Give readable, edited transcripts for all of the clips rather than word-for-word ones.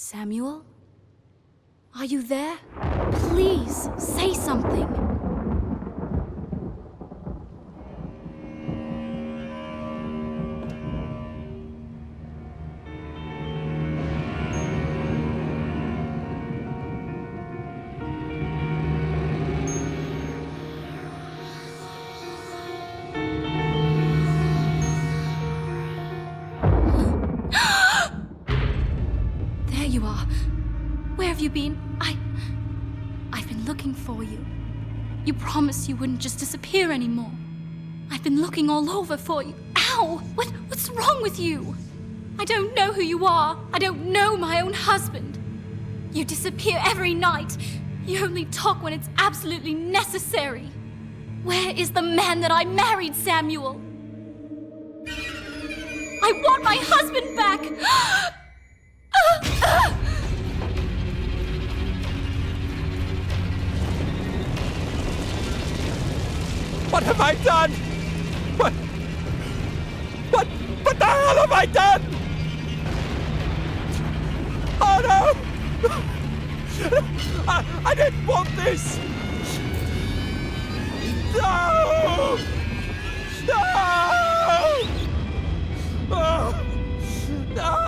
Samuel? Are you there? Please, say something. There you are. Where have you been? I've been looking for you. You promised you wouldn't just disappear anymore. I've been looking all over for you. Ow! What's wrong with you? I don't know who you are. I don't know my own husband. You disappear every night. You only talk when it's absolutely necessary. Where is the man that I married, Samuel? I want my husband back! What have I done? What the hell have I done? Oh no! I didn't want this! No! No! Oh! No!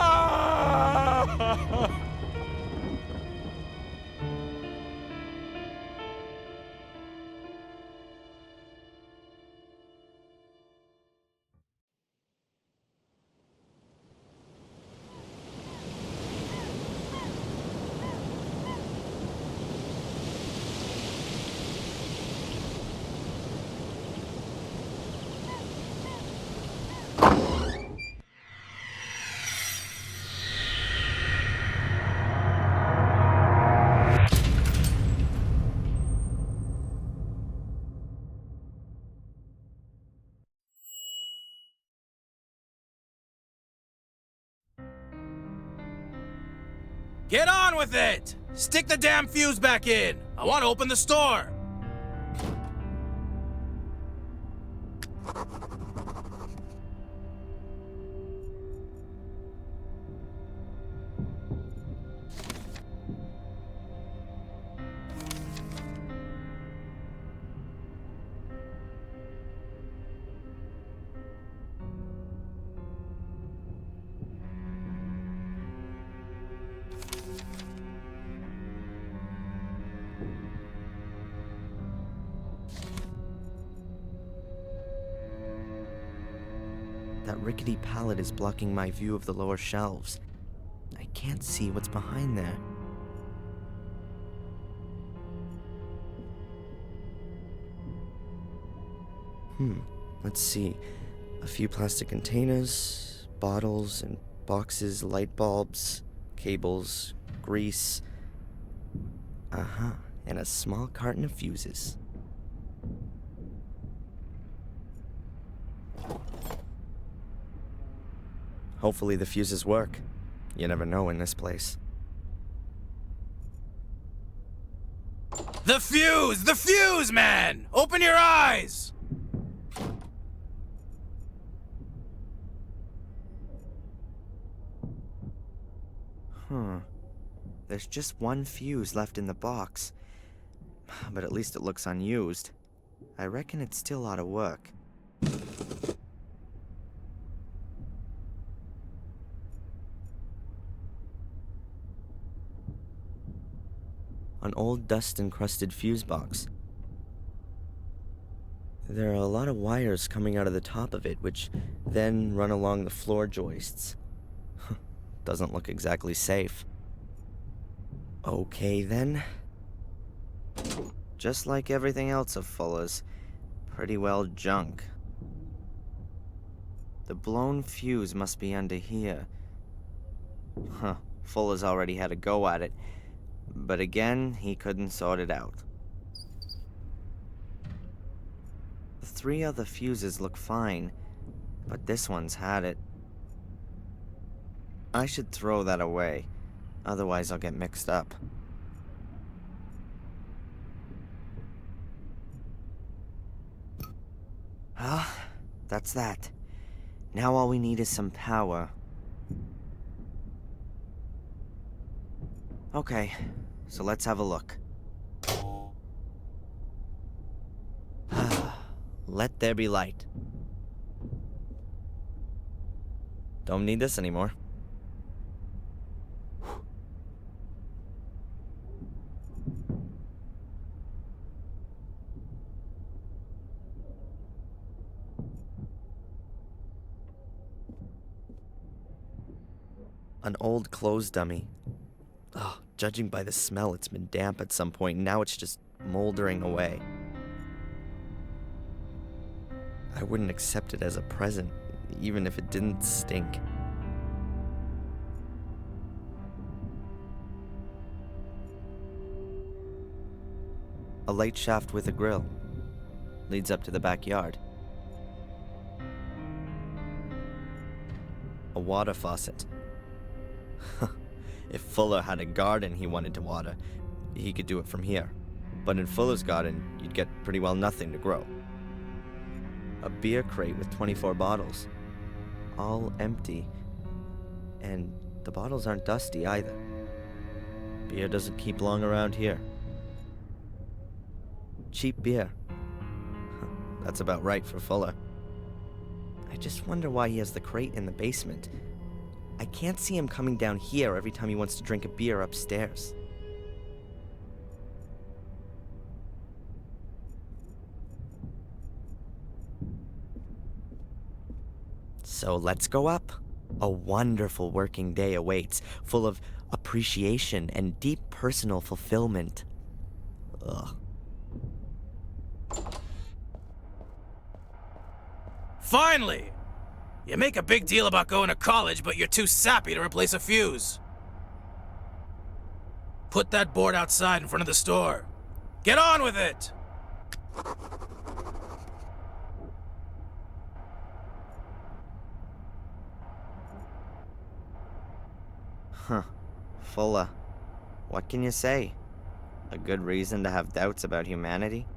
Get on with it! Stick the damn fuse back in! I want to open the store! That rickety pallet is blocking my view of the lower shelves. I can't see what's behind there. Let's see. A few plastic containers, bottles and boxes, light bulbs, cables, grease. And a small carton of fuses. Hopefully the fuses work. You never know in this place. The fuse! The fuse, man! Open your eyes! There's just one fuse left in the box. But at least it looks unused. I reckon it's still out of work. An old dust-encrusted fuse box. There are a lot of wires coming out of the top of it, which then run along the floor joists. Doesn't look exactly safe. Okay, then. Just like everything else of Fuller's, pretty well junk. The blown fuse must be under here. Fuller's already had a go at it. But again, he couldn't sort it out. The 3 other fuses look fine, but this one's had it. I should throw that away, otherwise I'll get mixed up. Well, that's that. Now all we need is some power. Okay, so let's have a look. Let there be light. Don't need this anymore. An old clothes dummy. Oh, judging by the smell, it's been damp at some point, and now it's just moldering away. I wouldn't accept it as a present, even if it didn't stink. A light shaft with a grill leads up to the backyard. A water faucet. If Fuller had a garden he wanted to water, he could do it from here. But in Fuller's garden, you'd get pretty well nothing to grow. A beer crate with 24 bottles. All empty. And the bottles aren't dusty either. Beer doesn't keep long around here. Cheap beer. That's about right for Fuller. I just wonder why he has the crate in the basement. I can't see him coming down here every time he wants to drink a beer upstairs. So let's go up. A wonderful working day awaits, full of appreciation and deep personal fulfillment. Ugh. Finally! You make a big deal about going to college, but you're too sappy to replace a fuse. Put that board outside in front of the store. Get on with it! Huh. Fuller. What can you say? A good reason to have doubts about humanity?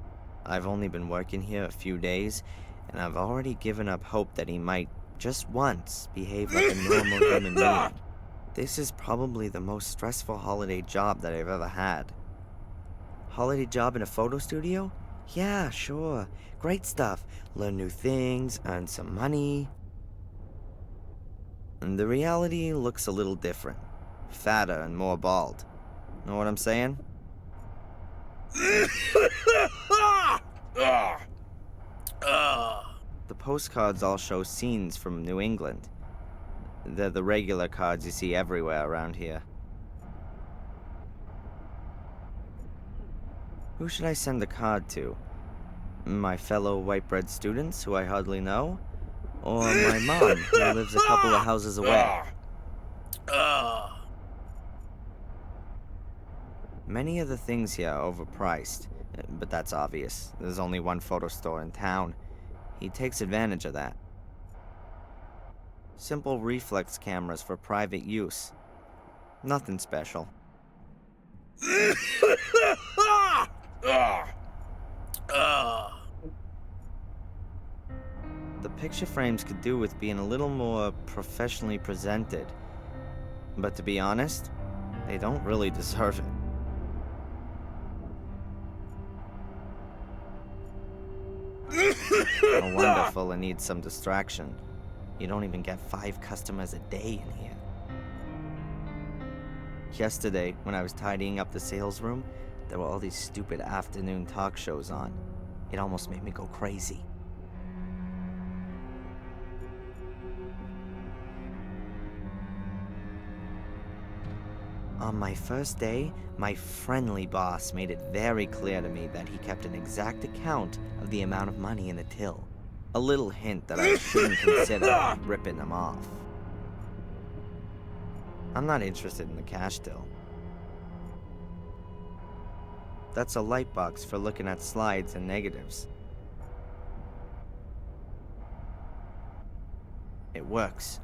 I've only been working here a few days, and I've already given up hope that he might, just once, behave like a normal human being. This is probably the most stressful holiday job that I've ever had. Holiday job in a photo studio? Yeah, sure. Great stuff. Learn new things, earn some money. And the reality looks a little different. Fatter and more bald. Know what I'm saying? The postcards all show scenes from New England. They're the regular cards you see everywhere around here. Who should I send the card to? My fellow white bread students who I hardly know? Or my mom, who lives a couple of houses away? Many of the things here are overpriced, but that's obvious. There's only one photo store in town. He takes advantage of that. Simple reflex cameras for private use. Nothing special. The picture frames could do with being a little more professionally presented. But to be honest, they don't really deserve it. No wonder Fuller needs some distraction. You don't even get 5 customers a day in here. Yesterday, when I was tidying up the sales room, there were all these stupid afternoon talk shows on. It almost made me go crazy. On my first day, my friendly boss made it very clear to me that he kept an exact account of the amount of money in the till. A little hint that I shouldn't consider ripping them off. I'm not interested in the cash till. That's a light box for looking at slides and negatives. It works.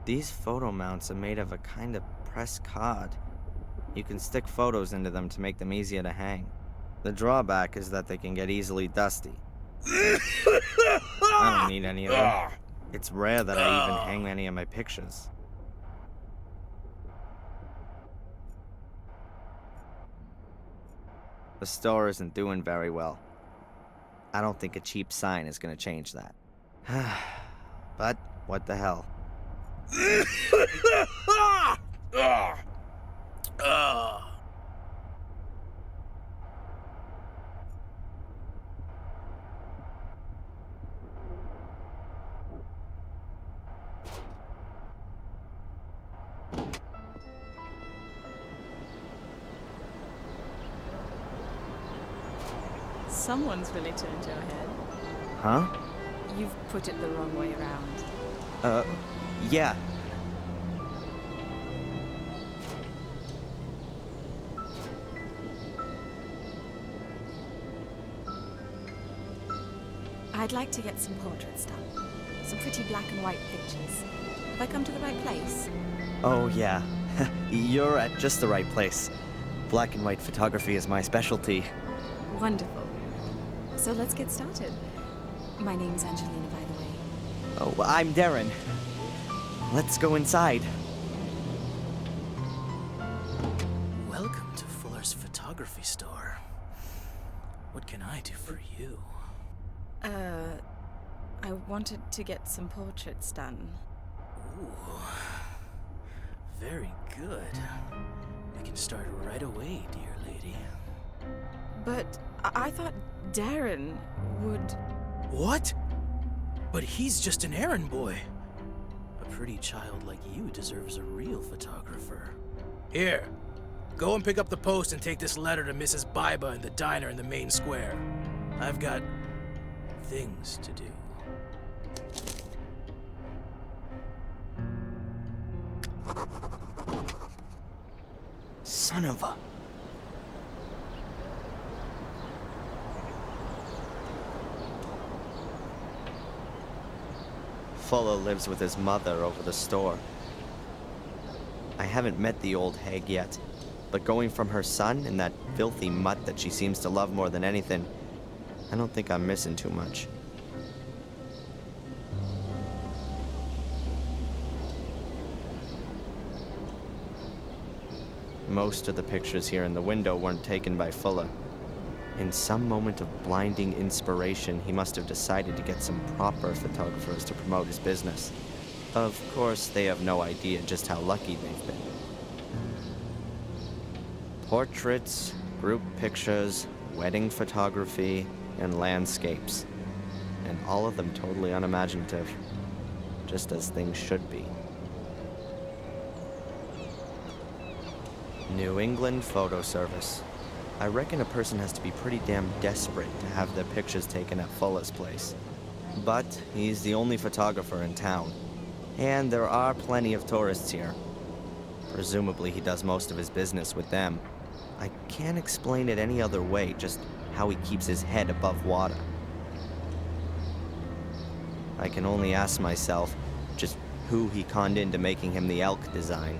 These photo mounts are made of a kind of pressed card. You can stick photos into them to make them easier to hang. The drawback is that they can get easily dusty. I don't need any of them. It's rare that I even hang any of my pictures. The store isn't doing very well. I don't think a cheap sign is gonna change that. But what the hell? Someone's really turned your head. Huh? You've put it the wrong way around. Yeah. I'd like to get some portraits done. Some pretty black and white pictures. Have I come to the right place? Oh, yeah. You're at just the right place. Black and white photography is my specialty. Wonderful. So let's get started. My name's Angelina, by the way. Oh, I'm Darren. Let's go inside. Welcome to Fuller's photography store. What can I do for you? I wanted to get some portraits done. Ooh, very good. We can start right away, dear lady. But I thought Darren would... What? But he's just an errand boy. A pretty child like you deserves a real photographer. Here, go and pick up the post and take this letter to Mrs. Biba in the diner in the main square. I've got things to do. Son of a... Fuller lives with his mother over the store. I haven't met the old hag yet, but going from her son and that filthy mutt that she seems to love more than anything, I don't think I'm missing too much. Most of the pictures here in the window weren't taken by Fuller. In some moment of blinding inspiration, he must have decided to get some proper photographers to promote his business. Of course, they have no idea just how lucky they've been. Portraits, group pictures, wedding photography, and landscapes. And all of them totally unimaginative, just as things should be. New England Photo Service. I reckon a person has to be pretty damn desperate to have their pictures taken at Fuller's place. But he's the only photographer in town, and there are plenty of tourists here. Presumably he does most of his business with them. I can't explain it any other way, just how he keeps his head above water. I can only ask myself just who he conned into making him the elk design.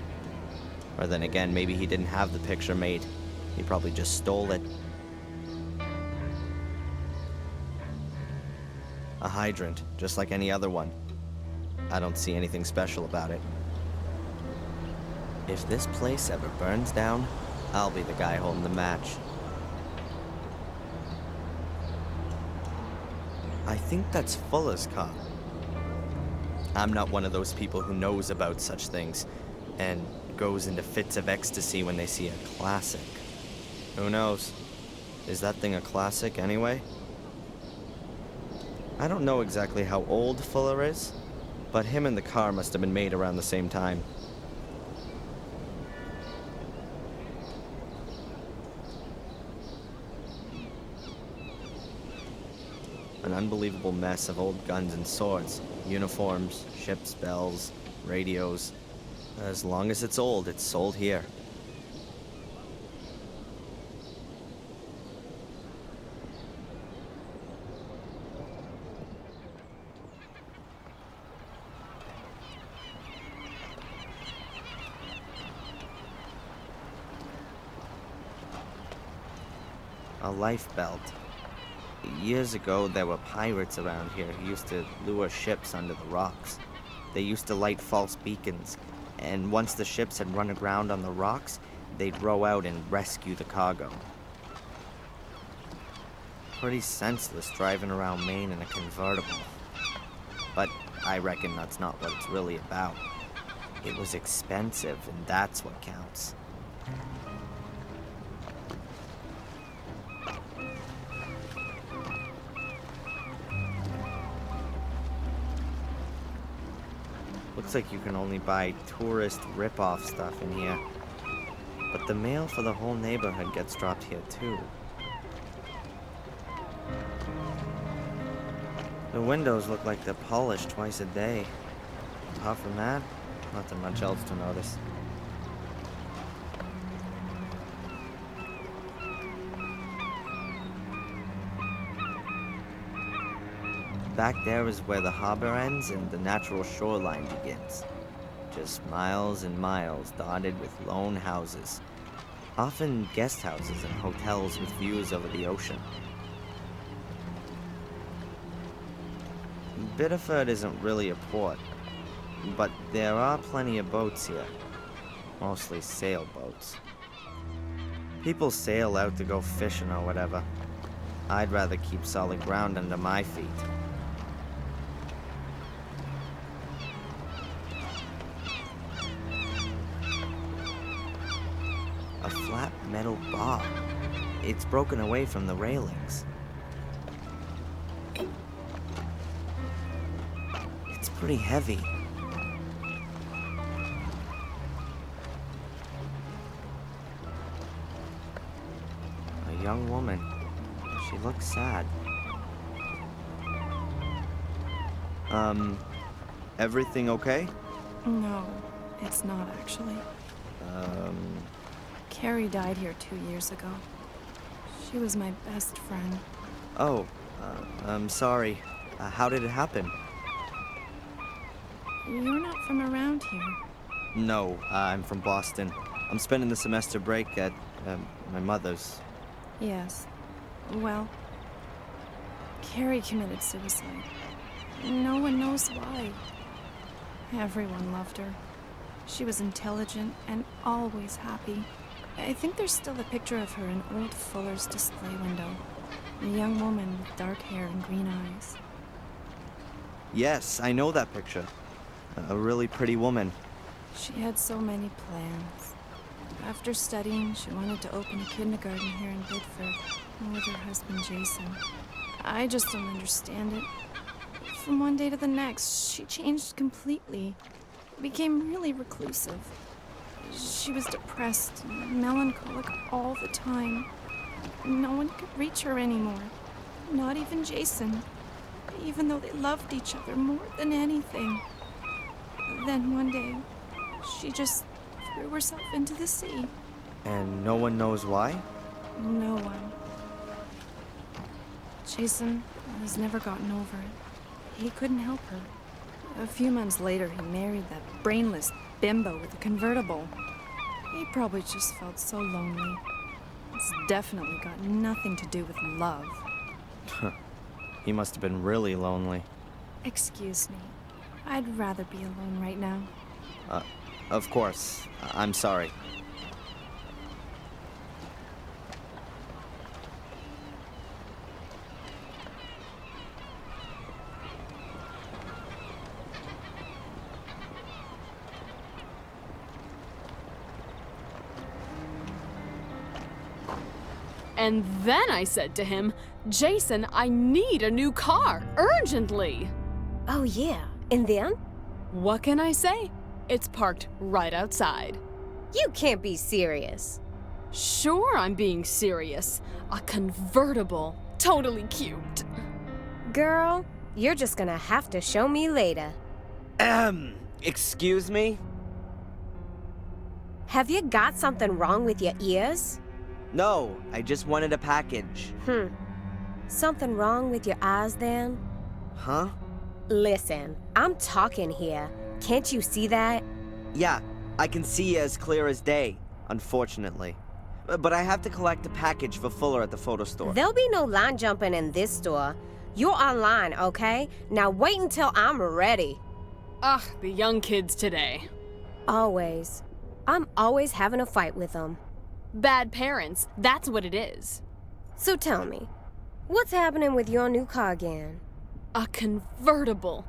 Or then again, maybe he didn't have the picture made. He probably just stole it. A hydrant, just like any other one. I don't see anything special about it. If this place ever burns down, I'll be the guy holding the match. I think that's Fuller's car. I'm not one of those people who knows about such things and goes into fits of ecstasy when they see a classic. Who knows? Is that thing a classic anyway? I don't know exactly how old Fuller is, but him and the car must have been made around the same time. An unbelievable mess of old guns and swords, uniforms, ships' bells, radios. As long as it's old, it's sold here. A life belt. Years ago, there were pirates around here who used to lure ships under the rocks. They used to light false beacons, and once the ships had run aground on the rocks, they'd row out and rescue the cargo. Pretty senseless driving around Maine in a convertible. But I reckon that's not what it's really about. It was expensive, and that's what counts. Looks like you can only buy tourist rip-off stuff in here. But the mail for the whole neighborhood gets dropped here too. The windows look like they're polished twice a day. Apart from that, nothing much else to notice. Back there is where the harbor ends and the natural shoreline begins. Just miles and miles dotted with lone houses. Often guest houses and hotels with views over the ocean. Biddeford isn't really a port, but there are plenty of boats here. Mostly sailboats. People sail out to go fishing or whatever. I'd rather keep solid ground under my feet. A flat metal bar. It's broken away from the railings. It's pretty heavy. A young woman. She looks sad. Everything okay? No, it's not actually. Carrie died here 2 years ago. She was my best friend. Oh, I'm sorry. How did it happen? You're not from around here. No, I'm from Boston. I'm spending the semester break at my mother's. Yes. Well, Carrie committed suicide. No one knows why. Everyone loved her. She was intelligent and always happy. I think there's still a picture of her in old Fuller's display window. A young woman with dark hair and green eyes. Yes, I know that picture. A really pretty woman. She had so many plans. After studying, she wanted to open a kindergarten here in Bidford with her husband Jason. I just don't understand it. From one day to the next, she changed completely. Became really reclusive. She was depressed and melancholic all the time. No one could reach her anymore. Not even Jason. Even though they loved each other more than anything. Then one day, she just threw herself into the sea. And no one knows why? No one. Jason has never gotten over it. He couldn't help her. A few months later, he married that brainless bimbo with a convertible. He probably just felt so lonely. It's definitely got nothing to do with love. He must have been really lonely. Excuse me. I'd rather be alone right now. Of course. I'm sorry. And then I said to him, Jason, I need a new car, urgently. Oh, yeah. And then? What can I say? It's parked right outside. You can't be serious. Sure, I'm being serious. A convertible. Totally cute. Girl, you're just gonna have to show me later. Excuse me? Have you got something wrong with your ears? No, I just wanted a package. Something wrong with your eyes then? Huh? Listen, I'm talking here. Can't you see that? Yeah, I can see as clear as day. Unfortunately. but I have to collect a package for Fuller at the photo store. There'll be no line jumping in this store. You're online, okay? Now wait until I'm ready. Ugh, the young kids today. Always. I'm always having a fight with them. Bad parents, that's what it is. So tell me, what's happening with your new car again? A convertible.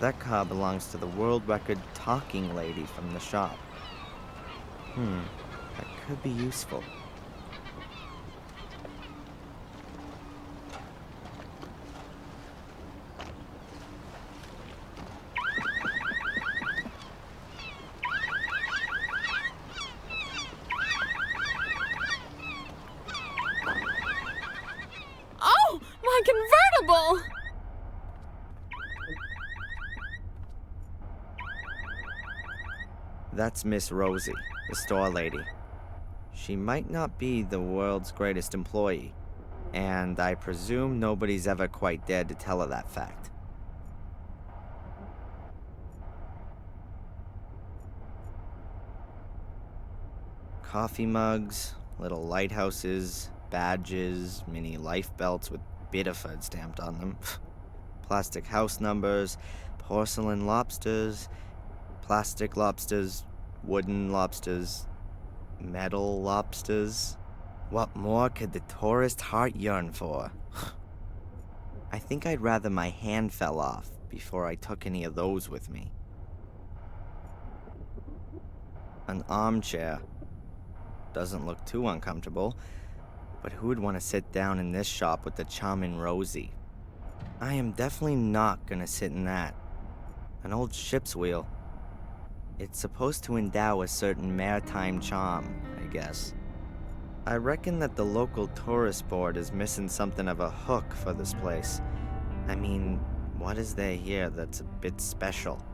That car belongs to the world record talking lady from the shop. That could be useful. Oh, my convertible! That's Miss Rosie, the store lady. She might not be the world's greatest employee, and I presume nobody's ever quite dared to tell her that fact. Coffee mugs, little lighthouses, badges, mini life belts with Biddeford stamped on them, plastic house numbers, porcelain lobsters, plastic lobsters, wooden lobsters, metal lobsters. What more could the tourist heart yearn for? I think I'd rather my hand fell off before I took any of those with me. An armchair. Doesn't look too uncomfortable, but who would want to sit down in this shop with the charming Rosie? I am definitely not gonna sit in that. An old ship's wheel. It's supposed to endow a certain maritime charm, I guess. I reckon that the local tourist board is missing something of a hook for this place. I mean, what is there here that's a bit special?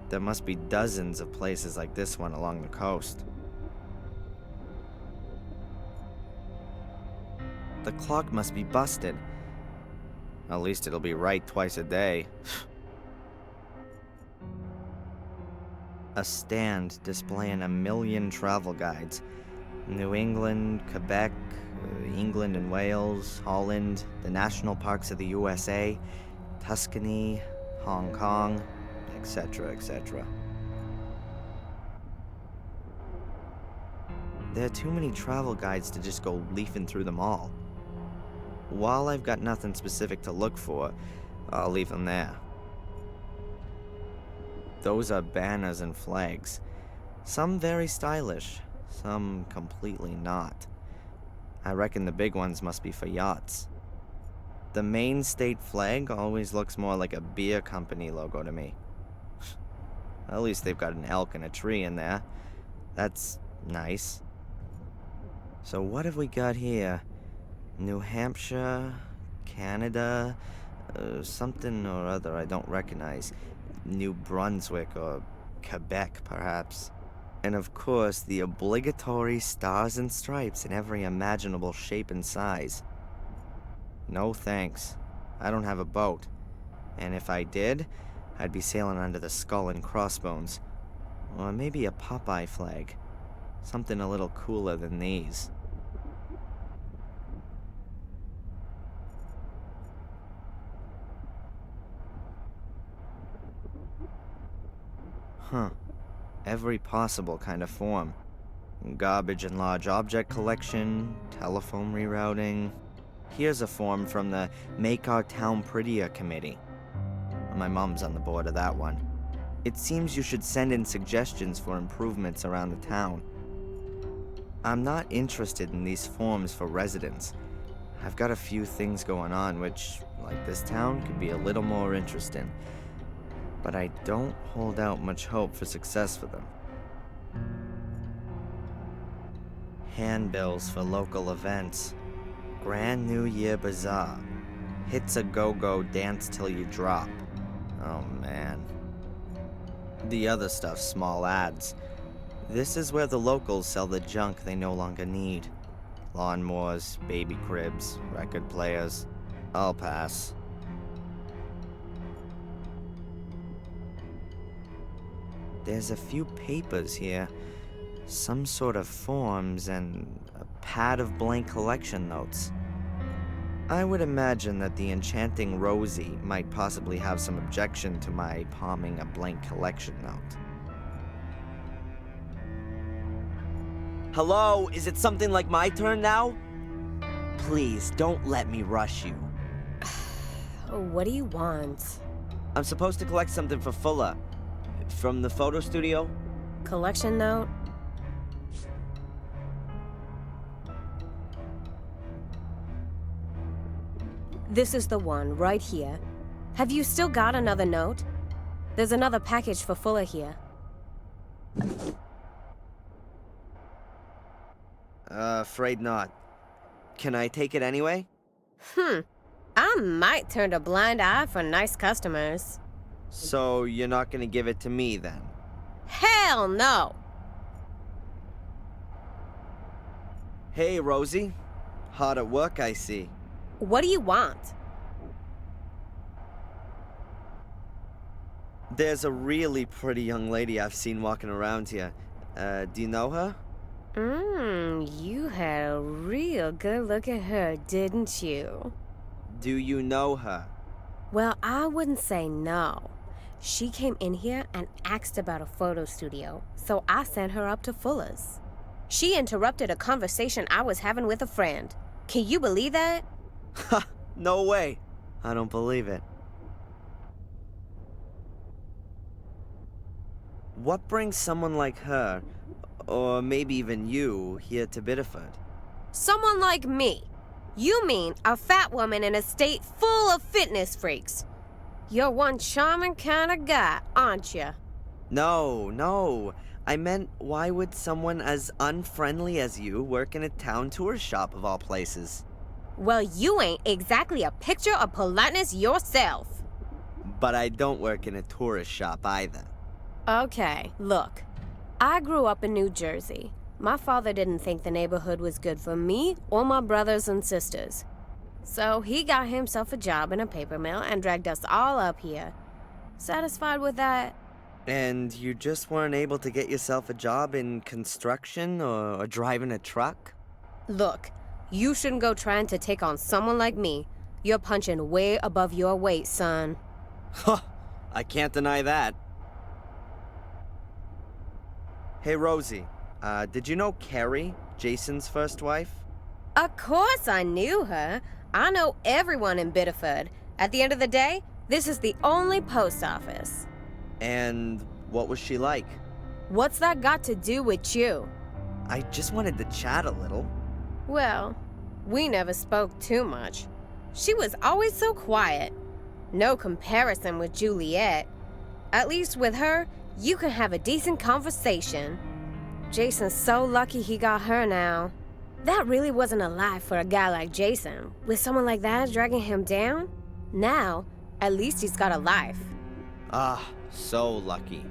There must be dozens of places like this one along the coast. The clock must be busted. At least it'll be right twice a day. A stand displaying a million travel guides. New England, Quebec, England and Wales, Holland, the national parks of the USA, Tuscany, Hong Kong, etc., etc. There are too many travel guides to just go leafing through them all. While I've got nothing specific to look for, I'll leave them there. Those are banners and flags. Some very stylish, some completely not. I reckon the big ones must be for yachts. The Maine state flag always looks more like a beer company logo to me. At least they've got an elk and a tree in there. That's nice. So what have we got here? New Hampshire, Canada, something or other I don't recognize. New Brunswick or Quebec, perhaps. And of course, the obligatory stars and stripes in every imaginable shape and size. No thanks. I don't have a boat. And if I did, I'd be sailing under the skull and crossbones. Or maybe a Popeye flag. Something a little cooler than these. Huh. Every possible kind of form. Garbage and large object collection, telephone rerouting. Here's a form from the Make Our Town Prettier committee. My mom's on the board of that one. It seems you should send in suggestions for improvements around the town. I'm not interested in these forms for residents. I've got a few things going on which, like this town, could be a little more interesting. But I don't hold out much hope for success for them. Handbills for local events. Grand New Year Bazaar. Hits a go-go, dance till you drop. Oh man. The other stuff's small ads. This is where the locals sell the junk they no longer need. Lawnmowers, baby cribs, record players. I'll pass. There's a few papers here. Some sort of forms and a pad of blank collection notes. I would imagine that the enchanting Rosie might possibly have some objection to my palming a blank collection note. Hello? Is it something like my turn now? Please, don't let me rush you. Oh, what do you want? I'm supposed to collect something for Fuller. From the photo studio? Collection note? This is the one, right here. Have you still got another note? There's another package for Fuller here. Afraid not. Can I take it anyway? I might turn a blind eye for nice customers. So you're not gonna give it to me then? Hell no! Hey, Rosie. Hard at work, I see. What do you want? There's a really pretty young lady I've seen walking around here. Do you know her? You had a real good look at her, didn't you? Do you know her? Well, I wouldn't say no. She came in here and asked about a photo studio, so I sent her up to Fuller's. She interrupted a conversation I was having with a friend. Can you believe that? Ha! No way! I don't believe it. What brings someone like her, or maybe even you, here to Biddeford? Someone like me. You mean a fat woman in a state full of fitness freaks. You're one charming kind of guy, aren't you? No. I meant, why would someone as unfriendly as you work in a town tourist shop of all places? Well, you ain't exactly a picture of politeness yourself. But I don't work in a tourist shop either. Okay, look. I grew up in New Jersey. My father didn't think the neighborhood was good for me or my brothers and sisters. So he got himself a job in a paper mill and dragged us all up here. Satisfied with that? And you just weren't able to get yourself a job in construction or driving a truck? Look, you shouldn't go trying to take on someone like me. You're punching way above your weight, son. Huh, I can't deny that. Hey, Rosie, did you know Carrie, Jason's first wife? Of course I knew her. I know everyone in Biddeford. At the end of the day, this is the only post office. And what was she like? What's that got to do with you? I just wanted to chat a little. Well, we never spoke too much. She was always so quiet. No comparison with Juliet. At least with her, you can have a decent conversation. Jason's so lucky he got her now. That really wasn't a life for a guy like Jason. With someone like that dragging him down? Now, at least he's got a life. Ah, so lucky.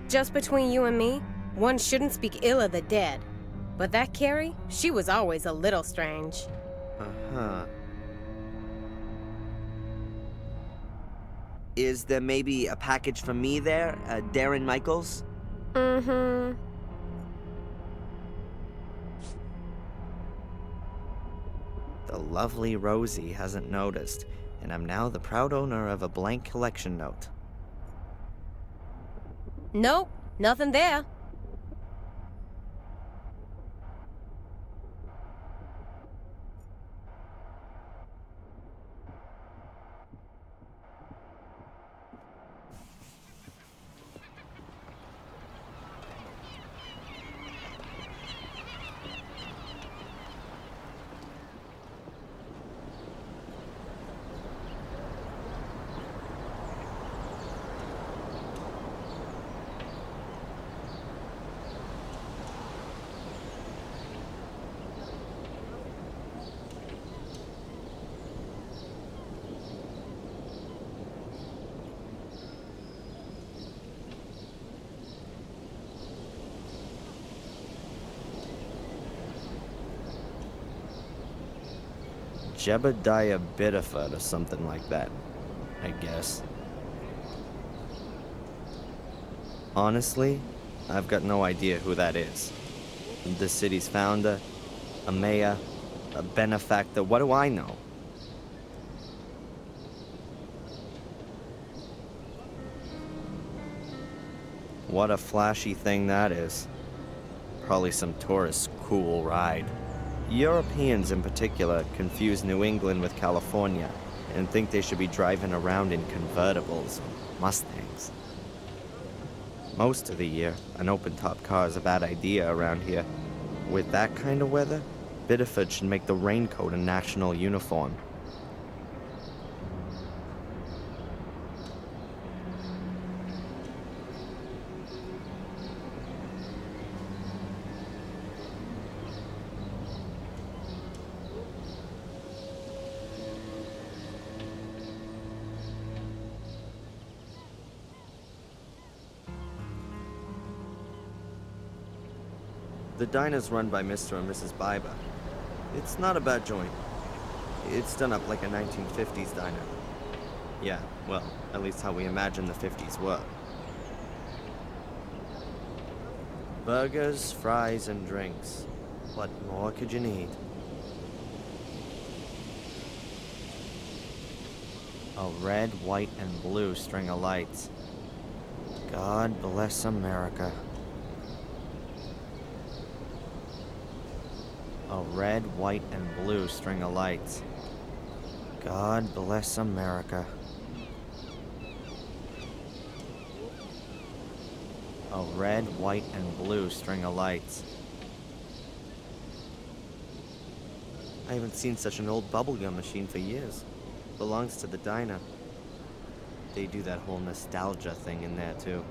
Just between you and me, one shouldn't speak ill of the dead. But that Carrie, she was always a little strange. Uh-huh. Is there maybe a package for me there, Darren Michaels? Mm-hmm. The lovely Rosie hasn't noticed, and I'm now the proud owner of a blank collection note. Nope, nothing there. Jebediah Biddeford or something like that, I guess. Honestly, I've got no idea who that is. The city's founder, a mayor, a benefactor, what do I know? What a flashy thing that is. Probably some tourist's cool ride. Europeans in particular confuse New England with California and think they should be driving around in convertibles or Mustangs. Most of the year, an open-top car is a bad idea around here. With that kind of weather, Biddeford should make the raincoat a national uniform. The diner's run by Mr. and Mrs. Biber. It's not a bad joint. It's done up like a 1950s diner. Yeah, well, at least how we imagine the 50s were. Burgers, fries, and drinks. What more could you need? A red, white, and blue string of lights. God bless America. A red, white, and blue string of lights. God bless America. A red, white, and blue string of lights. I haven't seen such an old bubblegum machine for years. Belongs to the diner. They do that whole nostalgia thing in there, too.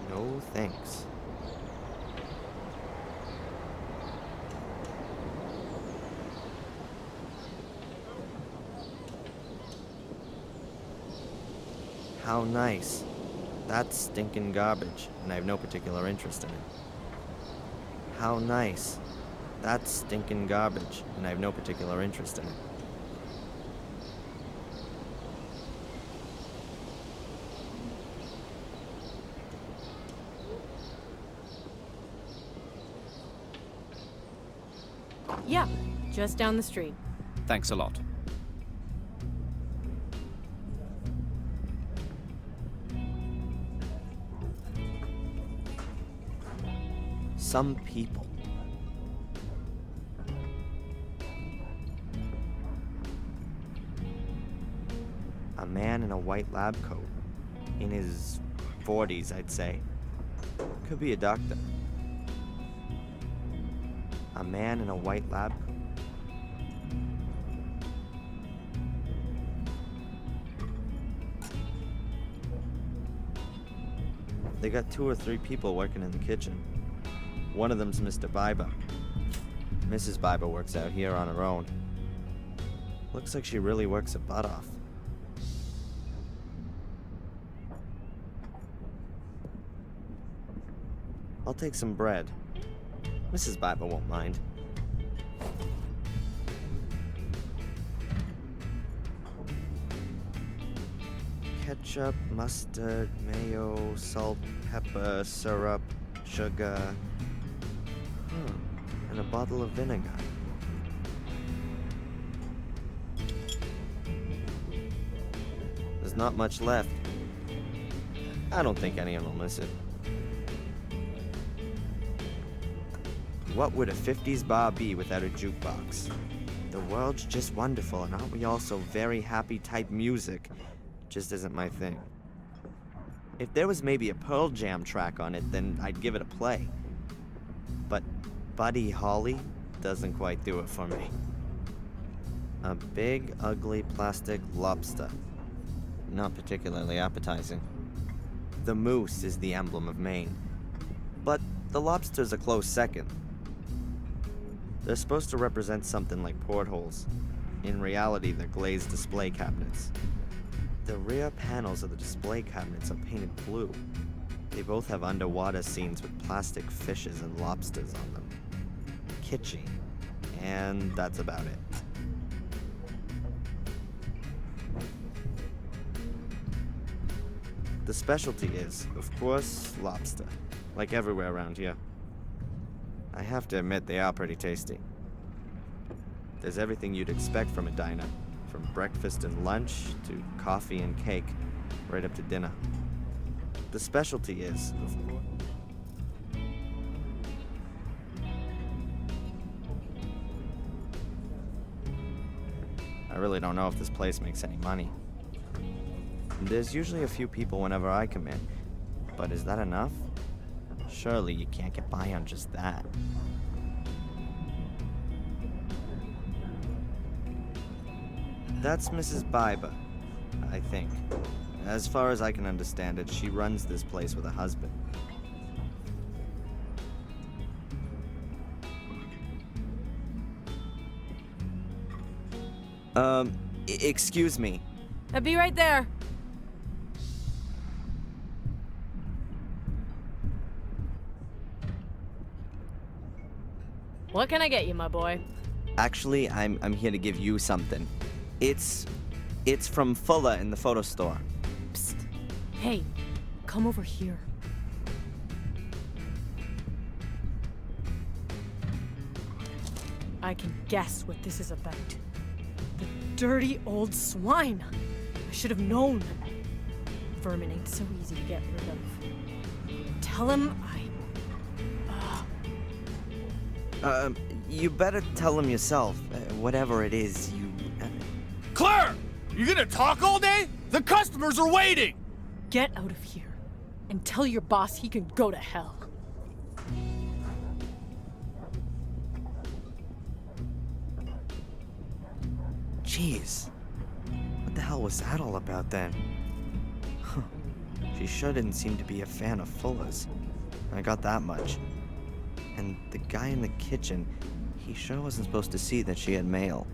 No thanks. How nice. That's stinking garbage, and I have no particular interest in it. How nice. That's stinking garbage, and I have no particular interest in it. Yeah, just down the street. Thanks a lot. Some people. A man in a white lab coat. In his 40s, I'd say. Could be a doctor. A man in a white lab coat. They got 2 or 3 people working in the kitchen. One of them's Mr. Biber. Mrs. Biber works out here on her own. Looks like she really works her butt off. I'll take some bread. Mrs. Biber won't mind. Ketchup, mustard, mayo, salt, pepper, syrup, sugar. And a bottle of vinegar. There's not much left. I don't think anyone will miss it. What would a 50s bar be without a jukebox? The world's just wonderful, and aren't we all so very happy type music? Just isn't my thing. If there was maybe a Pearl Jam track on it, then I'd give it a play. But Buddy Holly doesn't quite do it for me. A big, ugly plastic lobster. Not particularly appetizing. The moose is the emblem of Maine. But the lobster's a close second. They're supposed to represent something like portholes. In reality, they're glazed display cabinets. The rear panels of the display cabinets are painted blue. They both have underwater scenes with plastic fishes and lobsters on them. Kitschy and that's about it. The specialty is, of course, lobster, like everywhere around here. I have to admit, they are pretty tasty. There's everything you'd expect from a diner, from breakfast and lunch to coffee and cake, right up to dinner. The specialty is, of course... I really don't know if this place makes any money. There's usually a few people whenever I come in, but is that enough? Surely you can't get by on just that. That's Mrs. Biber, I think. As far as I can understand it, she runs this place with a husband. Excuse me. I'll be right there. What can I get you, my boy? Actually, I'm here to give you something. It's from Fuller in the photo store. Psst. Hey, come over here. I can guess what this is about. The dirty old swine. I should have known. Vermin ain't so easy to get rid of. Tell him You better tell him yourself. Whatever it is, you... Claire! You gonna talk all day? The customers are waiting! Get out of here and tell your boss he can go to hell. Jeez. What the hell was that all about then? Huh. She sure didn't seem to be a fan of Fuller's. I got that much. And the guy in the kitchen, he sure wasn't supposed to see that she had mail.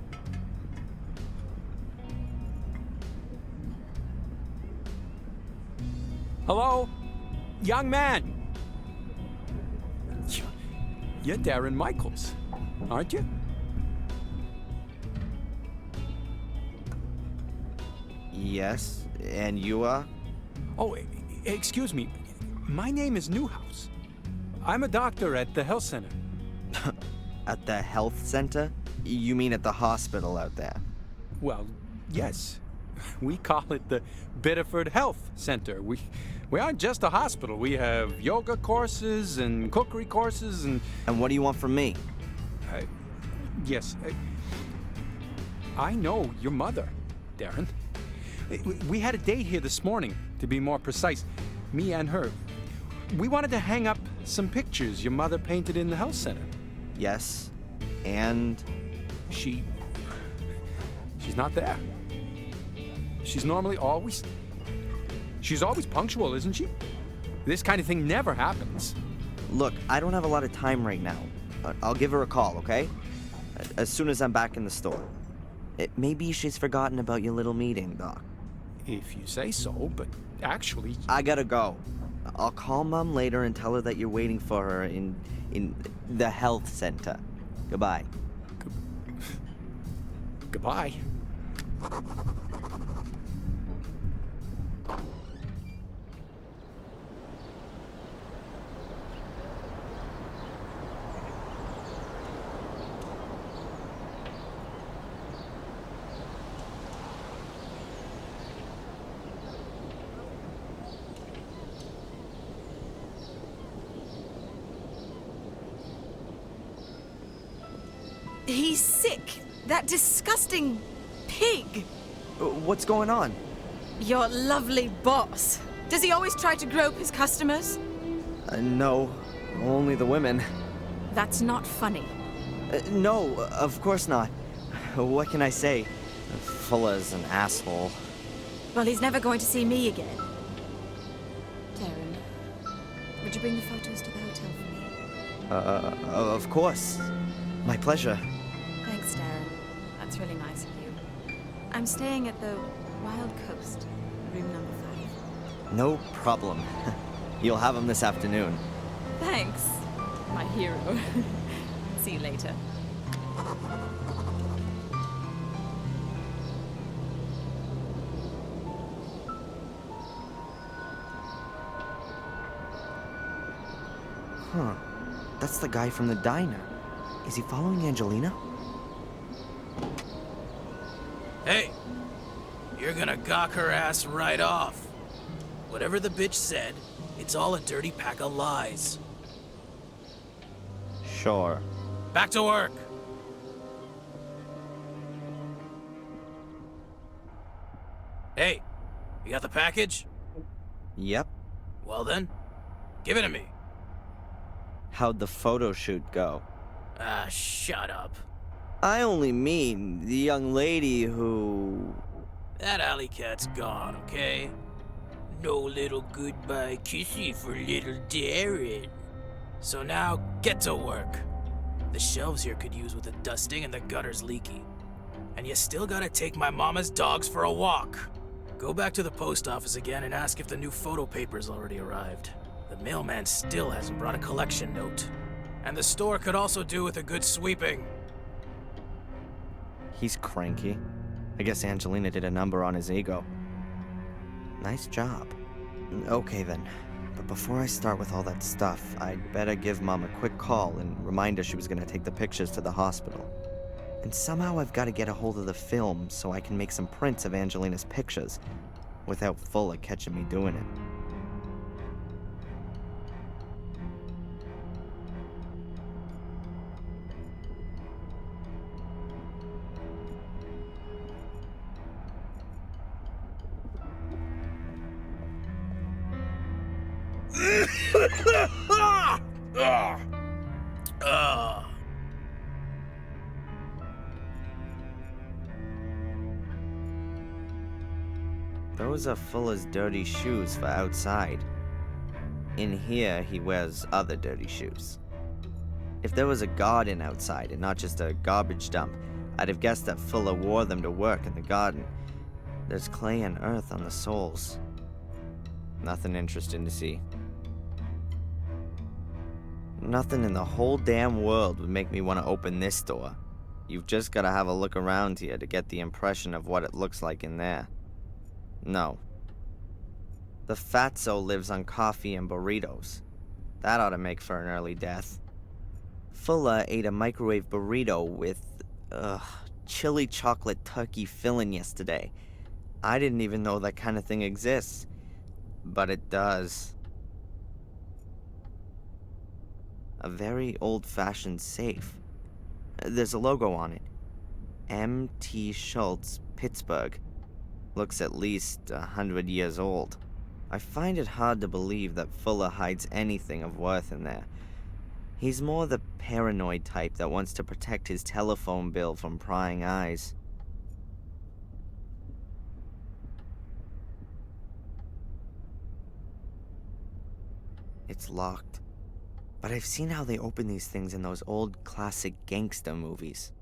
Hello? Young man! You're Darren Michaels, aren't you? Yes, and you are? Oh, excuse me. My name is Newhouse. I'm a doctor at the health center. At the health center? You mean at the hospital out there? Well, yes. We call it the Biddeford Health Center. We aren't just a hospital. We have yoga courses and cookery courses and... And what do you want from me? Yes. I know your mother, Darren. We had a date here this morning, to be more precise. Me and her. We wanted to hang up some pictures your mother painted in the health center. Yes, and... She's not there. She's always punctual, isn't she? This kind of thing never happens. Look, I don't have a lot of time right now. I'll give her a call, okay? As soon as I'm back in the store. Maybe she's forgotten about your little meeting, Doc. If you say so, but actually... I gotta go. I'll call Mom later and tell her that you're waiting for her in the health center. Goodbye. Goodbye. He's sick. That disgusting pig. What's going on? Your lovely boss. Does he always try to grope his customers? No, only the women. That's not funny. No, of course not. What can I say? Fuller's an asshole. Well, he's never going to see me again. Darren, would you bring the photos to the hotel for me? Of course. My pleasure. Thanks, Darren. That's really nice of you. I'm staying at the Wild Coast, room number 5. No problem. You'll have them this afternoon. Thanks, my hero. See you later. Huh. That's the guy from the diner. Is he following Angelina? Hey! You're gonna gawk her ass right off. Whatever the bitch said, it's all a dirty pack of lies. Sure. Back to work! Hey, you got the package? Yep. Well then, give it to me. How'd the photo shoot go? Ah, shut up. I only mean the young lady who... That alley cat's gone, okay? No little goodbye kissy for little Darren. So now, get to work. The shelves here could use with a dusting and the gutter's leaky. And you still gotta take my mama's dogs for a walk. Go back to the post office again and ask if the new photo paper's already arrived. The mailman still hasn't brought a collection note. And the store could also do with a good sweeping. He's cranky. I guess Angelina did a number on his ego. Nice job. Okay then. But before I start with all that stuff, I'd better give Mom a quick call and remind her she was gonna take the pictures to the hospital. And somehow I've got to get a hold of the film so I can make some prints of Angelina's pictures without Fuller catching me doing it. Those are Fuller's dirty shoes for outside. In here, he wears other dirty shoes. If there was a garden outside and not just a garbage dump, I'd have guessed that Fuller wore them to work in the garden. There's clay and earth on the soles. Nothing interesting to see. Nothing in the whole damn world would make me want to open this door. You've just got to have a look around here to get the impression of what it looks like in there. No. The fatso lives on coffee and burritos. That ought to make for an early death. Fuller ate a microwave burrito with, chili chocolate turkey filling yesterday. I didn't even know that kind of thing exists. But it does. A very old-fashioned safe. There's a logo on it. M.T. Schultz, Pittsburgh. Looks at least 100 years old. I find it hard to believe that Fuller hides anything of worth in there. He's more the paranoid type that wants to protect his telephone bill from prying eyes. It's locked. But I've seen how they open these things in those old classic gangster movies.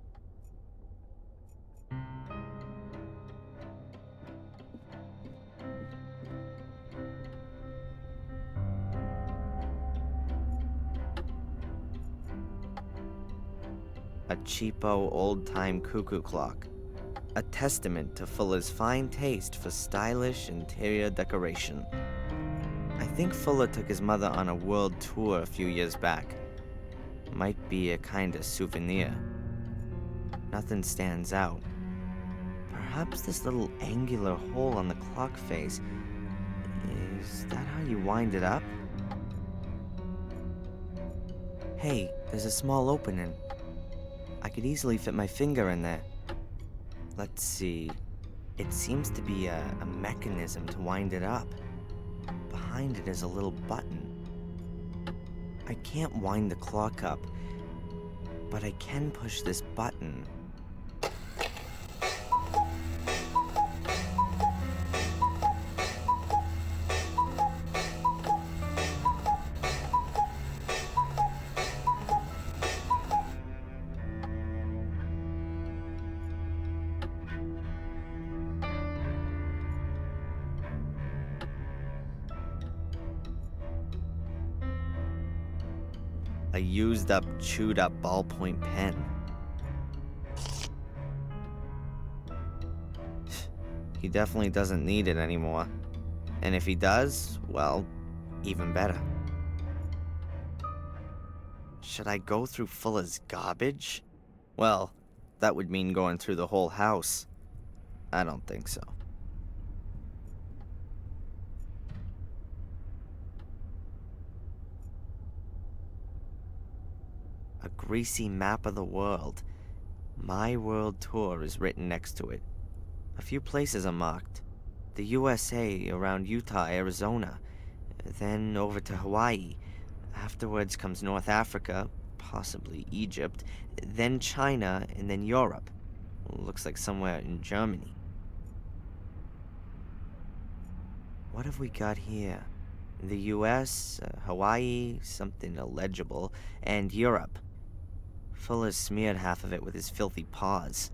A cheapo, old-time cuckoo clock. A testament to Fuller's fine taste for stylish interior decoration. I think Fuller took his mother on a world tour a few years back. Might be a kind of souvenir. Nothing stands out. Perhaps this little angular hole on the clock face. Is that how you wind it up? Hey, there's a small opening. I could easily fit my finger in there. Let's see. It seems to be a mechanism to wind it up. Behind it is a little button. I can't wind the clock up, but I can push this button. A used up, chewed up ballpoint pen. He definitely doesn't need it anymore. And if he does, well, even better. Should I go through Fuller's garbage? Well, that would mean going through the whole house. I don't think so. A greasy map of the world. My World Tour is written next to it. A few places are marked. The USA, around Utah, Arizona. Then over to Hawaii. Afterwards comes North Africa, possibly Egypt. Then China, and then Europe. Looks like somewhere in Germany. What have we got here? The US, Hawaii, something illegible, and Europe. Fuller's smeared half of it with his filthy paws.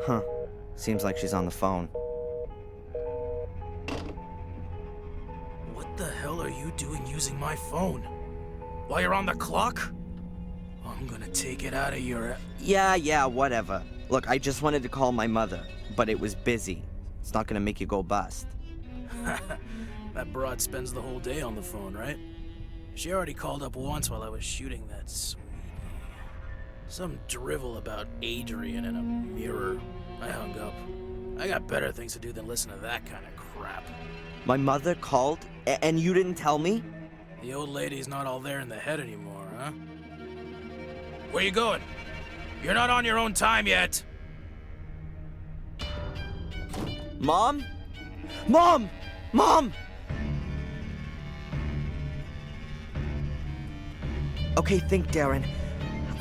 Huh. Seems like she's on the phone. What the hell are you doing using my phone? While you're on the clock? I'm gonna take it out of your... Yeah, whatever. Look, I just wanted to call my mother, but it was busy. It's not gonna make you go bust. That broad spends the whole day on the phone, right? She already called up once while I was shooting that sweetie. Some drivel about Adrian in a mirror. I hung up. I got better things to do than listen to that kind of crap. My mother called, and you didn't tell me? The old lady's not all there in the head anymore, huh? Where you going? You're not on your own time yet. Mom? Mom! Mom! Okay, think, Darren.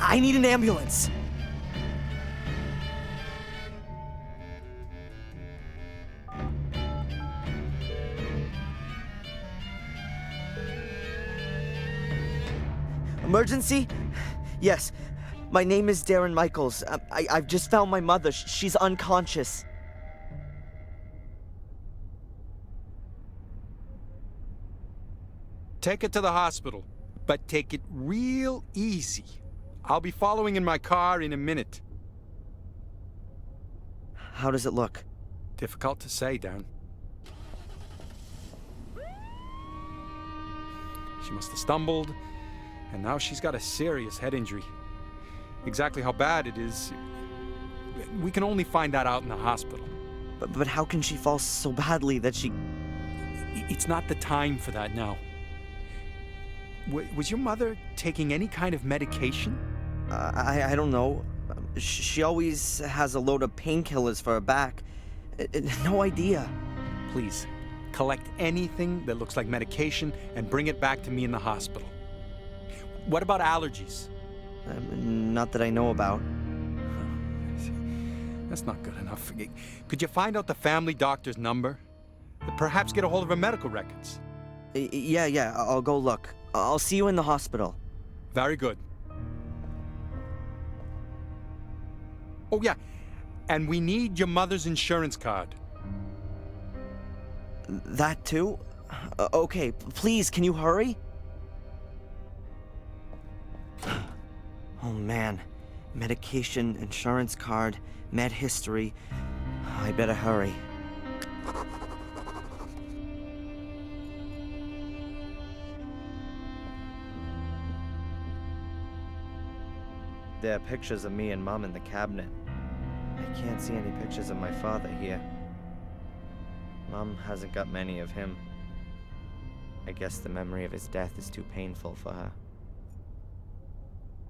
I need an ambulance. Emergency? Yes. My name is Darren Michaels. I've just found my mother. She's unconscious. Take it to the hospital, but take it real easy. I'll be following in my car in a minute. How does it look? Difficult to say, Darren. She must have stumbled, and now she's got a serious head injury. Exactly how bad it is, we can only find that out in the hospital. But how can she fall so badly that she... It's not the time for that now. Was your mother taking any kind of medication? I don't know. She always has a load of painkillers for her back. No idea. Please, collect anything that looks like medication and bring it back to me in the hospital. What about allergies? Not that I know about. That's not good enough. Could you find out the family doctor's number? Perhaps get a hold of her medical records. Yeah, I'll go look. I'll see you in the hospital. Very good. Oh, yeah. And we need your mother's insurance card. That too? Okay, please, can you hurry? Oh man. Medication, insurance card, med history. I better hurry. There are pictures of me and Mom in the cabinet. I can't see any pictures of my father here. Mom hasn't got many of him. I guess the memory of his death is too painful for her.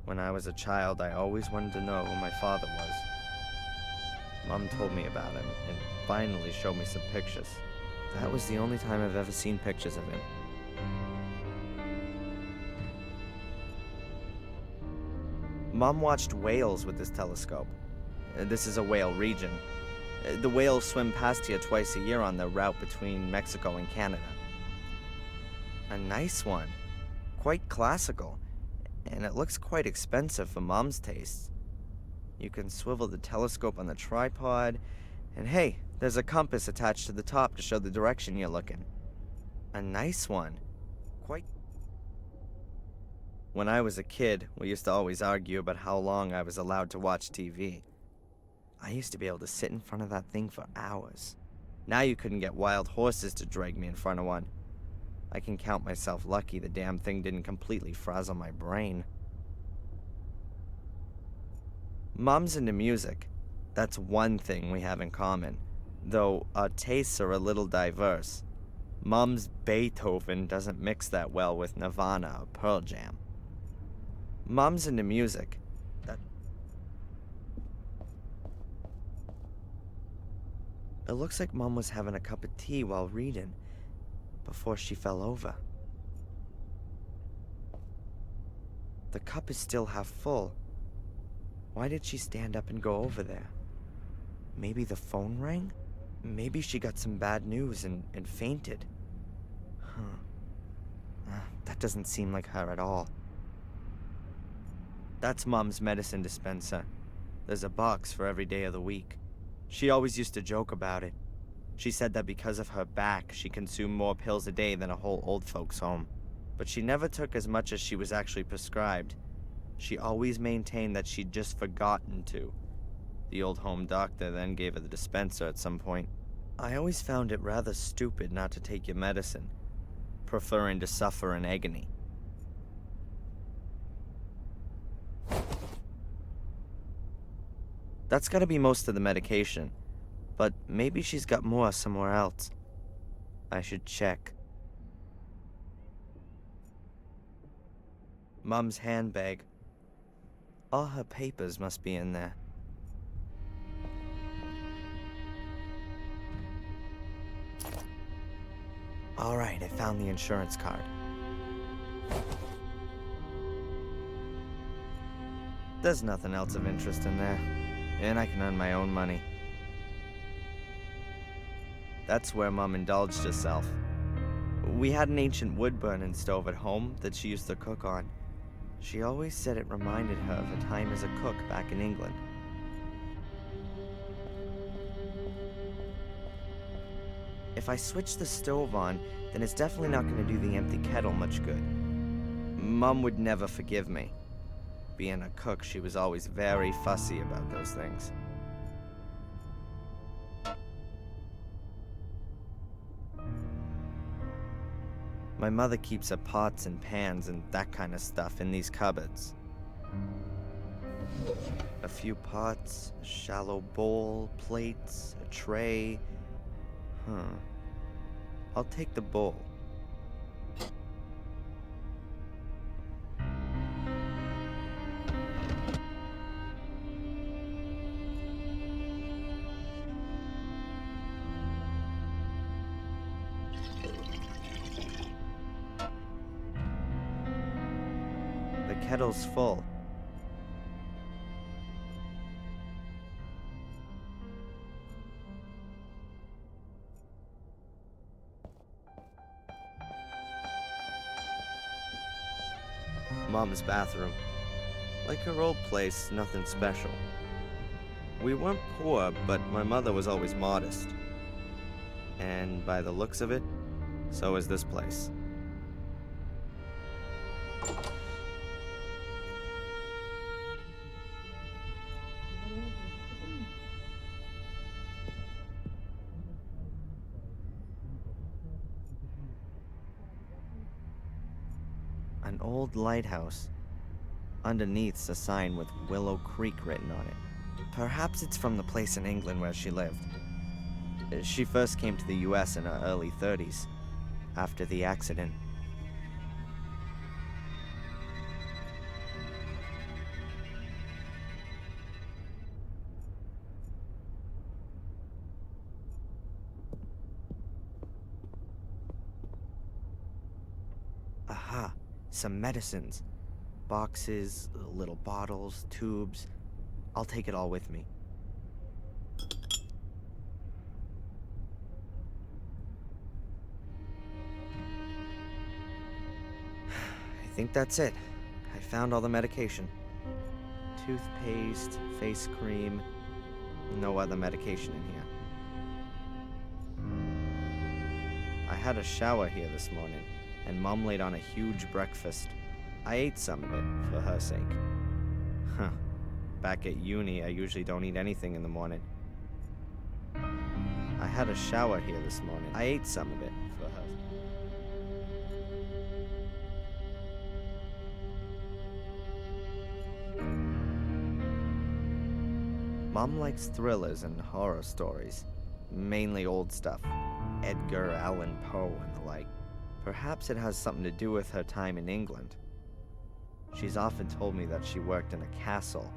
When I was a child, I always wanted to know who my father was. Mom told me about him and finally showed me some pictures. That was the only time I've ever seen pictures of him. Mom watched whales with this telescope. This is a whale region. The whales swim past here twice a year on their route between Mexico and Canada. A nice one. Quite classical. And it looks quite expensive for Mom's tastes. You can swivel the telescope on the tripod, and hey, There's a compass attached to the top to show the direction you're looking. A nice one. Quite. When I was a kid, we used to always argue about how long I was allowed to watch TV. I used to be able to sit in front of that thing for hours. Now you couldn't get wild horses to drag me in front of one. I can count myself lucky the damn thing didn't completely frazzle my brain. Mom's into music. That's one thing we have in common, though our tastes are a little diverse. Mom's Beethoven doesn't mix that well with Nirvana or Pearl Jam. Mom's into music. It looks like Mom was having a cup of tea while reading, before she fell over. The cup is still half full. Why did she stand up and go over there? Maybe the phone rang? Maybe she got some bad news and fainted. That doesn't seem like her at all. That's Mom's medicine dispenser. There's a box for every day of the week. She always used to joke about it. She said that because of her back, she consumed more pills a day than a whole old folks' home. But she never took as much as she was actually prescribed. She always maintained that she'd just forgotten to. The old home doctor then gave her the dispenser at some point. I always found it rather stupid not to take your medicine, preferring to suffer in agony. That's gotta be most of the medication, but maybe she's got more somewhere else. I should check. Mom's handbag. All her papers must be in there. Alright, I found the insurance card. There's nothing else of interest in there, and I can earn my own money. That's where Mom indulged herself. We had an ancient wood-burning stove at home that she used to cook on. She always said it reminded her of her time as a cook back in England. If I switch the stove on, then it's definitely not going to do the empty kettle much good. Mom would never forgive me. Being a cook, she was always very fussy about those things. My mother keeps her pots and pans and that kind of stuff in these cupboards. A few pots, a shallow bowl, plates, a tray. I'll take the bowl. The kettle's full. Mom's bathroom. Like her old place, nothing special. We weren't poor, but my mother was always modest. And by the looks of it, so is this place. An old lighthouse. Underneath's a sign with Willow Creek written on it. Perhaps it's from the place in England where she lived. She first came to the US in her early 30s, after the accident. Aha, some medicines. Boxes, little bottles, tubes. I'll take it all with me. I think that's it. I found all the medication. Toothpaste, face cream, no other medication in here. had a shower here this morning, and Mom laid on a huge breakfast. I ate some of it, for her sake. Huh. Back at uni, I usually don't eat anything in the morning. I had a shower here this morning. I ate some of it, for her. Mom likes thrillers and horror stories. Mainly old stuff. Edgar Allan Poe and the like. Perhaps it has something to do with her time in England. She's often told me that she worked in a castle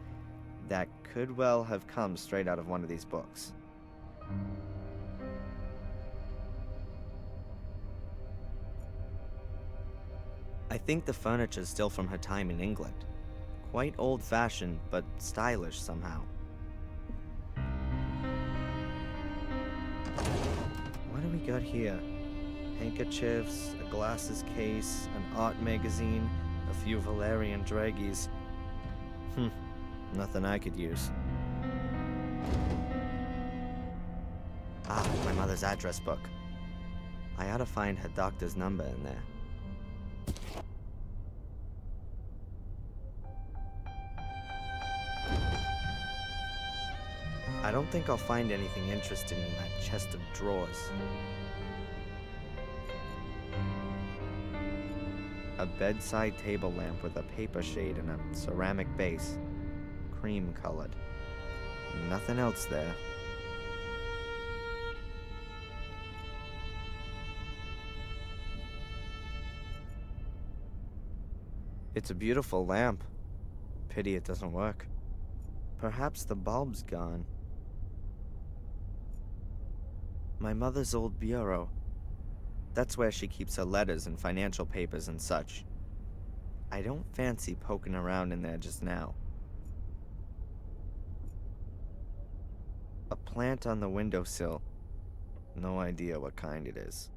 that could well have come straight out of one of these books. I think the furniture's still from her time in England. Quite old-fashioned, but stylish somehow. What do we got here? Handkerchiefs, a glasses case, an art magazine, a few Valerian draggies. Nothing I could use. Ah, my mother's address book. I ought to find her doctor's number in there. I don't think I'll find anything interesting in that chest of drawers. A bedside table lamp with a paper shade and a ceramic base. Cream colored. Nothing else there. It's a beautiful lamp. Pity it doesn't work. Perhaps the bulb's gone. My mother's old bureau. That's where she keeps her letters and financial papers and such. I don't fancy poking around in there just now. A plant on the windowsill. No idea what kind it is.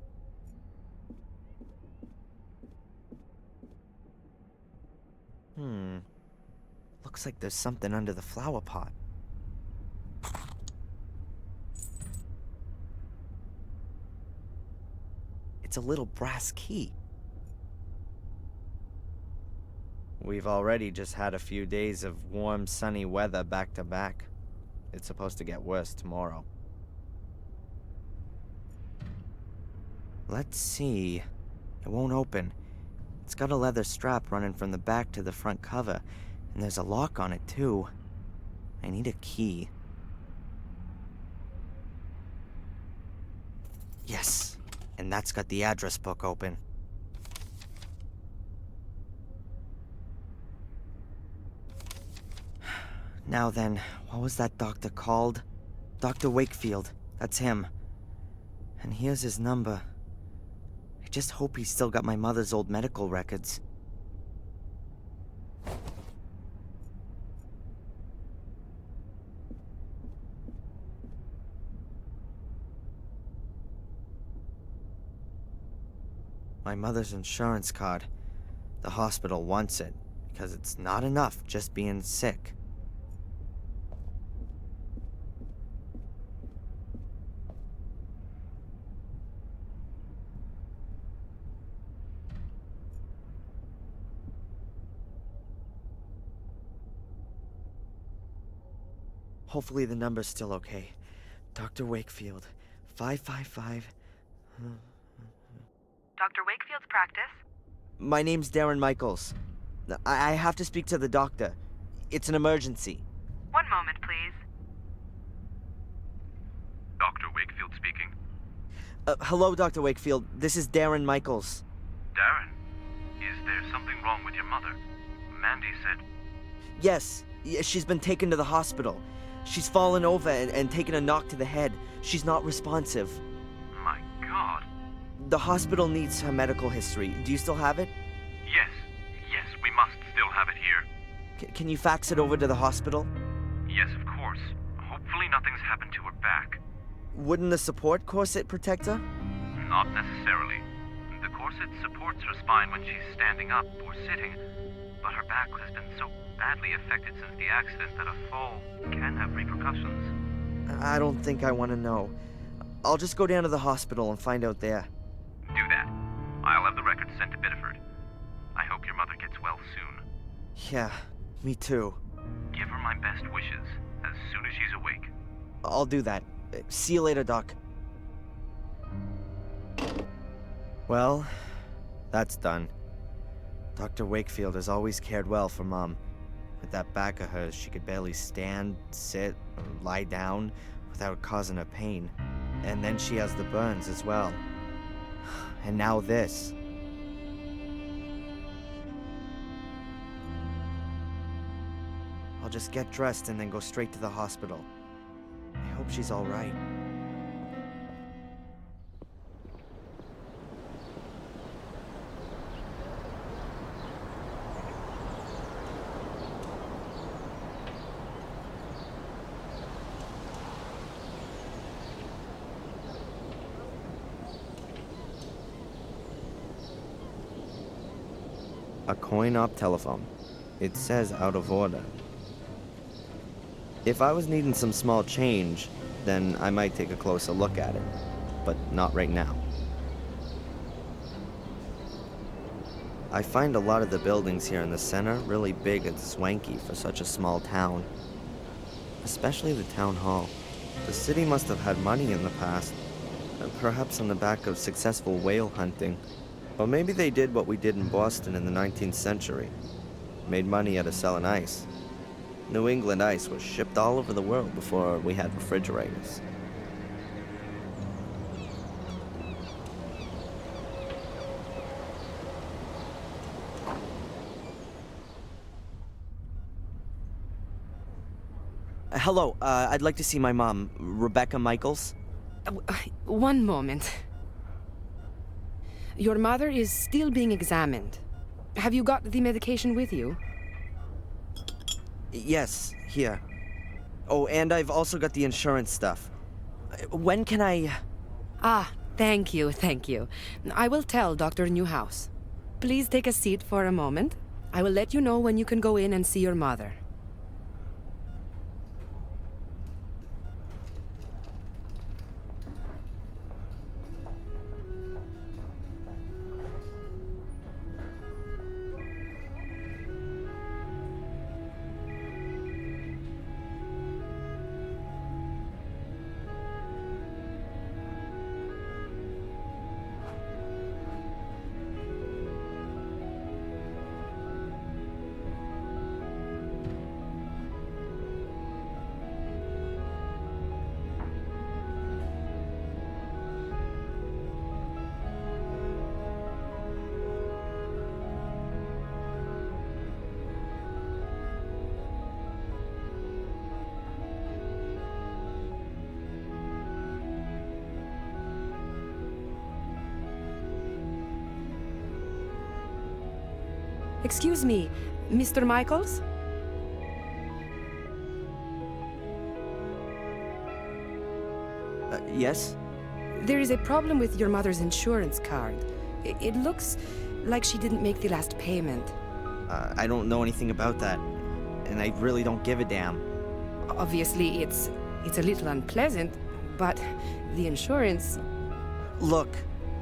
Looks like there's something under the flower pot. It's a little brass key. We've already just had a few days of warm, sunny weather back to back. It's supposed to get worse tomorrow. Let's see. It won't open. It's got a leather strap running from the back to the front cover, and there's a lock on it too. I need a key. Yes, and that's got the address book open. Now then, what was that doctor called? Dr. Wakefield, that's him. And here's his number. I just hope he's still got my mother's old medical records. My mother's insurance card. The hospital wants it, because it's not enough just being sick. Hopefully the number's still okay. Dr. Wakefield, 555... Dr. Wakefield's practice? My name's Darren Michaels. I have to speak to the doctor. It's an emergency. One moment, please. Dr. Wakefield speaking. Hello, Dr. Wakefield. This is Darren Michaels. Darren, is there something wrong with your mother? Mandy said... Yes, she's been taken to the hospital. She's fallen over and taken a knock to the head. She's not responsive. My God. The hospital needs her medical history. Do you still have it? Yes, we must still have it here. Can you fax it over to the hospital? Yes, of course. Hopefully nothing's happened to her back. Wouldn't the support corset protect her? Not necessarily. The corset supports her spine when she's standing up or sitting, but her back has been so badly affected since the accident that a fall can have repercussions. I don't think I want to know. I'll just go down to the hospital and find out there. Yeah, me too. Give her my best wishes as soon as she's awake. I'll do that. See you later, Doc. Well, that's done. Dr. Wakefield has always cared well for Mom. With that back of hers, she could barely stand, sit, or lie down without causing her pain. And then she has the burns as well. And now this. I'll just get dressed and then go straight to the hospital. I hope she's all right. A coin-op telephone. It says out of order. If I was needing some small change, then I might take a closer look at it. But not right now. I find a lot of the buildings here in the center really big and swanky for such a small town. Especially the town hall. The city must have had money in the past. Perhaps on the back of successful whale hunting. Or maybe they did what we did in Boston in the 19th century. Made money out of selling ice. New England ice was shipped all over the world before we had refrigerators. Hello, I'd like to see my mom, Rebecca Michaels. One moment. Your mother is still being examined. Have you got the medication with you? Yes, here. Oh, and I've also got the insurance stuff. When can I... Ah, thank you, thank you. I will tell Dr. Newhouse. Please take a seat for a moment. I will let you know when you can go in and see your mother. Excuse me, Mr. Michaels? Yes? There is a problem with your mother's insurance card. It looks like she didn't make the last payment. I don't know anything about that. And I really don't give a damn. Obviously, it's a little unpleasant, but the insurance... Look,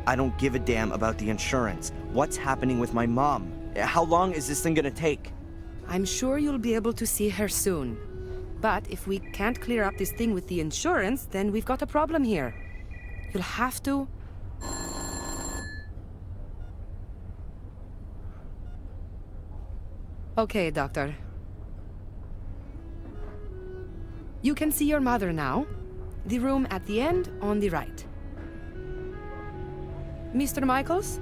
I don't give a damn about the insurance. What's happening with my mom? How long is this thing gonna take? I'm sure you'll be able to see her soon. But if we can't clear up this thing with the insurance, then we've got a problem here. You'll have to... Okay, Doctor. You can see your mother now. The room at the end on the right. Mr. Michaels?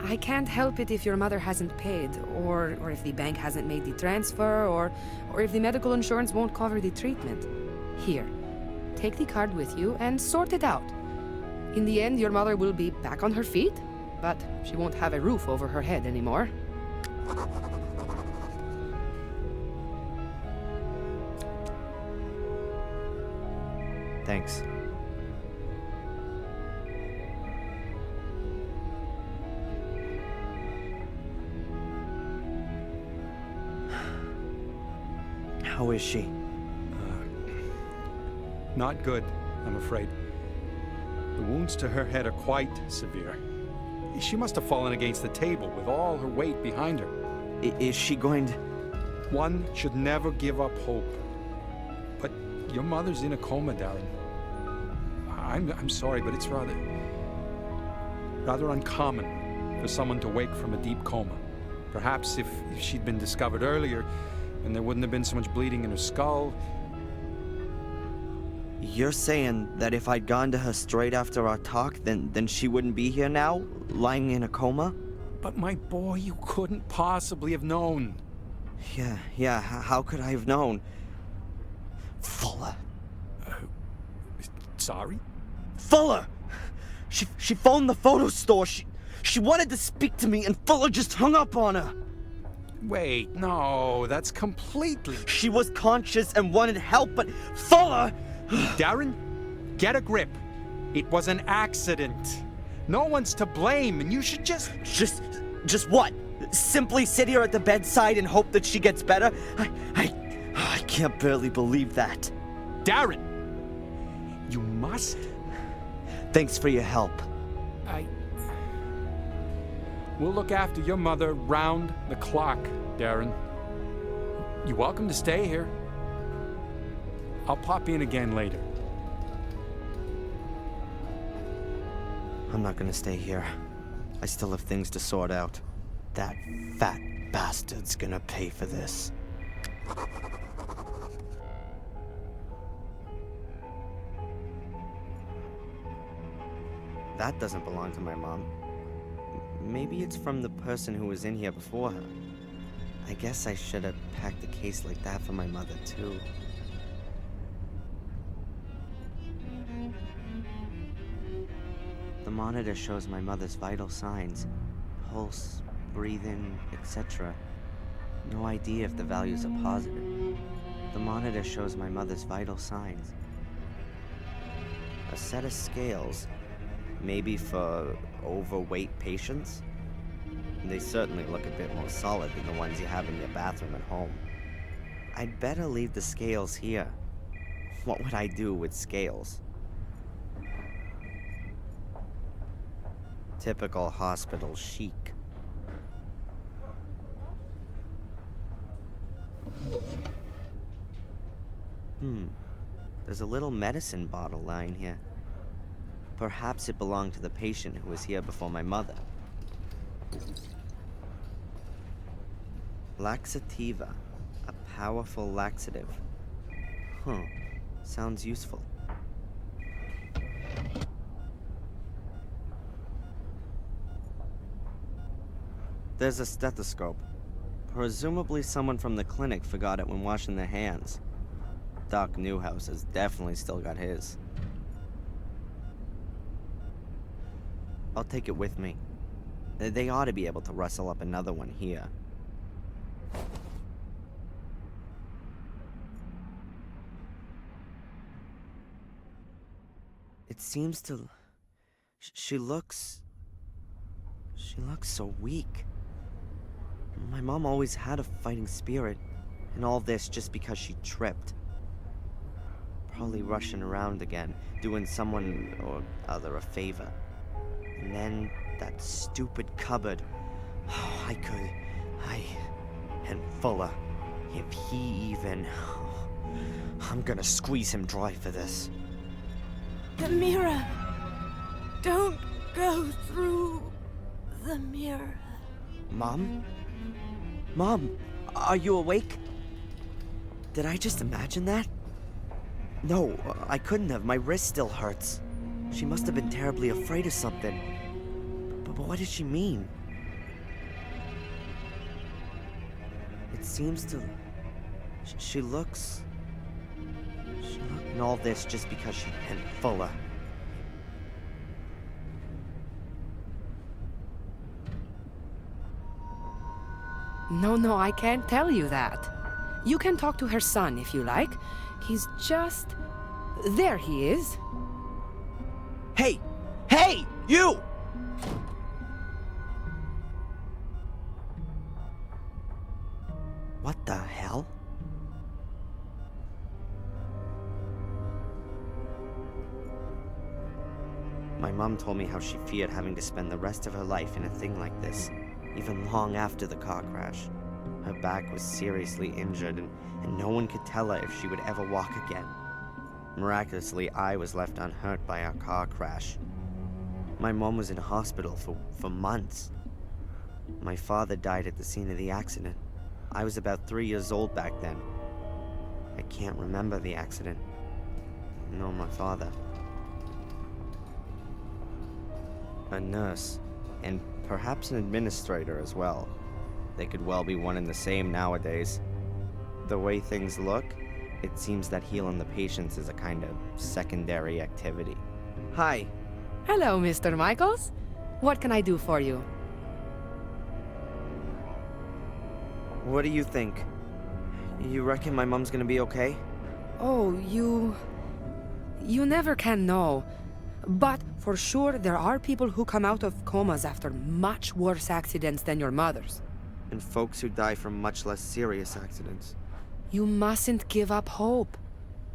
I can't help it if your mother hasn't paid, or if the bank hasn't made the transfer, or if the medical insurance won't cover the treatment. Here, take the card with you and sort it out. In the end, your mother will be back on her feet, but she won't have a roof over her head anymore. Thanks. How is she? Not good, I'm afraid. The wounds to her head are quite severe. She must have fallen against the table with all her weight behind her. Is she going to... One should never give up hope. But your mother's in a coma, Darren. I'm sorry, but it's rather uncommon for someone to wake from a deep coma. Perhaps if she'd been discovered earlier, and there wouldn't have been so much bleeding in her skull. You're saying that if I'd gone to her straight after our talk, then she wouldn't be here now, lying in a coma? But my boy, you couldn't possibly have known. Yeah, how could I have known? Fuller. Sorry? Fuller! She phoned the photo store. She wanted to speak to me, and Fuller just hung up on her. Wait, no, that's completely... She was conscious and wanted help, but Fuller... Darren, get a grip. It was an accident. No one's to blame, and you should just... Just what? Simply sit here at the bedside and hope that she gets better? I can't barely believe that. Darren, you must... Thanks for your help. We'll look after your mother round the clock, Darren. You're welcome to stay here. I'll pop in again later. I'm not gonna stay here. I still have things to sort out. That fat bastard's gonna pay for this. That doesn't belong to my mom. Maybe it's from the person who was in here before her. I guess I should have packed a case like that for my mother, too. The monitor shows my mother's vital signs. Pulse, breathing, etc. No idea if the values are positive. The monitor shows my mother's vital signs. A set of scales. Maybe for overweight patients? They certainly look a bit more solid than the ones you have in your bathroom at home. I'd better leave the scales here. What would I do with scales? Typical hospital chic. There's a little medicine bottle lying here. Perhaps it belonged to the patient who was here before my mother. Laxativa. A powerful laxative. Sounds useful. There's a stethoscope. Presumably someone from the clinic forgot it when washing their hands. Doc Newhouse has definitely still got his. I'll take it with me. They ought to be able to rustle up another one here. It seems to... She looks so weak. My mom always had a fighting spirit, and all this just because she tripped. Probably rushing around again, doing someone or other a favor. And then that stupid cupboard. And Fuller. If he even... I'm gonna squeeze him dry for this. The mirror. Don't go through the mirror. Mom? Mom, are you awake? Did I just imagine that? No, I couldn't have. My wrist still hurts. She must have been terribly afraid of something. But what did she mean? It seems to... She looks... And all this just because she... And Fuller. No, I can't tell you that. You can talk to her son if you like. He's just... There he is. Hey! Hey! You! What the hell? My mom told me how she feared having to spend the rest of her life in a thing like this, even long after the car crash. Her back was seriously injured, and no one could tell her if she would ever walk again. Miraculously, I was left unhurt by our car crash. My mom was in hospital for months. My father died at the scene of the accident. I was about 3 years old back then. I can't remember the accident. Nor my father. A nurse, and perhaps an administrator as well. They could well be one and the same nowadays. The way things look, it seems that healing the patients is a kind of secondary activity. Hi. Hello, Mr. Michaels. What can I do for you? What do you think? You reckon my mom's gonna be okay? Oh, you never can know. But for sure, there are people who come out of comas after much worse accidents than your mother's. And folks who die from much less serious accidents. You mustn't give up hope.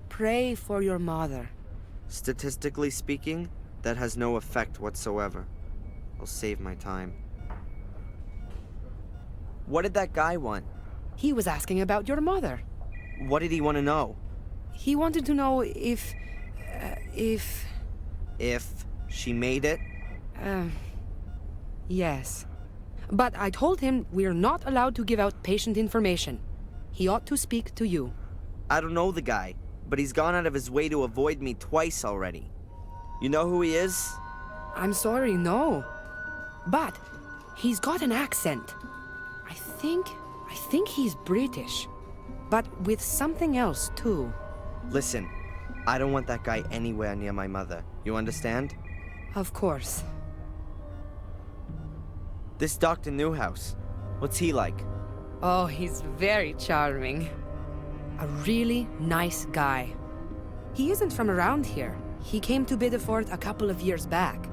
Pray for your mother. Statistically speaking, that has no effect whatsoever. I'll save my time. What did that guy want? He was asking about your mother. What did he want to know? He wanted to know if she made it? Yes. But I told him we're not allowed to give out patient information. He ought to speak to you. I don't know the guy, but he's gone out of his way to avoid me twice already. You know who he is? I'm sorry, no. But he's got an accent. I think he's British. But with something else, too. Listen, I don't want that guy anywhere near my mother. You understand? Of course. This Dr. Newhouse, what's he like? Oh, he's very charming. A really nice guy. He isn't from around here. He came to Biddeford a couple of years back.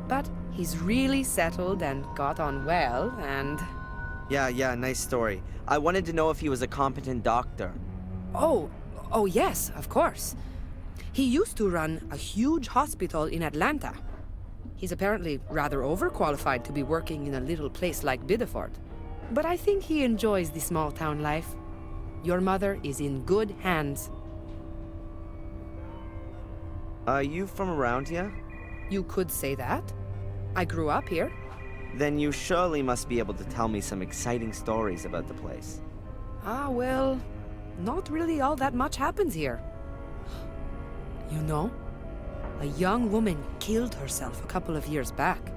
But he's really settled and got on well, and... Yeah, nice story. I wanted to know if he was a competent doctor. Oh, yes, of course. He used to run a huge hospital in Atlanta. He's apparently rather overqualified to be working in a little place like Biddeford. But I think he enjoys the small town life. Your mother is in good hands. Are you from around here? You could say that. I grew up here. Then you surely must be able to tell me some exciting stories about the place. Ah, well, not really all that much happens here. You know, a young woman killed herself a couple of years back.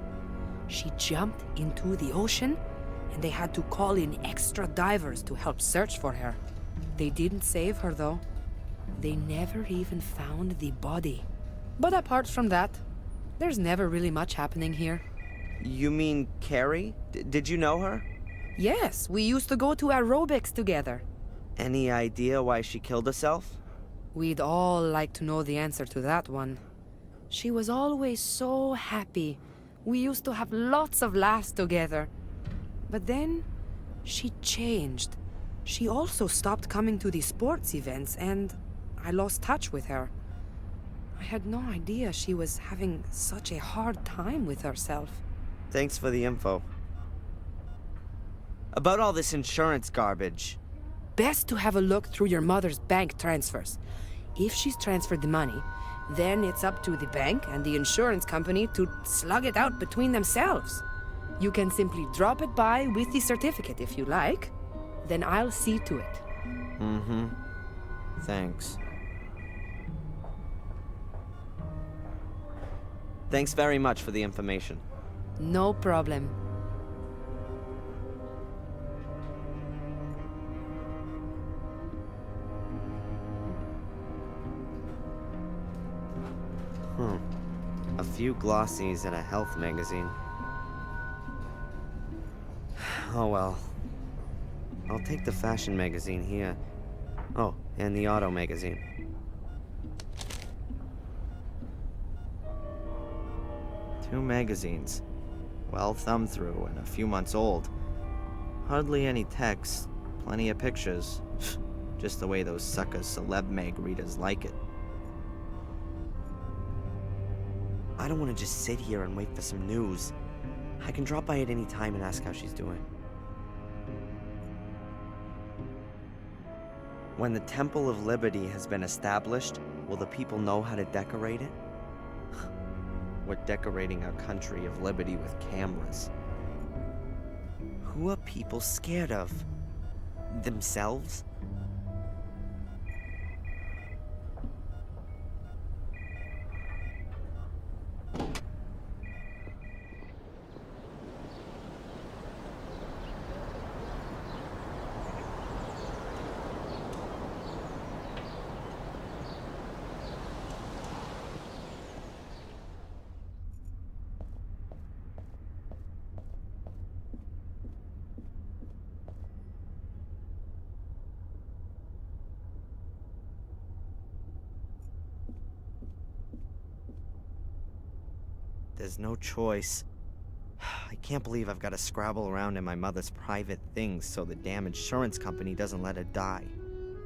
She jumped into the ocean, and they had to call in extra divers to help search for her. They didn't save her, though. They never even found the body. But apart from that, there's never really much happening here. You mean Carrie? Did you know her? Yes, we used to go to aerobics together. Any idea why she killed herself? We'd all like to know the answer to that one. She was always so happy. We used to have lots of laughs together. But then, she changed. She also stopped coming to the sports events, and I lost touch with her. I had no idea she was having such a hard time with herself. Thanks for the info. About all this insurance garbage. Best to have a look through your mother's bank transfers. If she's transferred the money, then it's up to the bank and the insurance company to slug it out between themselves. You can simply drop it by with the certificate if you like. Then I'll see to it. Mm-hmm. Thanks. Thanks very much for the information. No problem. A few glossies and a health magazine. Oh well. I'll take the fashion magazine here. Oh, and the auto magazine. 2 magazines. Well thumbed through and a few months old. Hardly any text, plenty of pictures. Just the way those sucker celeb mag readers like it. I don't want to just sit here and wait for some news. I can drop by at any time and ask how she's doing. When the Temple of Liberty has been established, will the people know how to decorate it? We're decorating our country of liberty with cameras. Who are people scared of? Themselves? There's no choice. I can't believe I've got to scrabble around in my mother's private things so the damn insurance company doesn't let her die.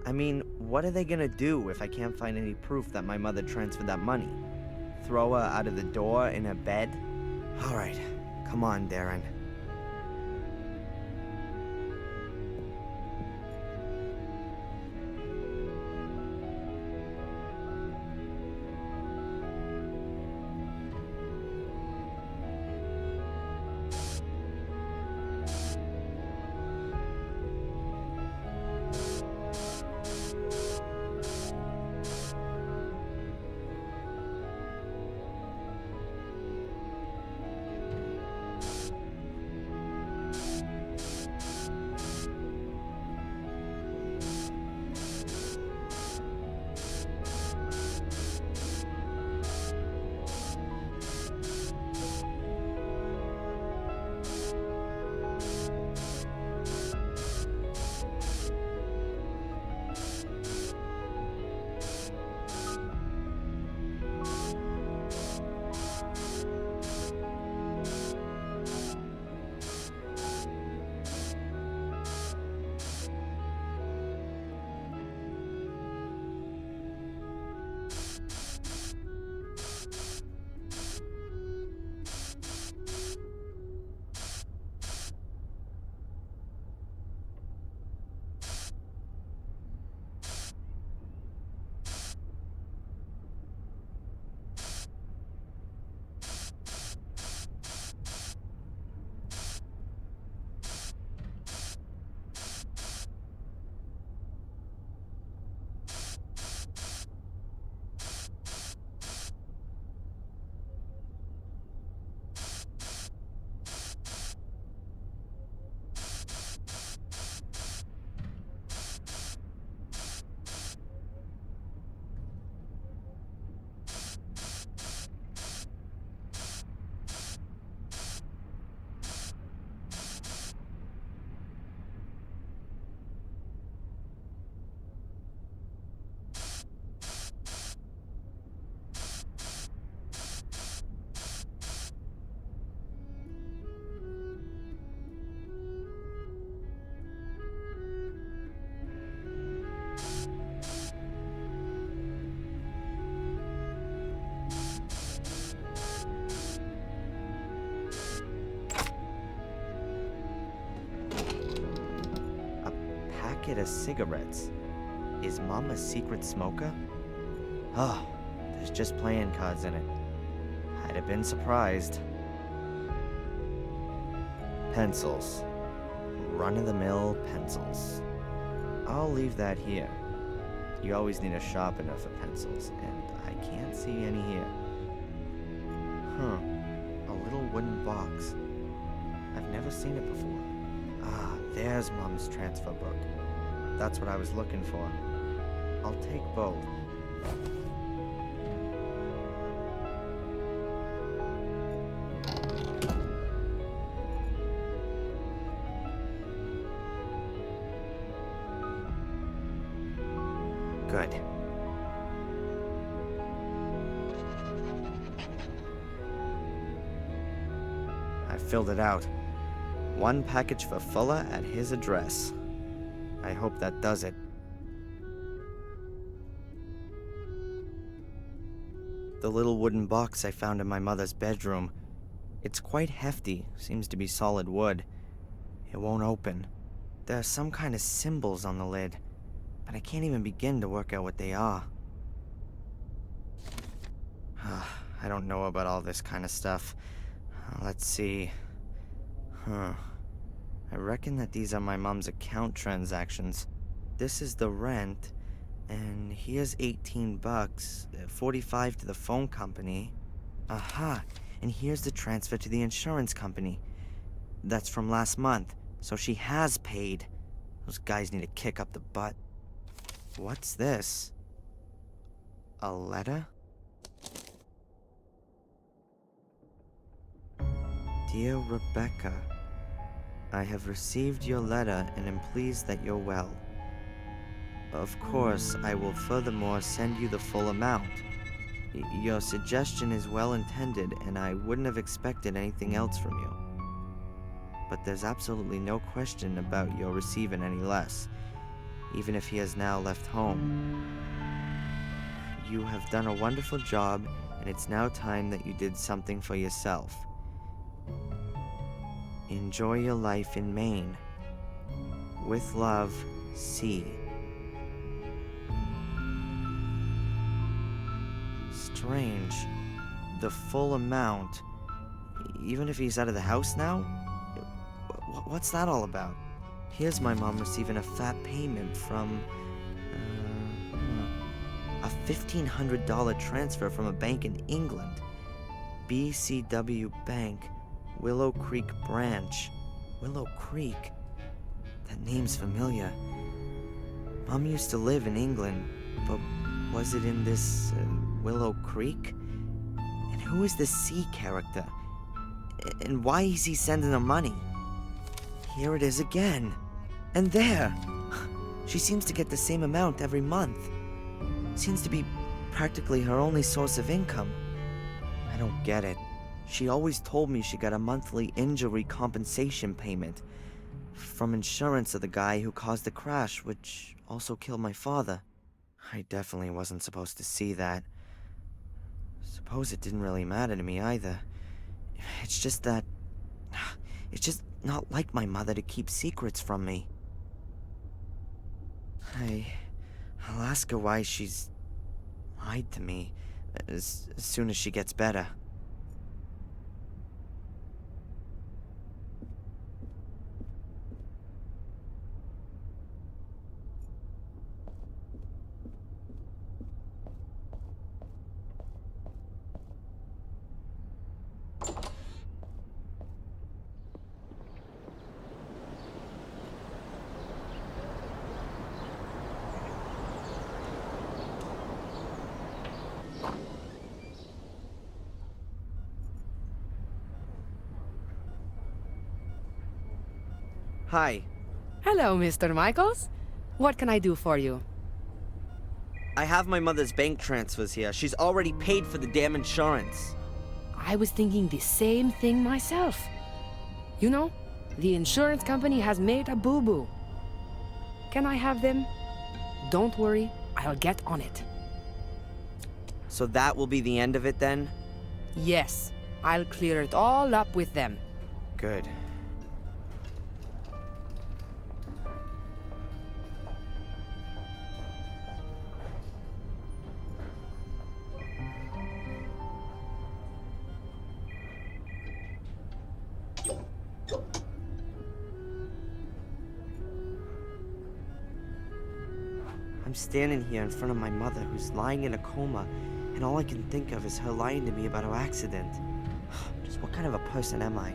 I mean, what are they gonna do if I can't find any proof that my mother transferred that money? Throw her out of the door in her bed? Alright, come on, Darren. Packet of cigarettes. Is Mom a secret smoker? Oh, there's just playing cards in it. I'd have been surprised. Pencils. Run-of-the-mill pencils. I'll leave that here. You always need a sharpener for pencils, and I can't see any here. Huh. A little wooden box. I've never seen it before. Ah, there's Mom's transfer book. That's what I was looking for. I'll take both. Good. I filled it out. One package for Fuller at his address. I hope that does it. The little wooden box I found in my mother's bedroom. It's quite hefty, seems to be solid wood. It won't open. There are some kind of symbols on the lid. but I can't even begin to work out what they are. I don't know about all this kind of stuff. Let's see. I reckon that these are my mom's account transactions. This is the rent, and here's 18 bucks, 45 to the phone company. Aha, and here's the transfer to the insurance company. That's from last month, so she has paid. Those guys need to kick up the butt. What's this? A letter? Dear Rebecca, I have received your letter and am pleased that you're well. Of course, I will furthermore send you the full amount. Your suggestion is well intended, and I wouldn't have expected anything else from you. But there's absolutely no question about your receiving any less, even if he has now left home. You have done a wonderful job, and it's now time that you did something for yourself. Enjoy your life in Maine. With love, C. Strange. The full amount. Even if he's out of the house now? What's that all about? Here's my mom receiving a fat payment from... a $1,500 transfer from a bank in England. BCW Bank, Willow Creek Branch. Willow Creek? That name's familiar. Mom used to live in England, but was it in this Willow Creek? And who is this C character? And why is he sending her money? Here it is again. And there! She seems to get the same amount every month. Seems to be practically her only source of income. I don't get it. She always told me she got a monthly injury compensation payment from insurance of the guy who caused the crash, which also killed my father. I definitely wasn't supposed to see that. Suppose it didn't really matter to me either. It's just that... It's just not like my mother to keep secrets from me. I'll ask her why she's lied to me as soon as she gets better. Hi. Hello, Mr. Michaels. What can I do for you? I have my mother's bank transfers here. She's already paid for the damn insurance. I was thinking the same thing myself. You know, the insurance company has made a boo-boo. Can I have them? Don't worry, I'll get on it. So that will be the end of it then? Yes, I'll clear it all up with them. Good. I'm standing here in front of my mother who's lying in a coma, and all I can think of is her lying to me about her accident. Just what kind of a person am I?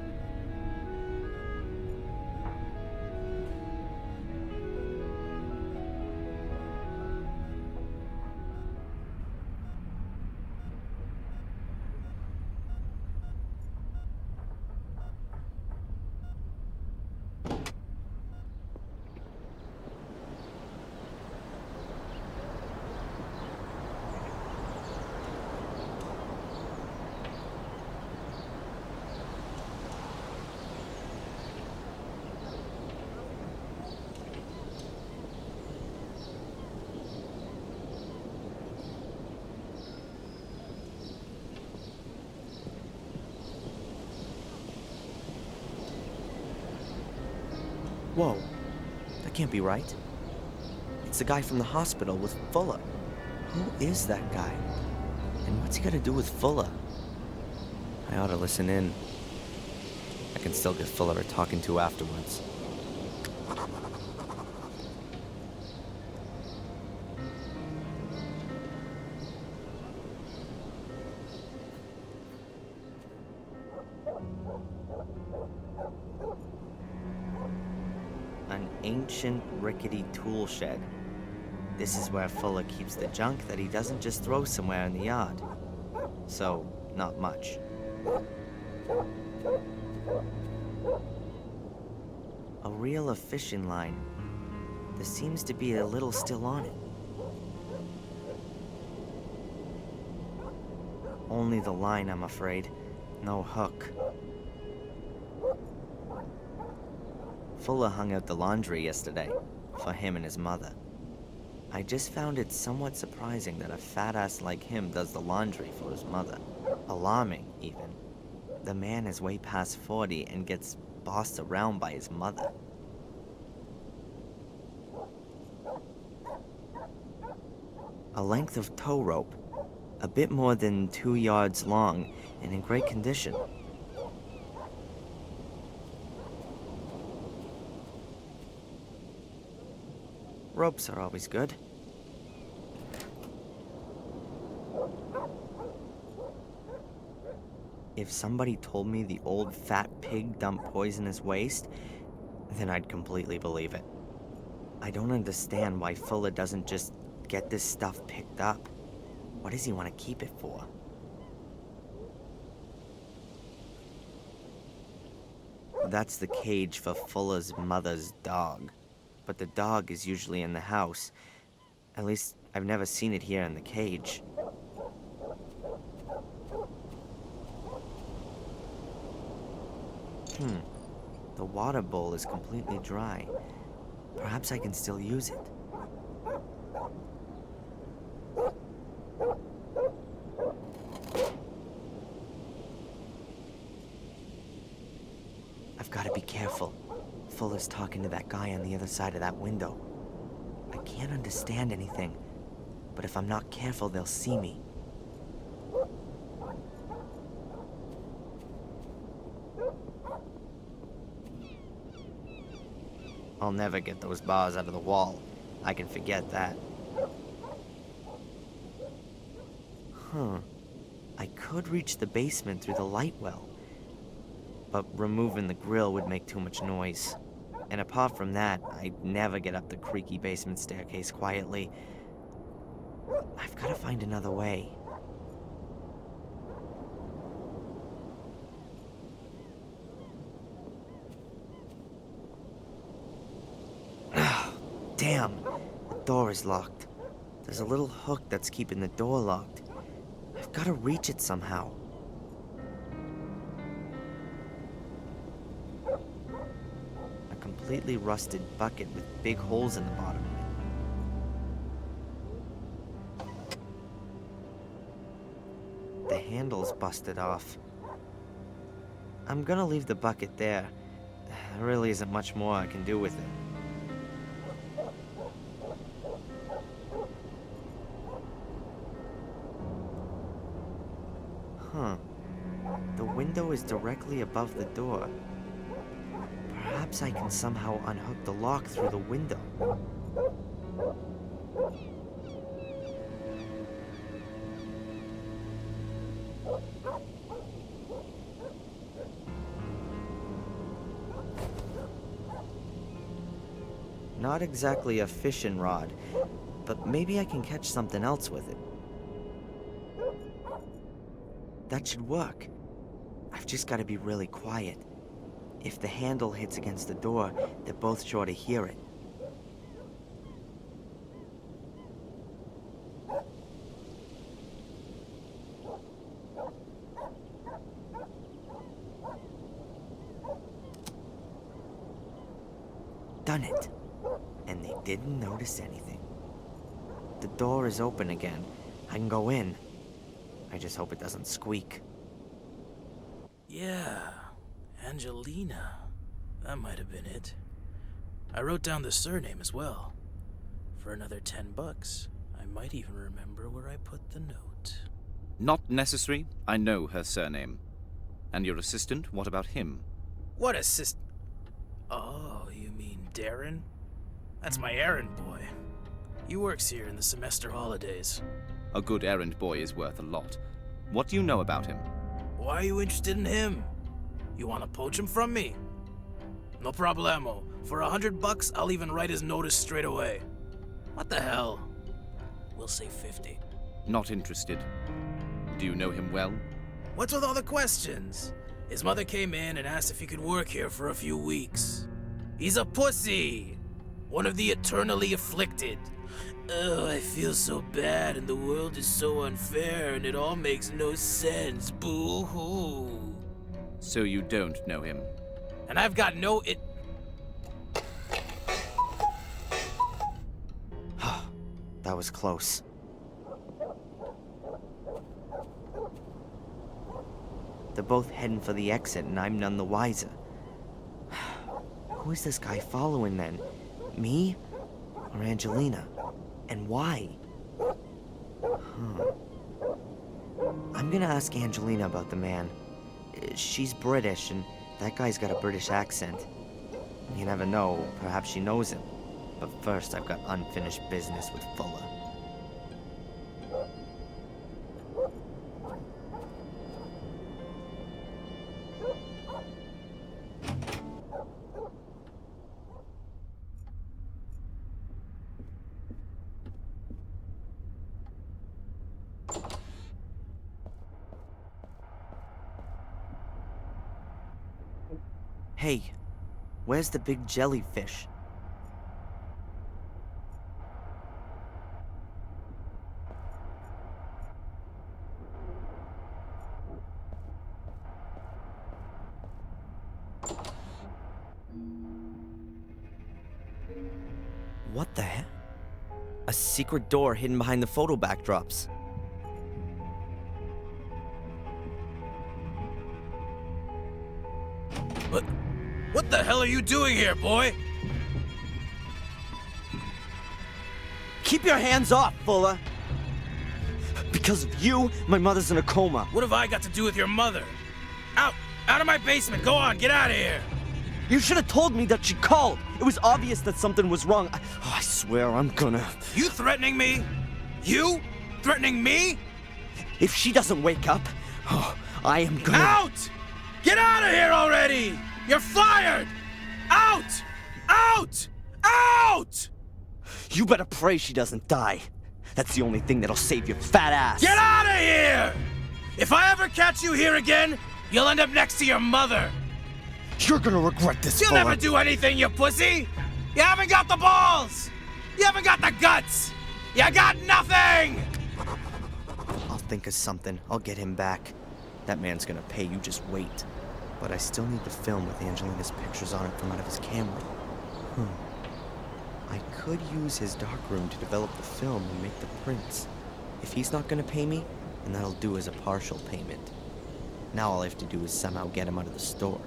Whoa, that can't be right. It's the guy from the hospital with Fuller. Who is that guy? And what's he got to do with Fuller? I ought to listen in. I can still get Fuller a talking to afterwards. An ancient, rickety tool shed. This is where Fuller keeps the junk that he doesn't just throw somewhere in the yard. So, not much. A reel of fishing line. There seems to be a little still on it. Only the line, I'm afraid. No hook. Fuller hung out the laundry yesterday, for him and his mother. I just found it somewhat surprising that a fat ass like him does the laundry for his mother. Alarming, even. The man is way past 40 and gets bossed around by his mother. A length of tow rope, a bit more than 2 yards long and in great condition. Ropes are always good. If somebody told me the old fat pig dumped poisonous waste, then I'd completely believe it. I don't understand why Fuller doesn't just get this stuff picked up. What does he want to keep it for? That's the cage for Fuller's mother's dog. But the dog is usually in the house. At least, I've never seen it here in the cage. The water bowl is completely dry. Perhaps I can still use it. I've got to be careful. Fuller's talking to that guy on the other side of that window. I can't understand anything, but if I'm not careful, they'll see me. I'll never get those bars out of the wall. I can forget that. I could reach the basement through the light well, but removing the grill would make too much noise. And apart from that, I'd never get up the creaky basement staircase quietly. I've got to find another way. Damn, the door is locked. There's a little hook that's keeping the door locked. I've got to reach it somehow. A completely rusted bucket with big holes in the bottom of it. The handle's busted off. I'm gonna leave the bucket there. There really isn't much more I can do with it. The window is directly above the door. Perhaps I can somehow unhook the lock through the window. Not exactly a fishing rod, but maybe I can catch something else with it. That should work. I've just got to be really quiet. If the handle hits against the door, they're both sure to hear it. Done it. And they didn't notice anything. The door is open again. I can go in. I just hope it doesn't squeak. Yeah, Angelina. That might have been it. I wrote down the surname as well. For another $10, I might even remember where I put the note. Not necessary. I know her surname. And your assistant, what about him? What Oh, you mean Darren? That's my errand boy. He works here in the semester holidays. A good errand boy is worth a lot. What do you know about him? Why are you interested in him? You want to poach him from me? No problemo. For $100, I'll even write his notice straight away. What the hell? We'll say 50. Not interested. Do you know him well? What's with all the questions? His mother came in and asked if he could work here for a few weeks. He's a pussy! One of the eternally afflicted. Ugh, I feel so bad and the world is so unfair and it all makes no sense. Boo-hoo. So you don't know him? And I've got no That was close. They're both heading for the exit, and I'm none the wiser. Who is this guy following, then? Me? Or Angelina? And why? I'm gonna ask Angelina about the man. She's British, and that guy's got a British accent. You never know, perhaps she knows him. But first, I've got unfinished business with Fuller. Hey, where's the big jellyfish? What the heck? A secret door hidden behind the photo backdrops. What the hell are you doing here, boy? Keep your hands off, Fuller! Because of you, my mother's in a coma. What have I got to do with your mother? Out! Out of my basement! Go on, get out of here! You should have told me that she called. It was obvious that something was wrong. I swear I'm gonna... You threatening me? You? Threatening me? If she doesn't wake up, I am gonna... Out! Get out of here already! You're fired! Out! Out! Out! You better pray she doesn't die. That's the only thing that'll save your fat ass. Get out of here! If I ever catch you here again, you'll end up next to your mother. You're gonna regret this, You'll Fuller. never do anything, you pussy! You haven't got the balls! You haven't got the guts! You got nothing! I'll think of something. I'll get him back. That man's gonna pay, you just wait. But I still need the film with Angelina's pictures on it from out of his camera. I could use his darkroom to develop the film and make the prints. If he's not gonna pay me, then that'll do as a partial payment. Now all I have to do is somehow get him out of the store.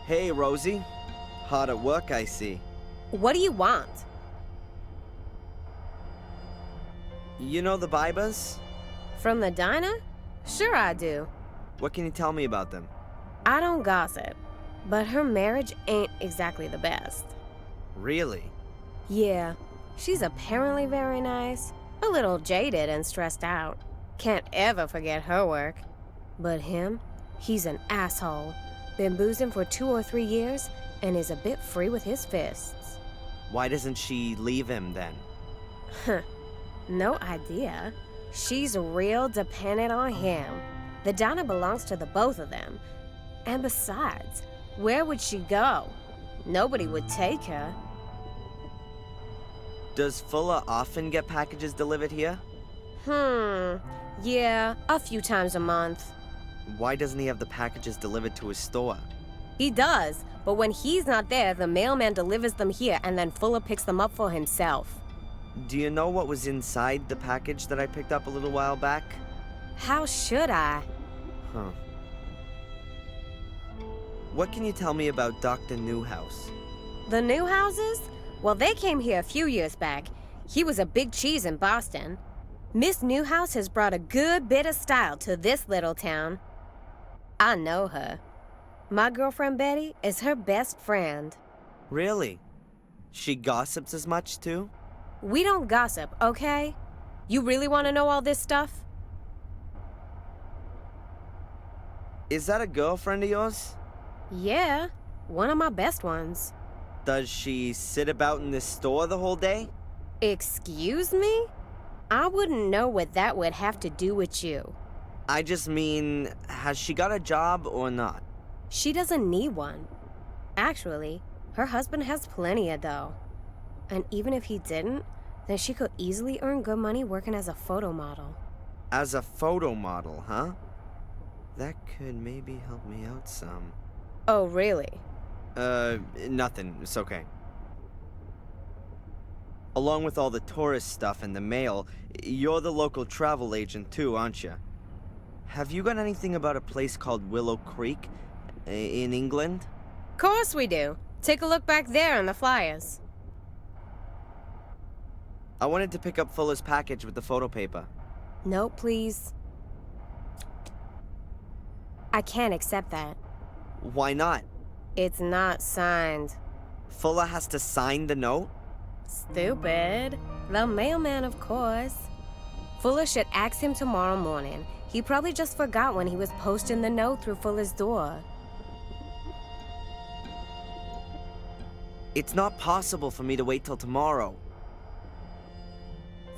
Hey, Rosie. Hard at work, I see. What do you want? You know the Bibas? From the diner? Sure I do. What can you tell me about them? I don't gossip, but her marriage ain't exactly the best. Really? Yeah, she's apparently very nice, a little jaded and stressed out. Can't ever forget her work. But him, he's an asshole. Been boozing for 2 or 3 years and is a bit free with his fists. Why doesn't she leave him then? No idea. She's real dependent on him. The diner belongs to the both of them. And besides, where would she go? Nobody would take her. Does Fuller often get packages delivered here? Yeah, a few times a month. Why doesn't he have the packages delivered to his store? He does, but when he's not there, the mailman delivers them here and then Fuller picks them up for himself. Do you know what was inside the package that I picked up a little while back? How should I? Huh. What can you tell me about Dr. Newhouse? The Newhouses? Well, they came here a few years back. He was a big cheese in Boston. Miss Newhouse has brought a good bit of style to this little town. I know her. My girlfriend Betty is her best friend. Really? She gossips as much too? We don't gossip, okay? You really want to know all this stuff? Is that a girlfriend of yours? Yeah, one of my best ones. Does she sit about in this store the whole day? Excuse me? I wouldn't know what that would have to do with you. I just mean, has she got a job or not? She doesn't need one. Actually, her husband has plenty of dough. And even if he didn't, then she could easily earn good money working as a photo model. As a photo model, huh? That could maybe help me out some. Oh, really? Nothing. It's okay. Along with all the tourist stuff and the mail, you're the local travel agent too, aren't you? Have you got anything about a place called Willow Creek in England? Course we do. Take a look back there on the flyers. I wanted to pick up Fuller's package with the photo paper. No, please. I can't accept that. Why not? It's not signed. Fuller has to sign the note? Stupid. The mailman, of course. Fuller should ask him tomorrow morning. He probably just forgot when he was posting the note through Fuller's door. It's not possible for me to wait till tomorrow.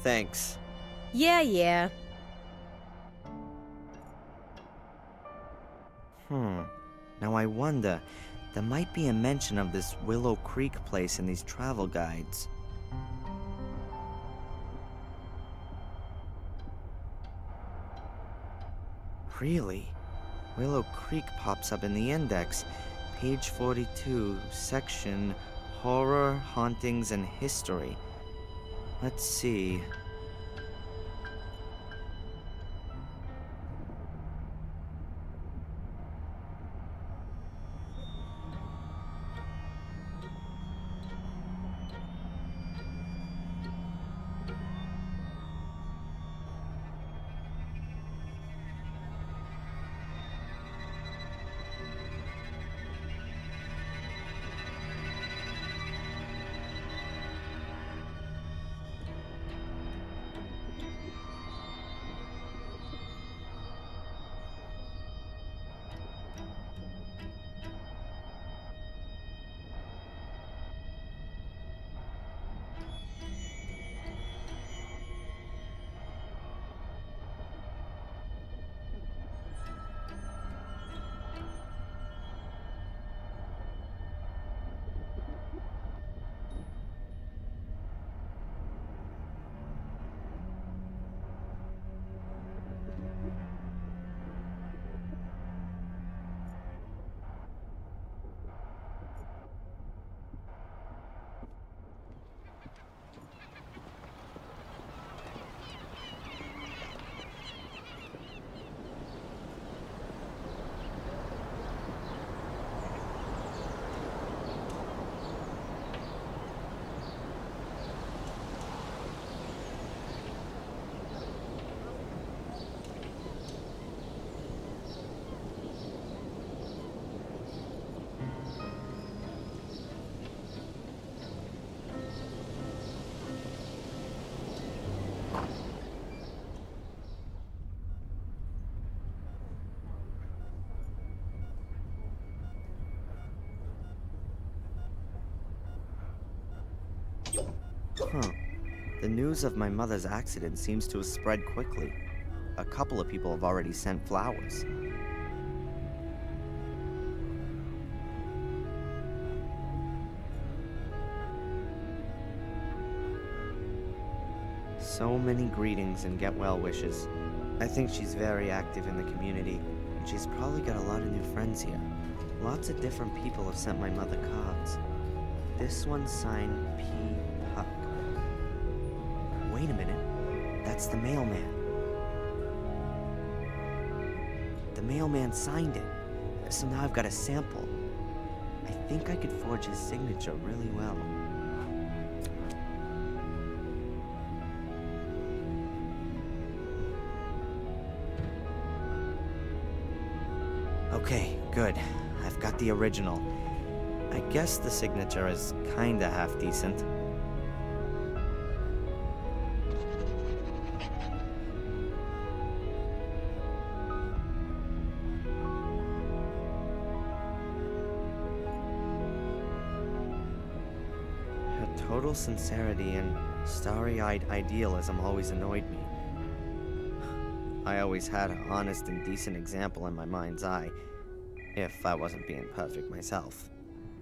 Thanks. Yeah. Now I wonder, there might be a mention of this Willow Creek place in these travel guides. Really? Willow Creek pops up in the index. Page 42, section Horror, Hauntings, and History. Let's see. The news of my mother's accident seems to have spread quickly. A couple of people have already sent flowers. so many greetings and get well wishes. I think she's very active in the community, and she's probably got a lot of new friends here. Lots of different people have sent my mother cards. This one's signed P. Puck. Wait a minute. That's the mailman. The mailman signed it, so now I've got a sample. I think I could forge his signature really well. Okay, good. I've got the original. I guess the signature is kinda half-decent. Her total sincerity and starry-eyed idealism always annoyed me. I always had an honest and decent example in my mind's eye, if I wasn't being perfect myself.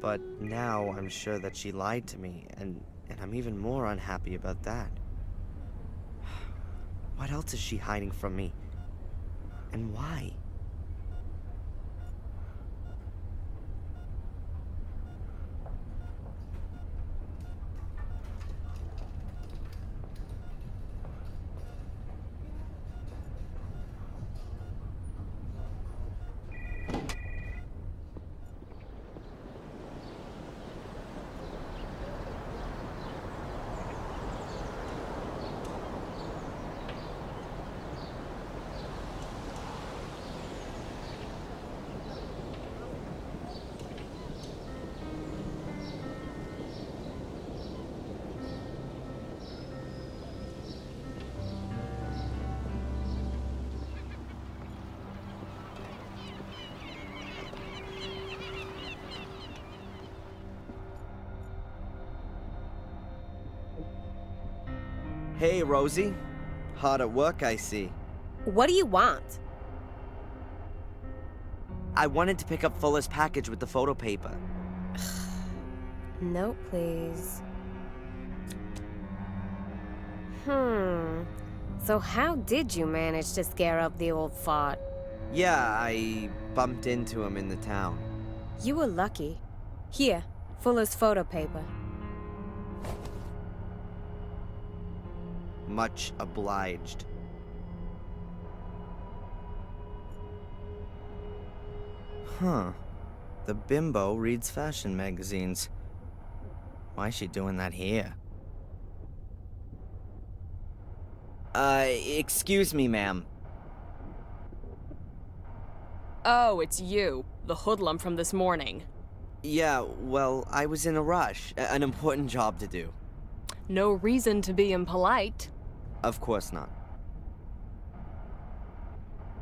But now I'm sure that she lied to me, and I'm even more unhappy about that. What else is she hiding from me? And why? Hey, Rosie. Hard at work, I see. What do you want? I wanted to pick up Fuller's package with the photo paper. No, please. So how did you manage to scare up the old fart? Yeah, I bumped into him in the town. You were lucky. Here, Fuller's photo paper. Much obliged. Huh. The bimbo reads fashion magazines. Why is she doing that here? Excuse me, ma'am. Oh, it's you, the hoodlum from this morning. Yeah, well, I was in a rush. An important job to do. No reason to be impolite. Of course not.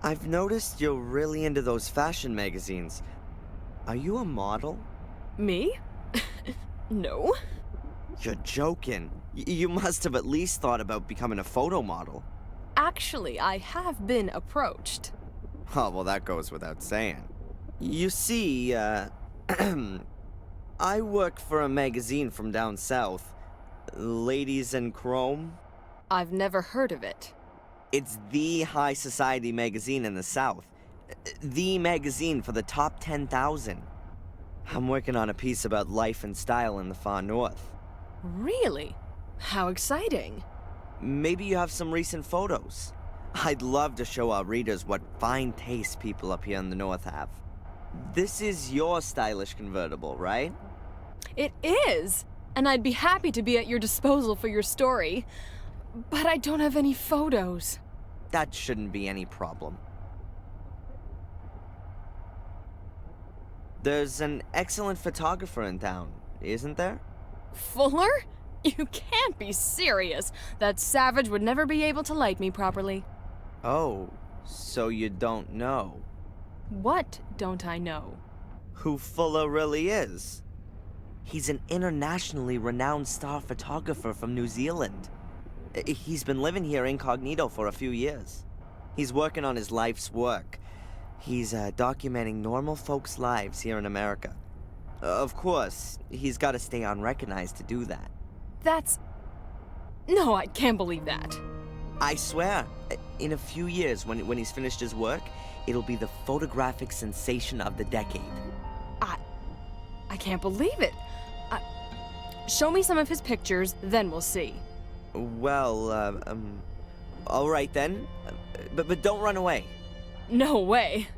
I've noticed you're really into those fashion magazines. Are you a model? Me? No. You're joking. You must have at least thought about becoming a photo model. Actually, I have been approached. Oh, well, that goes without saying. You see, I work for a magazine from down south. Ladies in Chrome? I've never heard of it. It's the high society magazine in the South. The magazine for the top 10,000. I'm working on a piece about life and style in the far north. Really? How exciting. Maybe you have some recent photos. I'd love to show our readers what fine taste people up here in the north have. This is your stylish convertible, right? It is! And I'd be happy to be at your disposal for your story. But I don't have any photos. That shouldn't be any problem. There's an excellent photographer in town, isn't there? Fuller? You can't be serious. That savage would never be able to light me properly. Oh, so you don't know? What don't I know? Who Fuller really is. He's an internationally renowned star photographer from New Zealand. He's been living here incognito for a few years. He's working on his life's work. He's documenting normal folks' lives here in America. Of course, he's got to stay unrecognized to do that. That's... No, I can't believe that. I swear, in a few years, when he's finished his work, it'll be the photographic sensation of the decade. I can't believe it. Show me some of his pictures, then we'll see. Well, all right then. But don't run away. No way.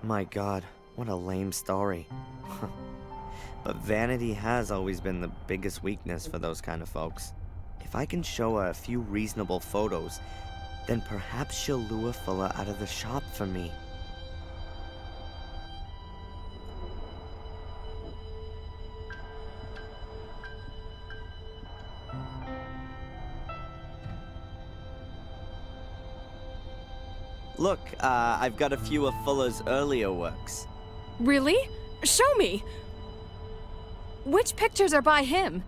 My god, what a lame story. But vanity has always been the biggest weakness for those kind of folks. If I can show her a few reasonable photos, then perhaps she'll lure Fuller out of the shop for me. Look, I've got a few of Fuller's earlier works. Really? Show me. Which pictures are by him?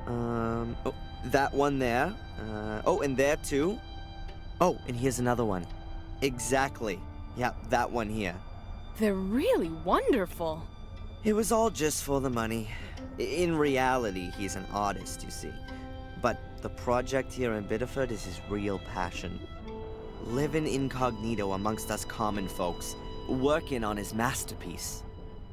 Oh, that one there. Oh, and there too. Oh, and here's another one. Exactly. Yeah, that one here. They're really wonderful. It was all just for the money. In reality, he's an artist, you see. But the project here in Biddeford is his real passion. Living incognito amongst us common folks, working on his masterpiece.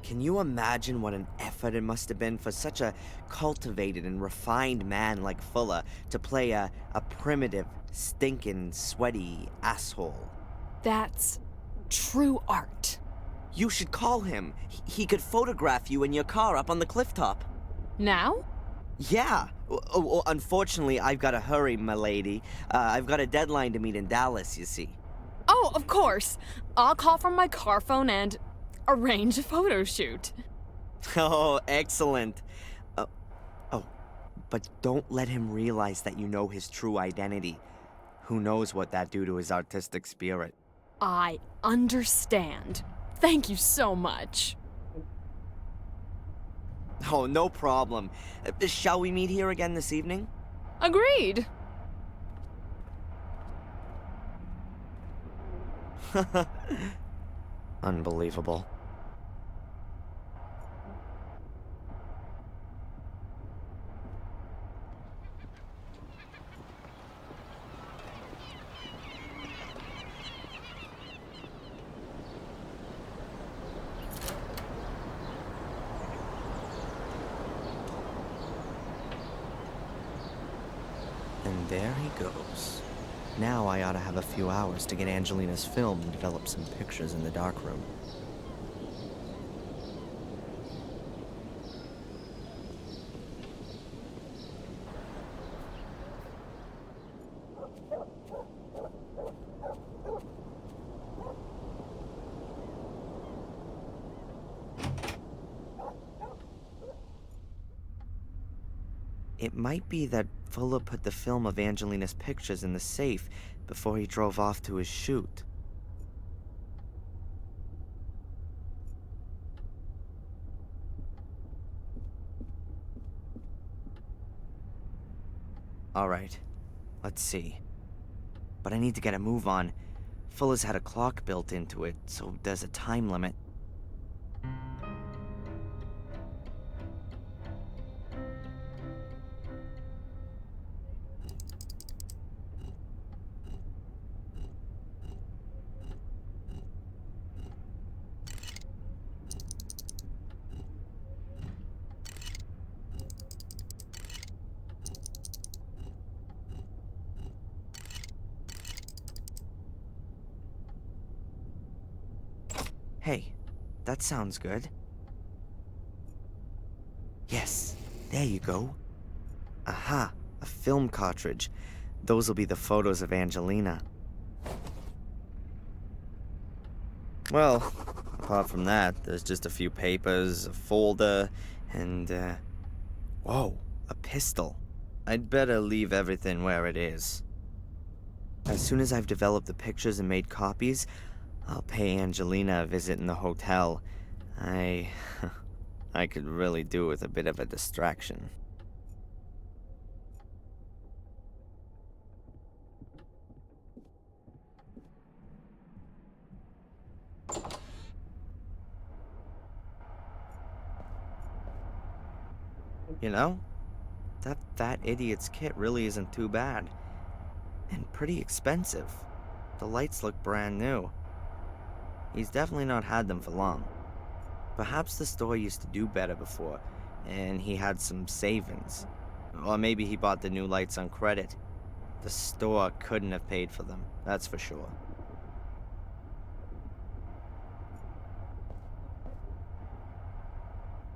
Can you imagine what an effort it must have been for such a cultivated and refined man like Fuller to play a primitive, stinking, sweaty asshole? That's true art. You should call him. He could photograph you in your car up on the cliff top. Now? Yeah. Unfortunately, I've got to hurry, my lady. I've got a deadline to meet in Dallas, you see. Oh, of course. I'll call from my car phone and arrange a photo shoot. Oh, excellent. But don't let him realize that you know his true identity. Who knows what that'd do to his artistic spirit. I understand. Thank you so much. Oh, no problem. Shall we meet here again this evening? Agreed. Unbelievable. And there he goes. Now I ought to have a few hours to get Angelina's film and develop some pictures in the darkroom. It might be that Fuller put the film of Angelina's pictures in the safe before he drove off to his shoot. Alright, let's see. But I need to get a move on. Fuller's had a clock built into it, so there's a time limit. Hey, that sounds good. Yes, there you go. Aha, a film cartridge. Those will be the photos of Angelina. Well, apart from that, there's just a few papers, a folder, and, whoa, a pistol. I'd better leave everything where it is. As soon as I've developed the pictures and made copies, I'll pay Angelina a visit in the hotel. I could really do with a bit of a distraction. You know, that fat idiot's kit really isn't too bad. And pretty expensive. The lights look brand new. He's definitely not had them for long. Perhaps the store used to do better before, and he had some savings. Or maybe he bought the new lights on credit. The store couldn't have paid for them, that's for sure.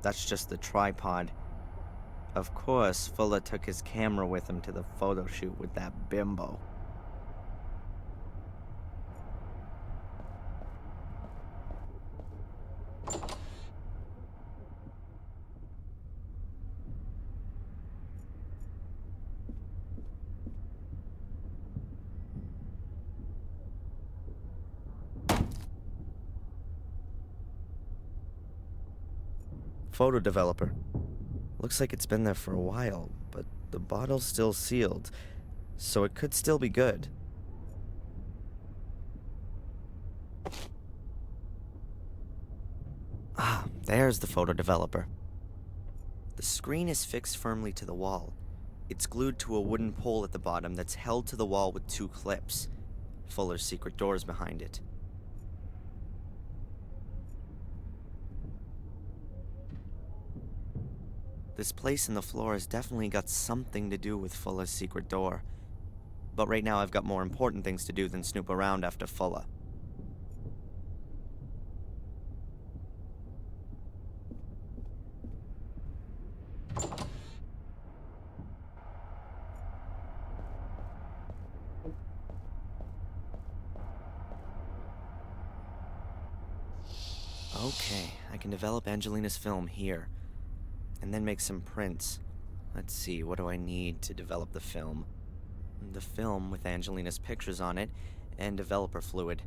That's just the tripod. Of course, Fuller took his camera with him to the photo shoot with that bimbo. Photo developer. Looks like it's been there for a while, but the bottle's still sealed, so it could still be good. Ah, there's the photo developer. The screen is fixed firmly to the wall. It's glued to a wooden pole at the bottom that's held to the wall with 2 clips. Fuller's secret door's behind it. This place in the floor has definitely got something to do with Fuller's secret door. But right now I've got more important things to do than snoop around after Fuller. Okay, I can develop Angelina's film here. And then make some prints. Let's see, what do I need to develop the film? The film with Angelina's pictures on it, and developer fluid.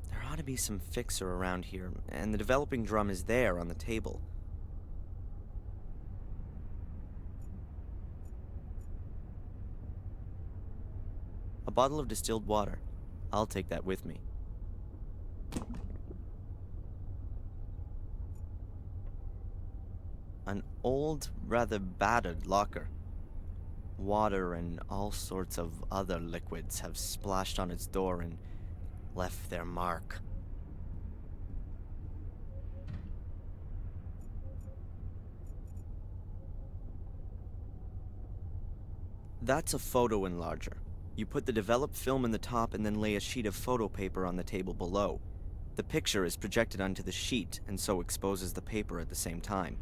There ought to be some fixer around here, and the developing drum is there on the table. A bottle of distilled water. I'll take that with me. An old, rather battered locker. Water and all sorts of other liquids have splashed on its door and left their mark. That's a photo enlarger. You put the developed film in the top and then lay a sheet of photo paper on the table below. The picture is projected onto the sheet and so exposes the paper at the same time.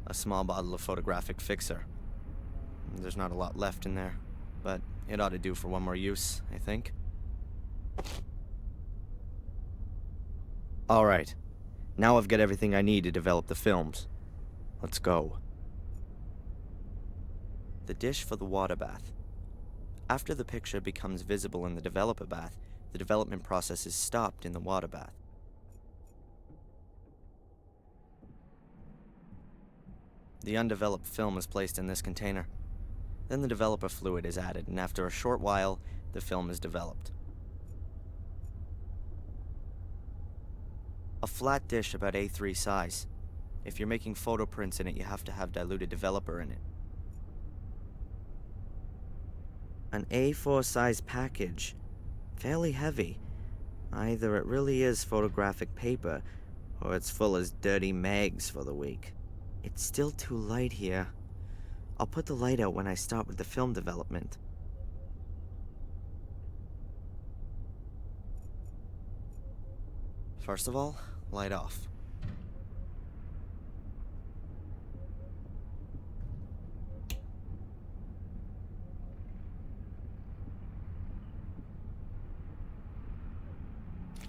A small bottle of photographic fixer. There's not a lot left in there, but it ought to do for one more use, I think. Alright, now I've got everything I need to develop the films. Let's go. The dish for the water bath. After the picture becomes visible in the developer bath, the development process is stopped in the water bath. The undeveloped film is placed in this container. Then the developer fluid is added, and after a short while, the film is developed. A flat dish about A3 size. If you're making photo prints in it, you have to have diluted developer in it. An A4 size package. Fairly heavy. Either it really is photographic paper, or it's full as dirty mags for the week. It's still too light here. I'll put the light out when I start with the film development. First of all, light off.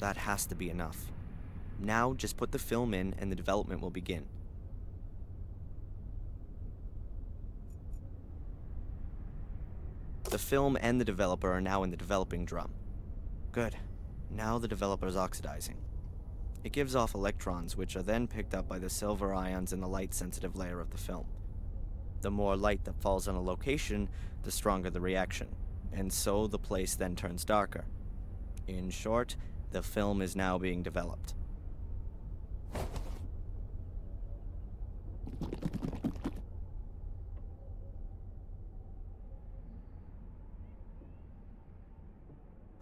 That has to be enough. Now just put the film in and the development will begin. The film and the developer are now in the developing drum. Good. Now the developer's oxidizing. It gives off electrons, which are then picked up by the silver ions in the light-sensitive layer of the film. The more light that falls on a location, the stronger the reaction, and so the place then turns darker. In short, the film is now being developed.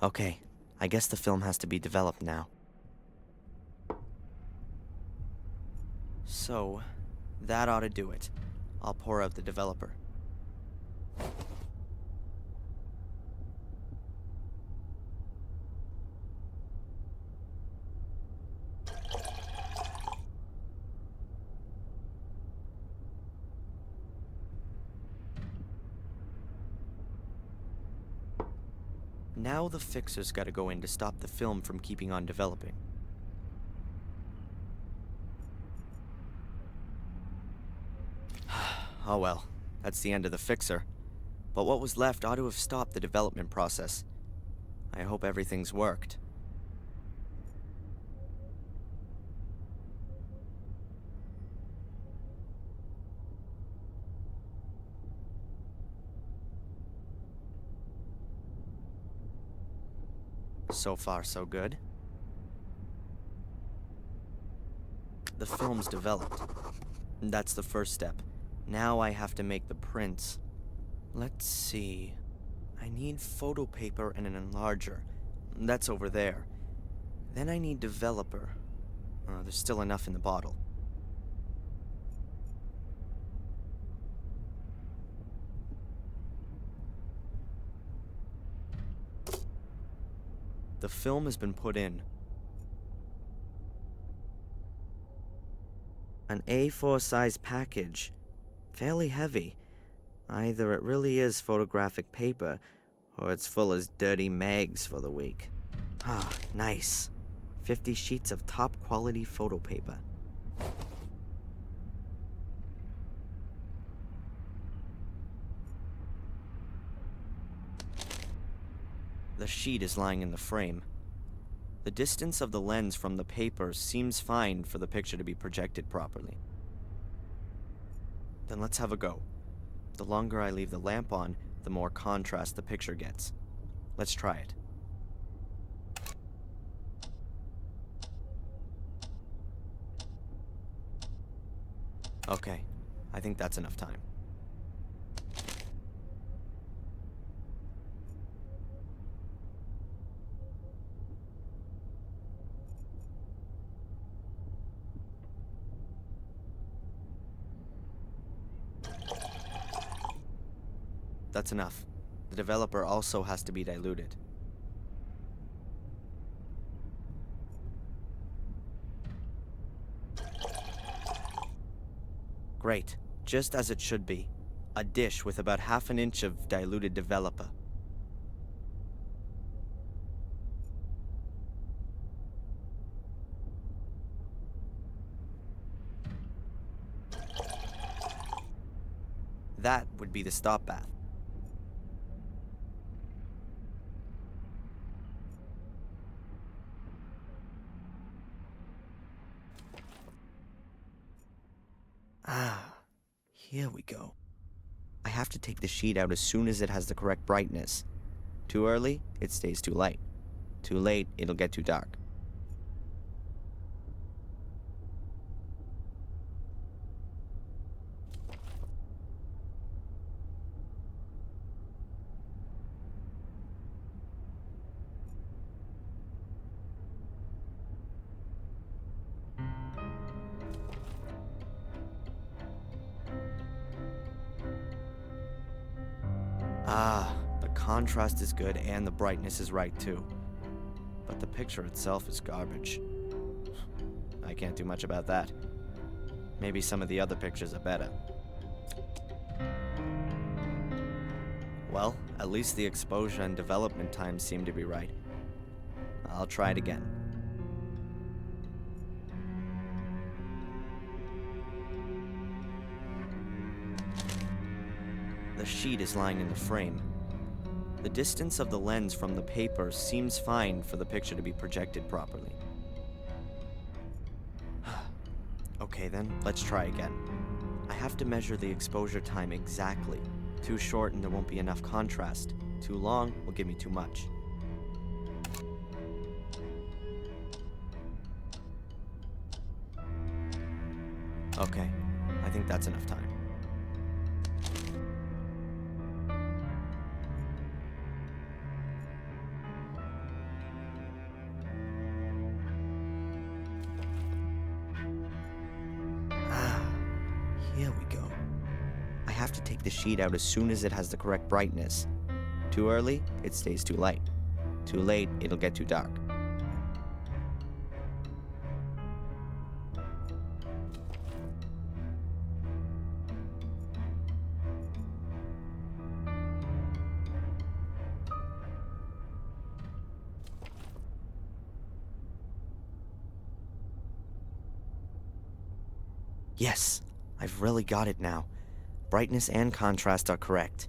Okay, I guess the film has to be developed now. So, that ought to do it. I'll pour out the developer. Now the fixer's gotta go in to stop the film from keeping on developing. Oh well, that's the end of the fixer. But what was left ought to have stopped the development process. I hope everything's worked. So far, so good. The film's developed. That's the first step. Now I have to make the prints. Let's see. I need photo paper and an enlarger. That's over there. Then I need developer. There's still enough in the bottle. The film has been put in. An A4 size package. Fairly heavy. Either it really is photographic paper, or it's full as dirty mags for the week. Ah, nice. 50 sheets of top quality photo paper. The sheet is lying in the frame. The distance of the lens from the paper seems fine for the picture to be projected properly. Then let's have a go. The longer I leave the lamp on, the more contrast the picture gets. Let's try it. Okay, I think that's enough time. That's enough. The developer also has to be diluted. Great. Just as it should be. A dish with about half an inch of diluted developer. That would be the stop bath. Ah, here we go. I have to take the sheet out as soon as it has the correct brightness. Too early, it stays too light. Too late, it'll get too dark. Ah, the contrast is good and the brightness is right too. But the picture itself is garbage. I can't do much about that. Maybe some of the other pictures are better. Well, at least the exposure and development times seem to be right. I'll try it again. The sheet is lying in the frame. The distance of the lens from the paper seems fine for the picture to be projected properly. Okay then, let's try again. I have to measure the exposure time exactly. Too short and there won't be enough contrast. Too long will give me too much. Okay, I think that's enough time. Here we go. I have to take the sheet out as soon as it has the correct brightness. Too early, it stays too light. Too late, it'll get too dark. Yes, I've really got it now. Brightness and contrast are correct.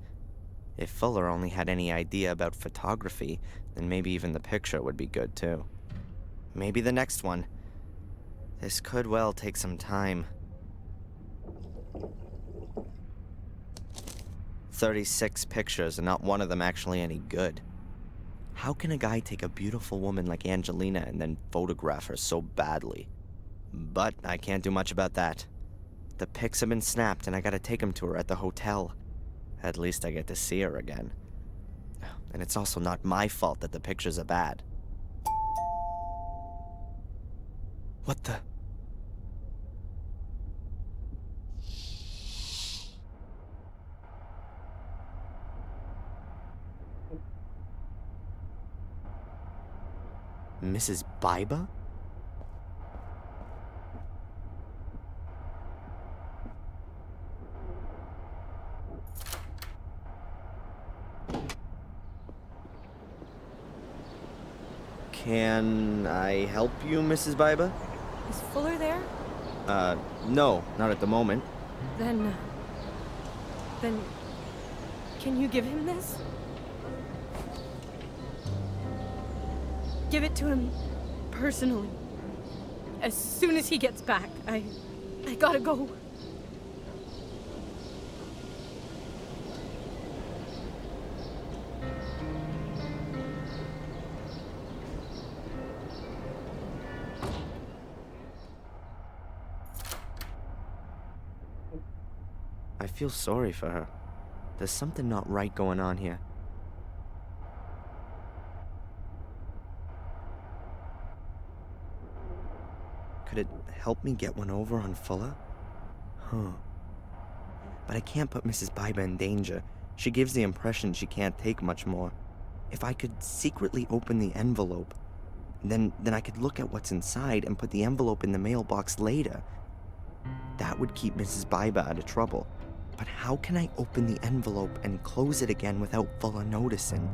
If Fuller only had any idea about photography, then maybe even the picture would be good too. Maybe the next one. This could well take some time. 36 pictures and not one of them actually any good. How can a guy take a beautiful woman like Angelina and then photograph her so badly? But I can't do much about that. The pics have been snapped and I gotta take them to her at the hotel. At least I get to see her again. And it's also not my fault that the pictures are bad. What the? Mrs. Biba? Can I help you, Mrs. Biba? Is Fuller there? No, not at the moment. Then, can you give him this? Give it to him personally. As soon as he gets back, I gotta go. I feel sorry for her. There's something not right going on here. Could it help me get one over on Fuller? Huh. But I can't put Mrs. Biba in danger. She gives the impression she can't take much more. If I could secretly open the envelope, then I could look at what's inside and put the envelope in the mailbox later. That would keep Mrs. Biba out of trouble. But how can I open the envelope and close it again without Fuller noticing?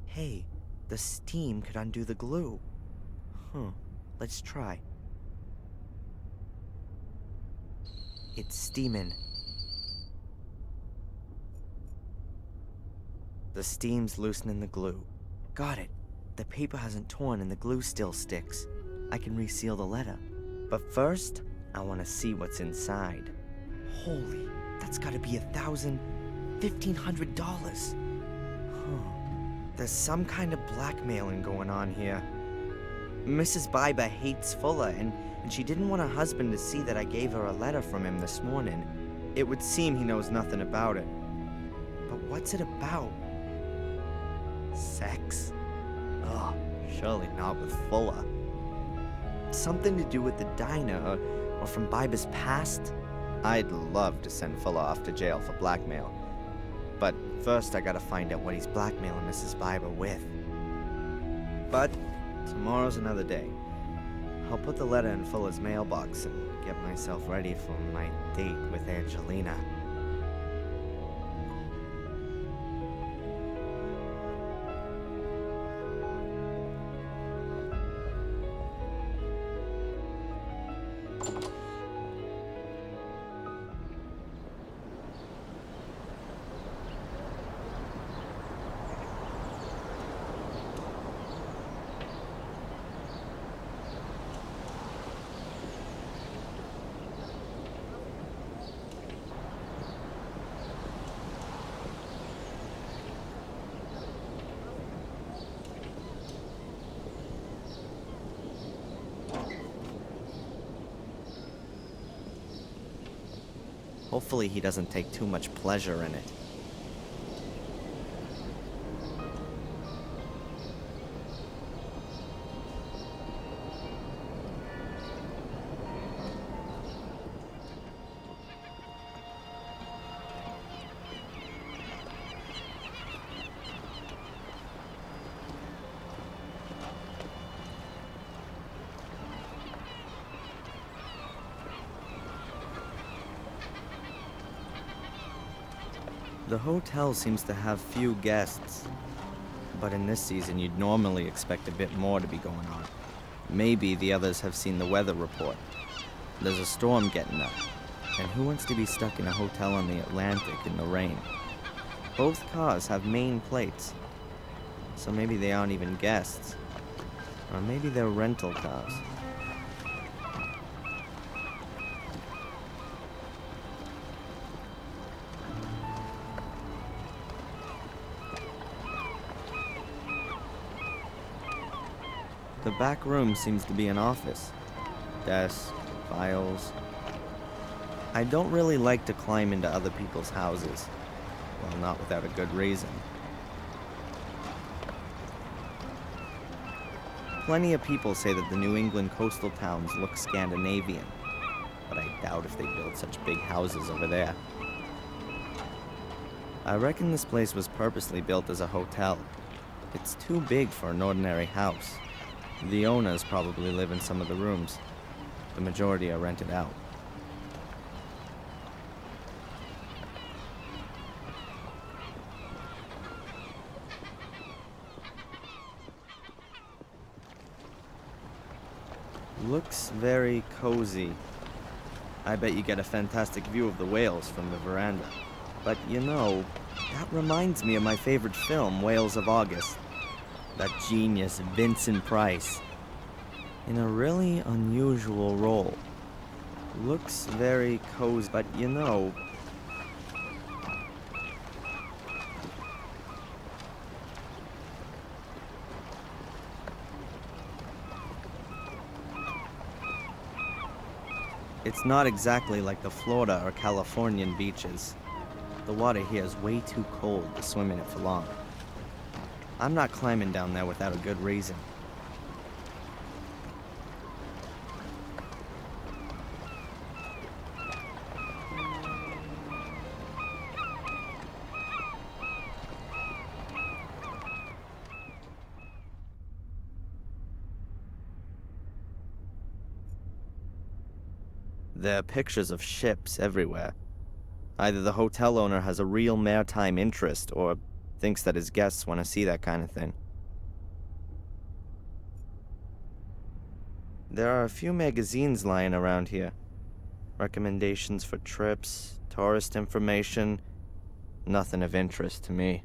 Hey, the steam could undo the glue. Let's try. It's steaming. The steam's loosening the glue. Got it. The paper hasn't torn and the glue still sticks. I can reseal the letter. But first, I want to see what's inside. Holy, that's gotta be $1,500. There's some kind of blackmailing going on here. Mrs. Biba hates Fuller, and she didn't want her husband to see that I gave her a letter from him this morning. It would seem he knows nothing about it. But what's it about? Sex? Ugh, Surely not with Fuller. Something to do with the diner, or from Biber's past? I'd love to send Fuller off to jail for blackmail. But first I gotta find out what he's blackmailing Mrs. Biber with. But tomorrow's another day. I'll put the letter in Fuller's mailbox and get myself ready for my date with Angelina. Hopefully he doesn't take too much pleasure in it. The hotel seems to have few guests, but in this season you'd normally expect a bit more to be going on. Maybe the others have seen the weather report. There's a storm getting up, and who wants to be stuck in a hotel on the Atlantic in the rain? Both cars have Maine plates, so maybe they aren't even guests. Or maybe they're rental cars. The back room seems to be an office. Desk, files. I don't really like to climb into other people's houses. Well, not without a good reason. Plenty of people say that the New England coastal towns look Scandinavian, but I doubt if they build such big houses over there. I reckon this place was purposely built as a hotel. It's too big for an ordinary house. The owners probably live in some of the rooms. The majority are rented out. Looks very cozy. I bet you get a fantastic view of the whales from the veranda. But you know, that reminds me of my favorite film, Whales of August. That genius Vincent Price, in a really unusual role. Looks very cozy, but you know, it's not exactly like the Florida or Californian beaches. The water here is way too cold to swim in it for long. I'm not climbing down there without a good reason. There are pictures of ships everywhere. Either the hotel owner has a real maritime interest or thinks that his guests want to see that kind of thing. There are a few magazines lying around here. Recommendations for trips, tourist information, nothing of interest to me.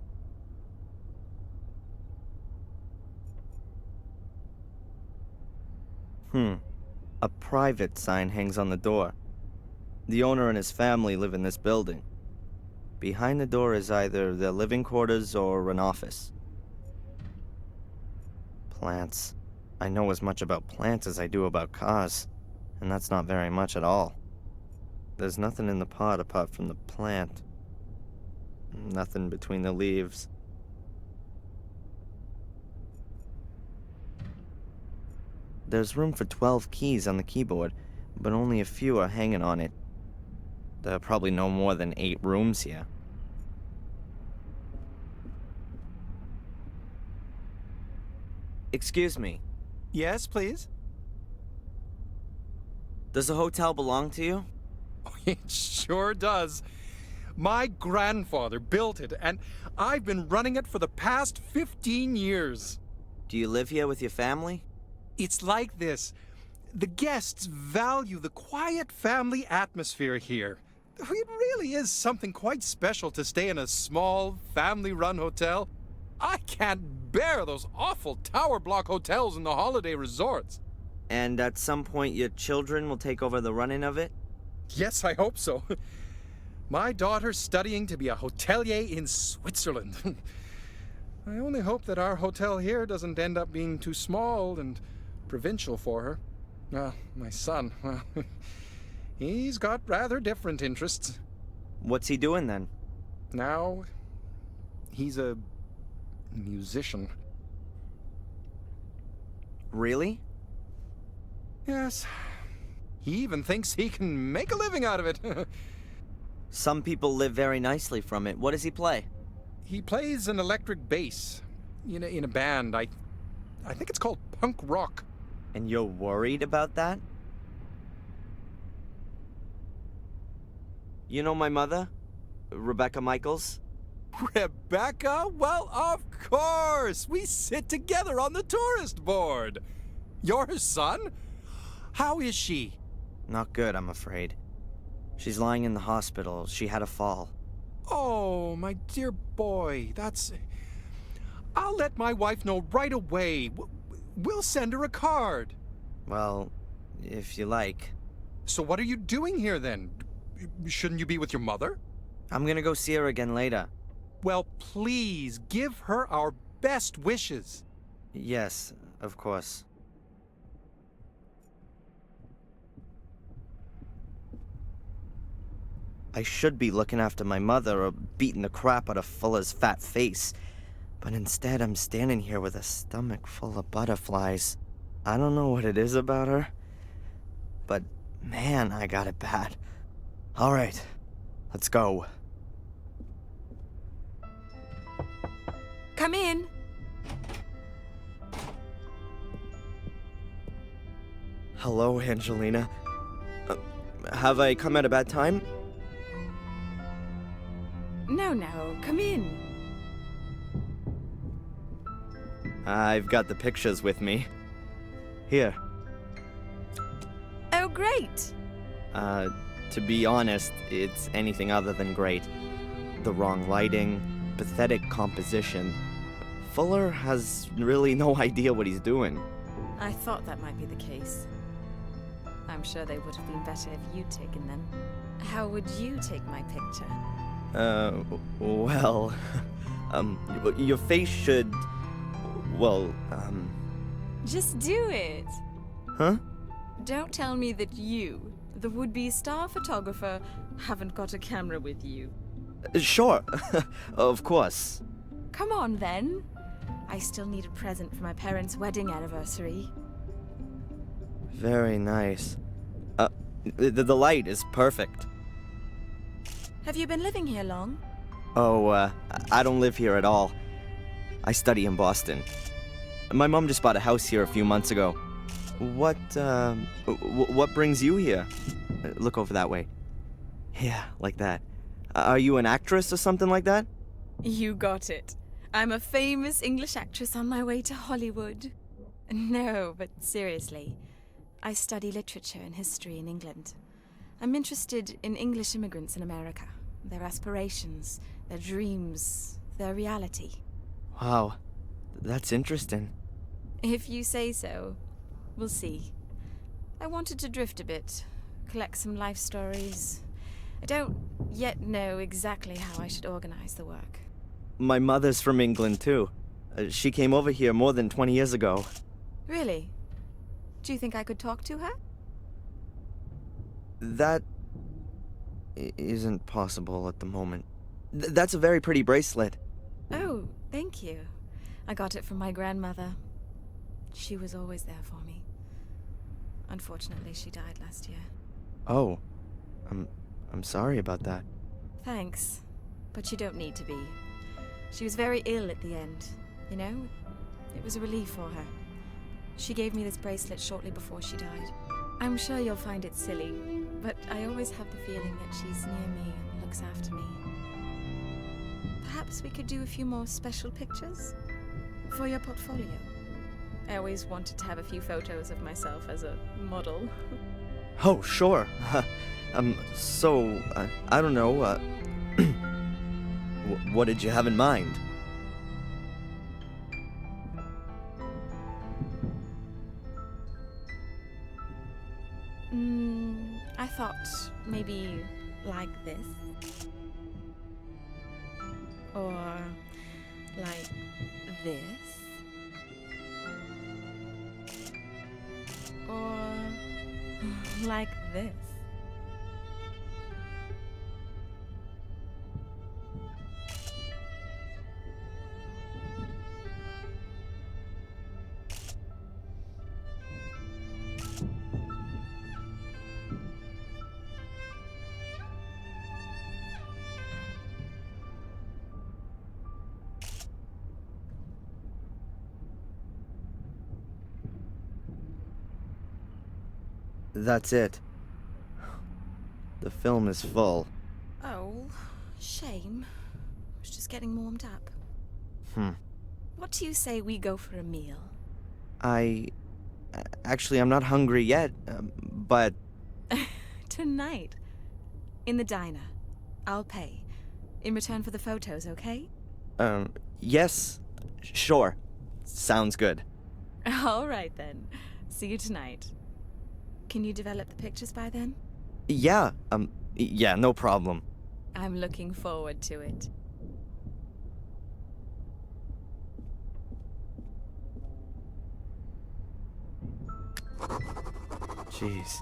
A private sign hangs on the door. The owner and his family live in this building. Behind the door is either their living quarters or an office. Plants. I know as much about plants as I do about cars, and that's not very much at all. There's nothing in the pot apart from the plant. Nothing between the leaves. There's room for 12 keys on the keyboard, but only a few are hanging on it. There are probably no more than 8 rooms here. Excuse me. Yes, please? Does the hotel belong to you? Oh, it sure does. My grandfather built it, and I've been running it for the past 15 years. Do you live here with your family? It's like this. The guests value the quiet family atmosphere here. It really is something quite special to stay in a small, family-run hotel. I can't bear those awful tower block hotels in the holiday resorts. And at some point your children will take over the running of it? Yes, I hope so. My daughter's studying to be a hotelier in Switzerland. I only hope that our hotel here doesn't end up being too small and provincial for her. My son, well, he's got rather different interests. What's he doing then? Now, he's a musician. Really? Yes. He even thinks he can make a living out of it. Some people live very nicely from it. What does he play? He plays an electric bass in a band. I think it's called punk rock. And you're worried about that? You know my mother? Rebecca Michaels? Rebecca? Well, of course! We sit together on the tourist board. You're her son? How is she? Not good, I'm afraid. She's lying in the hospital. She had a fall. Oh, my dear boy, I'll let my wife know right away. We'll send her a card. Well, if you like. So what are you doing here then? Shouldn't you be with your mother? I'm gonna go see her again later. Well, please, give her our best wishes. Yes, of course. I should be looking after my mother or beating the crap out of Fuller's fat face. But instead, I'm standing here with a stomach full of butterflies. I don't know what it is about her, but man, I got it bad. All right, let's go. Come in. Hello, Angelina. Have I come at a bad time? No, come in. I've got the pictures with me. Here. Oh, great. To be honest, it's anything other than great. The wrong lighting, pathetic composition. Fuller has really no idea what he's doing. I thought that might be the case. I'm sure they would have been better if you'd taken them. How would you take my picture? Well, your face should, well, Just do it. Huh? Don't tell me that you, the would-be star photographer, haven't got a camera with you. Sure, of course. Come on, then. I still need a present for my parents' wedding anniversary. Very nice. The light is perfect. Have you been living here long? Oh, I don't live here at all. I study in Boston. My mom just bought a house here a few months ago. What brings you here? Look over that way. Yeah, like that. Are you an actress or something like that? You got it. I'm a famous English actress on my way to Hollywood. No, but seriously. I study literature and history in England. I'm interested in English immigrants in America. Their aspirations, their dreams, their reality. Wow, that's interesting. If you say so. We'll see. I wanted to drift a bit, collect some life stories. I don't yet know exactly how I should organize the work. My mother's from England, too. She came over here more than 20 years ago. Really? Do you think I could talk to her? That isn't possible at the moment. That's a very pretty bracelet. Oh, thank you. I got it from my grandmother. She was always there for me. Unfortunately, she died last year. Oh, I'm sorry about that. Thanks, but you don't need to be. She was very ill at the end, you know? It was a relief for her. She gave me this bracelet shortly before she died. I'm sure you'll find it silly, but I always have the feeling that she's near me and looks after me. Perhaps we could do a few more special pictures for your portfolio. I always wanted to have a few photos of myself as a model. Oh, sure. I don't know, what did you have in mind? I thought maybe like this. Or like this. Or like this. That's it. The film is full. Oh, shame. I was just getting warmed up. What do you say we go for a meal? Actually, I'm not hungry yet, but... Tonight. In the diner. I'll pay. In return for the photos, okay? Yes. Sure. Sounds good. All right, then. See you tonight. Can you develop the pictures by then? Yeah, yeah, no problem. I'm looking forward to it. Jeez.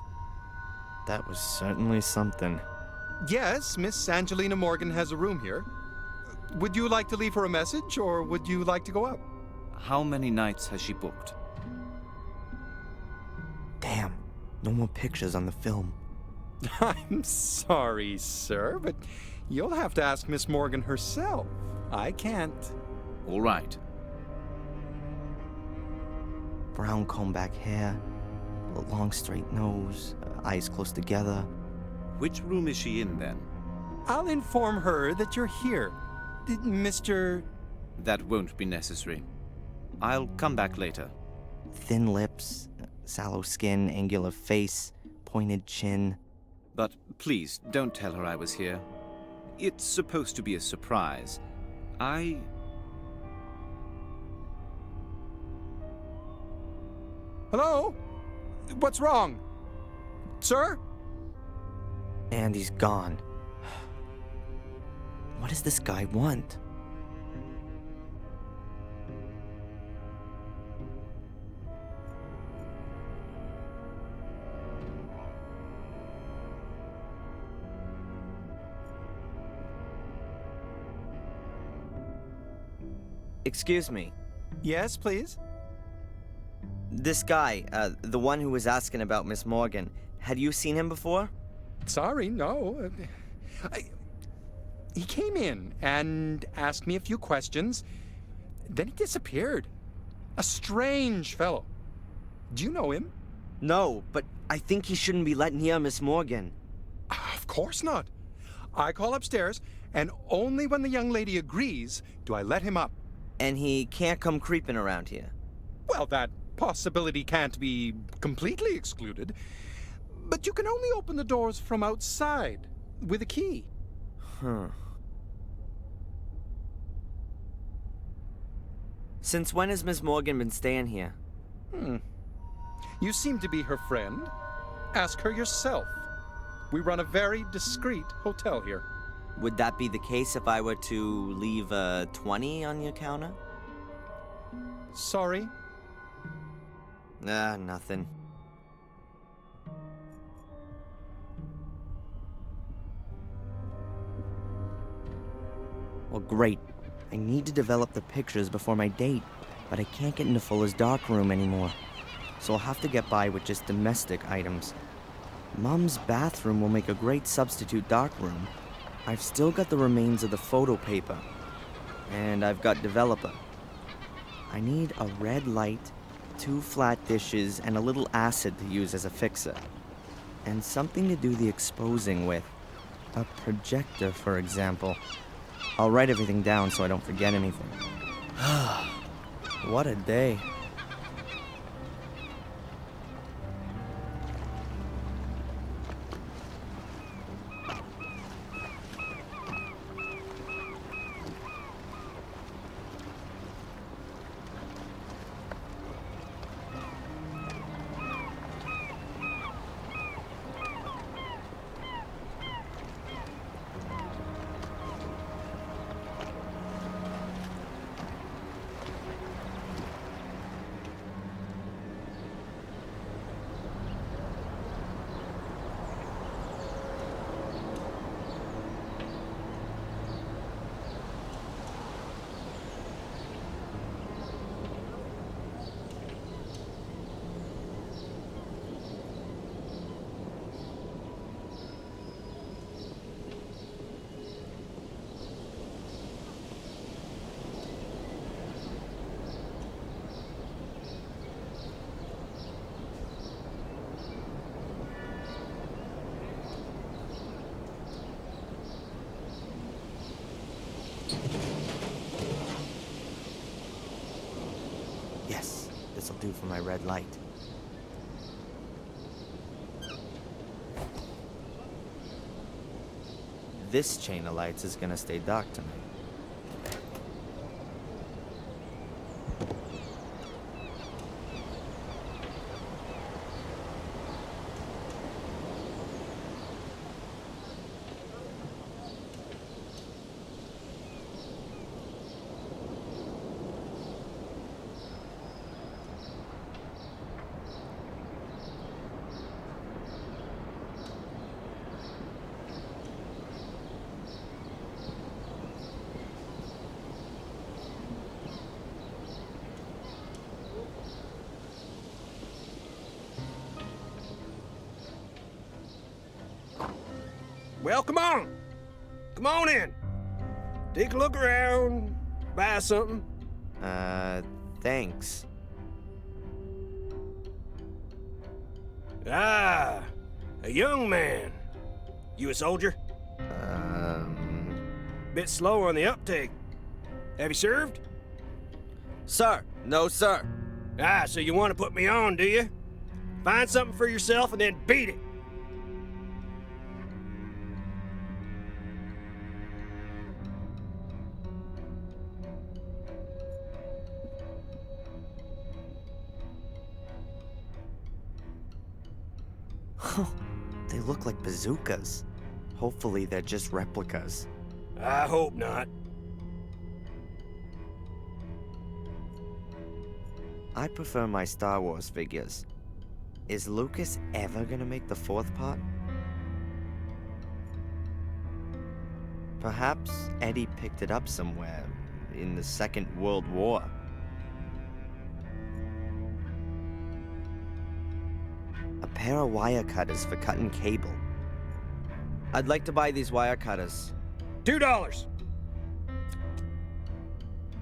That was certainly something. Yes, Miss Angelina Morgan has a room here. Would you like to leave her a message, or would you like to go up? How many nights has she booked? Damn. No more pictures on the film. I'm sorry, sir, but you'll have to ask Miss Morgan herself. I can't. All right. Brown comb back hair, a long straight nose, eyes close together. Which room is she in, then? I'll inform her that you're here. Mr. That won't be necessary. I'll come back later. Thin lips, sallow skin, angular face, pointed chin. But please, don't tell her I was here. It's supposed to be a surprise. Hello? What's wrong? Sir? And he's gone. What does this guy want? Excuse me. Yes, please? This guy, the one who was asking about Miss Morgan, had you seen him before? Sorry, no. He came in and asked me a few questions. Then he disappeared. A strange fellow. Do you know him? No, but I think he shouldn't be let near Miss Morgan. Of course not. I call upstairs, and only when the young lady agrees do I let him up. And he can't come creeping around here. Well, that possibility can't be completely excluded. But you can only open the doors from outside with a key. Since when has Miss Morgan been staying here? You seem to be her friend. Ask her yourself. We run a very discreet hotel here. Would that be the case if I were to leave a 20 on your counter? Sorry. Nothing. Well, great. I need to develop the pictures before my date, but I can't get into Fuller's dark room anymore. so I'll have to get by with just domestic items. Mom's bathroom will make a great substitute darkroom. I've still got the remains of the photo paper. And I've got developer. I need a red light, 2 flat dishes, and a little acid to use as a fixer. And something to do the exposing with. A projector, for example. I'll write everything down so I don't forget anything. What a day. Yes, this'll do for my red light. This chain of lights is gonna stay dark tonight. Well, come on. Come on in. Take a look around. Buy something. Thanks. Ah, a young man. You a soldier? Bit slow on the uptake. Have you served? Sir, no sir. Ah, so you want to put me on, do you? Find something for yourself and then beat it. They look like bazookas. Hopefully they're just replicas. I hope not. I prefer my Star Wars figures. Is Lucas ever gonna make the 4th part? Perhaps Eddie picked it up somewhere in the Second World War. A pair of wire cutters for cutting cable. I'd like to buy these wire cutters. $2.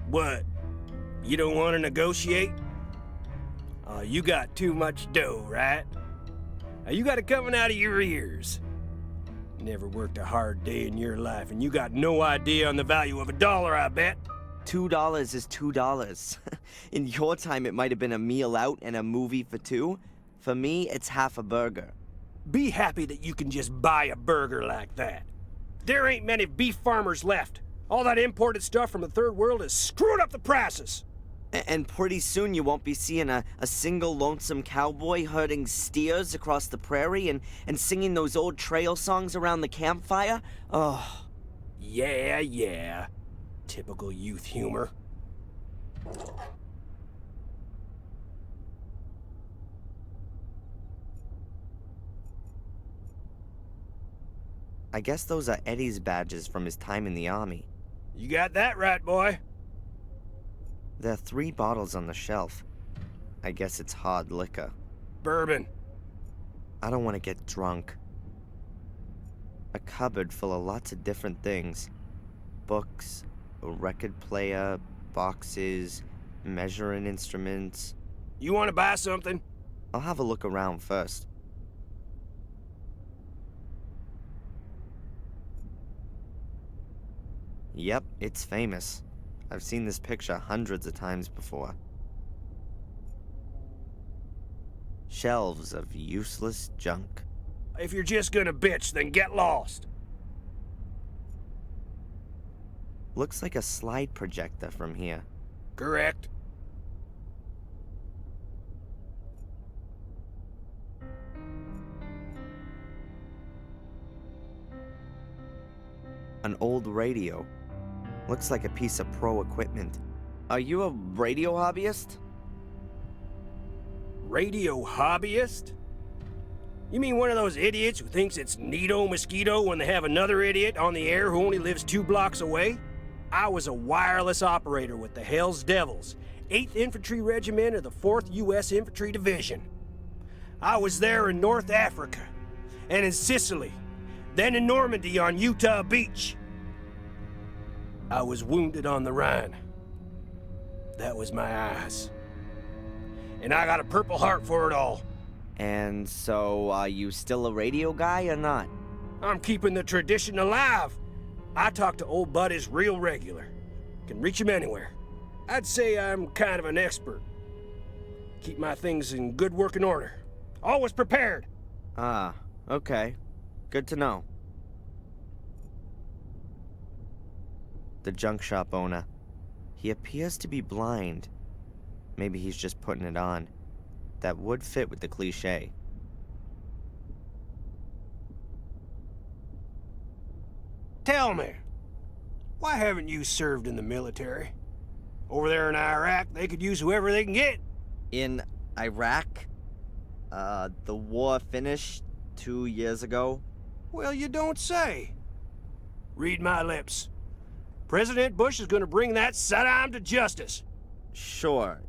What? You don't want to negotiate? Oh, you got too much dough, right? You got it coming out of your ears. Never worked a hard day in your life, and you got no idea on the value of $1, I bet. $2 is $2. In your time, it might have been a meal out and a movie for 2. For me, it's half a burger. Be happy that you can just buy a burger like that. There ain't many beef farmers left. All that imported stuff from the third world is screwing up the prices. And pretty soon you won't be seeing a single lonesome cowboy herding steers across the prairie and singing those old trail songs around the campfire. Oh. Yeah. Typical youth humor. I guess those are Eddie's badges from his time in the army. You got that right, boy. There are 3 bottles on the shelf. I guess it's hard liquor. Bourbon. I don't want to get drunk. A cupboard full of lots of different things. Books, a record player, boxes, measuring instruments. You want to buy something? I'll have a look around first. Yep, it's famous. I've seen this picture hundreds of times before. Shelves of useless junk. If you're just gonna bitch, then get lost. Looks like a slide projector from here. Correct. An old radio. Looks like a piece of pro equipment. Are you a radio hobbyist? Radio hobbyist? You mean one of those idiots who thinks it's neato mosquito when they have another idiot on the air who only lives 2 blocks away? I was a wireless operator with the Hells Devils, 8th Infantry Regiment of the 4th U.S. Infantry Division. I was there in North Africa, and in Sicily, then in Normandy on Utah Beach. I was wounded on the Rhine. That was my eyes. And I got a Purple Heart for it all. And so, are you still a radio guy or not? I'm keeping the tradition alive. I talk to old buddies real regular. Can reach them anywhere. I'd say I'm kind of an expert. Keep my things in good working order. Always prepared. Ah, okay. Good to know. The junk shop owner. He appears to be blind. Maybe he's just putting it on. That would fit with the cliché. Tell me, why haven't you served in the military? Over there in Iraq, they could use whoever they can get. In Iraq? The war finished 2 years ago. Well, you don't say. Read my lips. President Bush is gonna bring that Saddam to justice. Sure.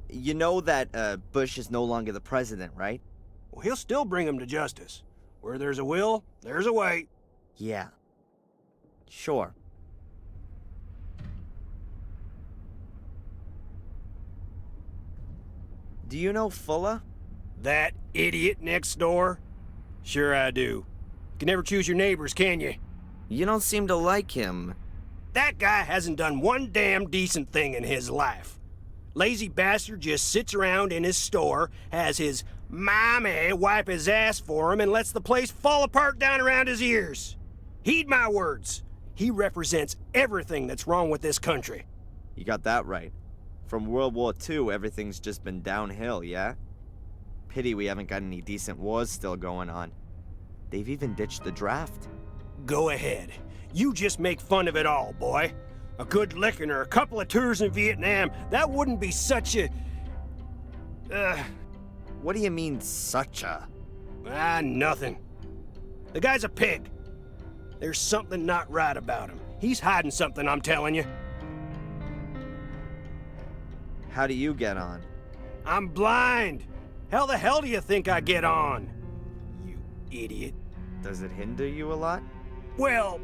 You know that, Bush is no longer the president, right? Well, he'll still bring him to justice. Where there's a will, there's a way. Yeah. Sure. Do you know Fuller? That idiot next door? Sure I do. You can never choose your neighbors, can you? You don't seem to like him. That guy hasn't done one damn decent thing in his life. Lazy bastard just sits around in his store, has his mommy wipe his ass for him, and lets the place fall apart down around his ears. Heed my words. He represents everything that's wrong with this country. You got that right. From World War II, everything's just been downhill, yeah? Pity we haven't got any decent wars still going on. They've even ditched the draft. Go ahead. You just make fun of it all, boy. A good licking or a couple of tours in Vietnam, that wouldn't be such a... What do you mean, such a? Nothing. The guy's a pig. There's something not right about him. He's hiding something, I'm telling you. How do you get on? I'm blind. How the hell do you think I get on? You idiot. Does it hinder you a lot? Well,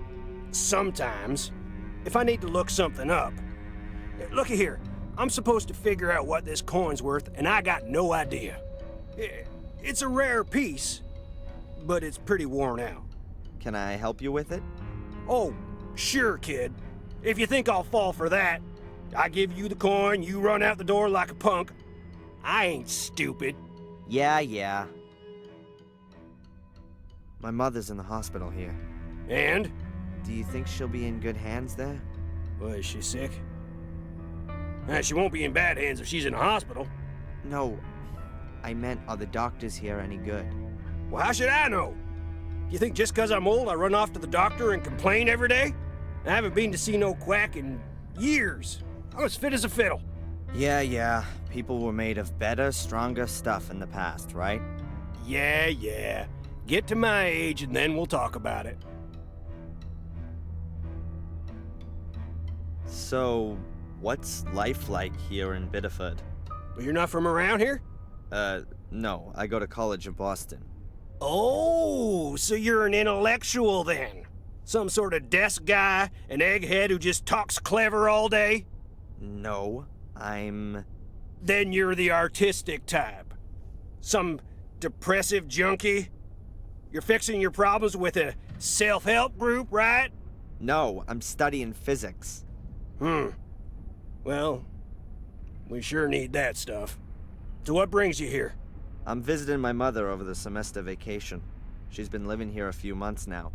sometimes. If I need to look something up. Looky here. I'm supposed to figure out what this coin's worth, and I got no idea. It's a rare piece, but it's pretty worn out. Can I help you with it? Oh, sure, kid. If you think I'll fall for that, I give you the coin, you run out the door like a punk. I ain't stupid. Yeah. My mother's in the hospital here. And? Do you think she'll be in good hands there? Well, is she sick? She won't be in bad hands if she's in a hospital. No, I meant, are the doctors here any good? Well, how should I know? You think just 'cause I'm old I run off to the doctor and complain every day? I haven't been to see no quack in years. I'm as fit as a fiddle. Yeah. People were made of better, stronger stuff in the past, right? Yeah. Get to my age and then we'll talk about it. So, what's life like here in Biddeford? But you're not from around here? No. I go to college in Boston. Oh, so you're an intellectual then? Some sort of desk guy, an egghead who just talks clever all day? No, I'm... Then you're the artistic type. Some depressive junkie? You're fixing your problems with a self-help group, right? No, I'm studying physics. Well, we sure need that stuff. So what brings you here? I'm visiting my mother over the semester vacation. She's been living here a few months now.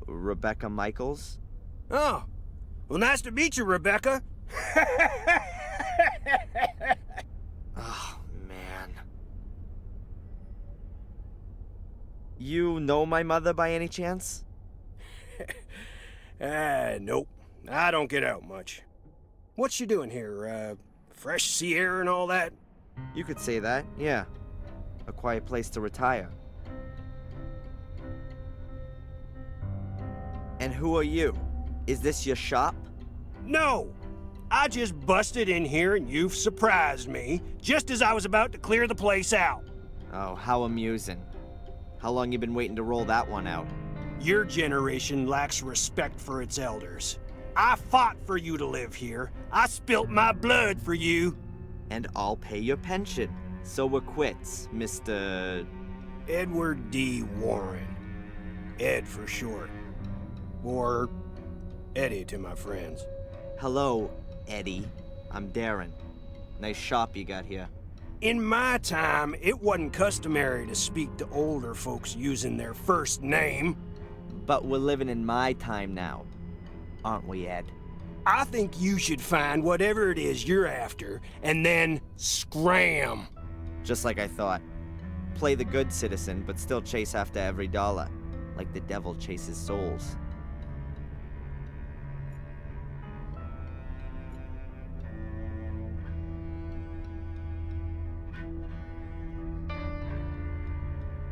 Rebecca Michaels? Oh, well, nice to meet you, Rebecca. Oh, man. You know my mother by any chance? Nope. I don't get out much. What's she doing here? Fresh sea air and all that? You could say that, yeah. A quiet place to retire. And who are you? Is this your shop? No! I just busted in here and you've surprised me, just as I was about to clear the place out. Oh, how amusing. How long you been waiting to roll that one out? Your generation lacks respect for its elders. I fought for you to live here. I spilt my blood for you. And I'll pay your pension. So we're quits, Mr... Edward D. Warren. Ed for short. Or Eddie to my friends. Hello, Eddie. I'm Darren. Nice shop you got here. In my time, it wasn't customary to speak to older folks using their first name. But we're living in my time now, aren't we, Ed? I think you should find whatever it is you're after, and then scram. Just like I thought. Play the good citizen, but still chase after every dollar, like the devil chases souls.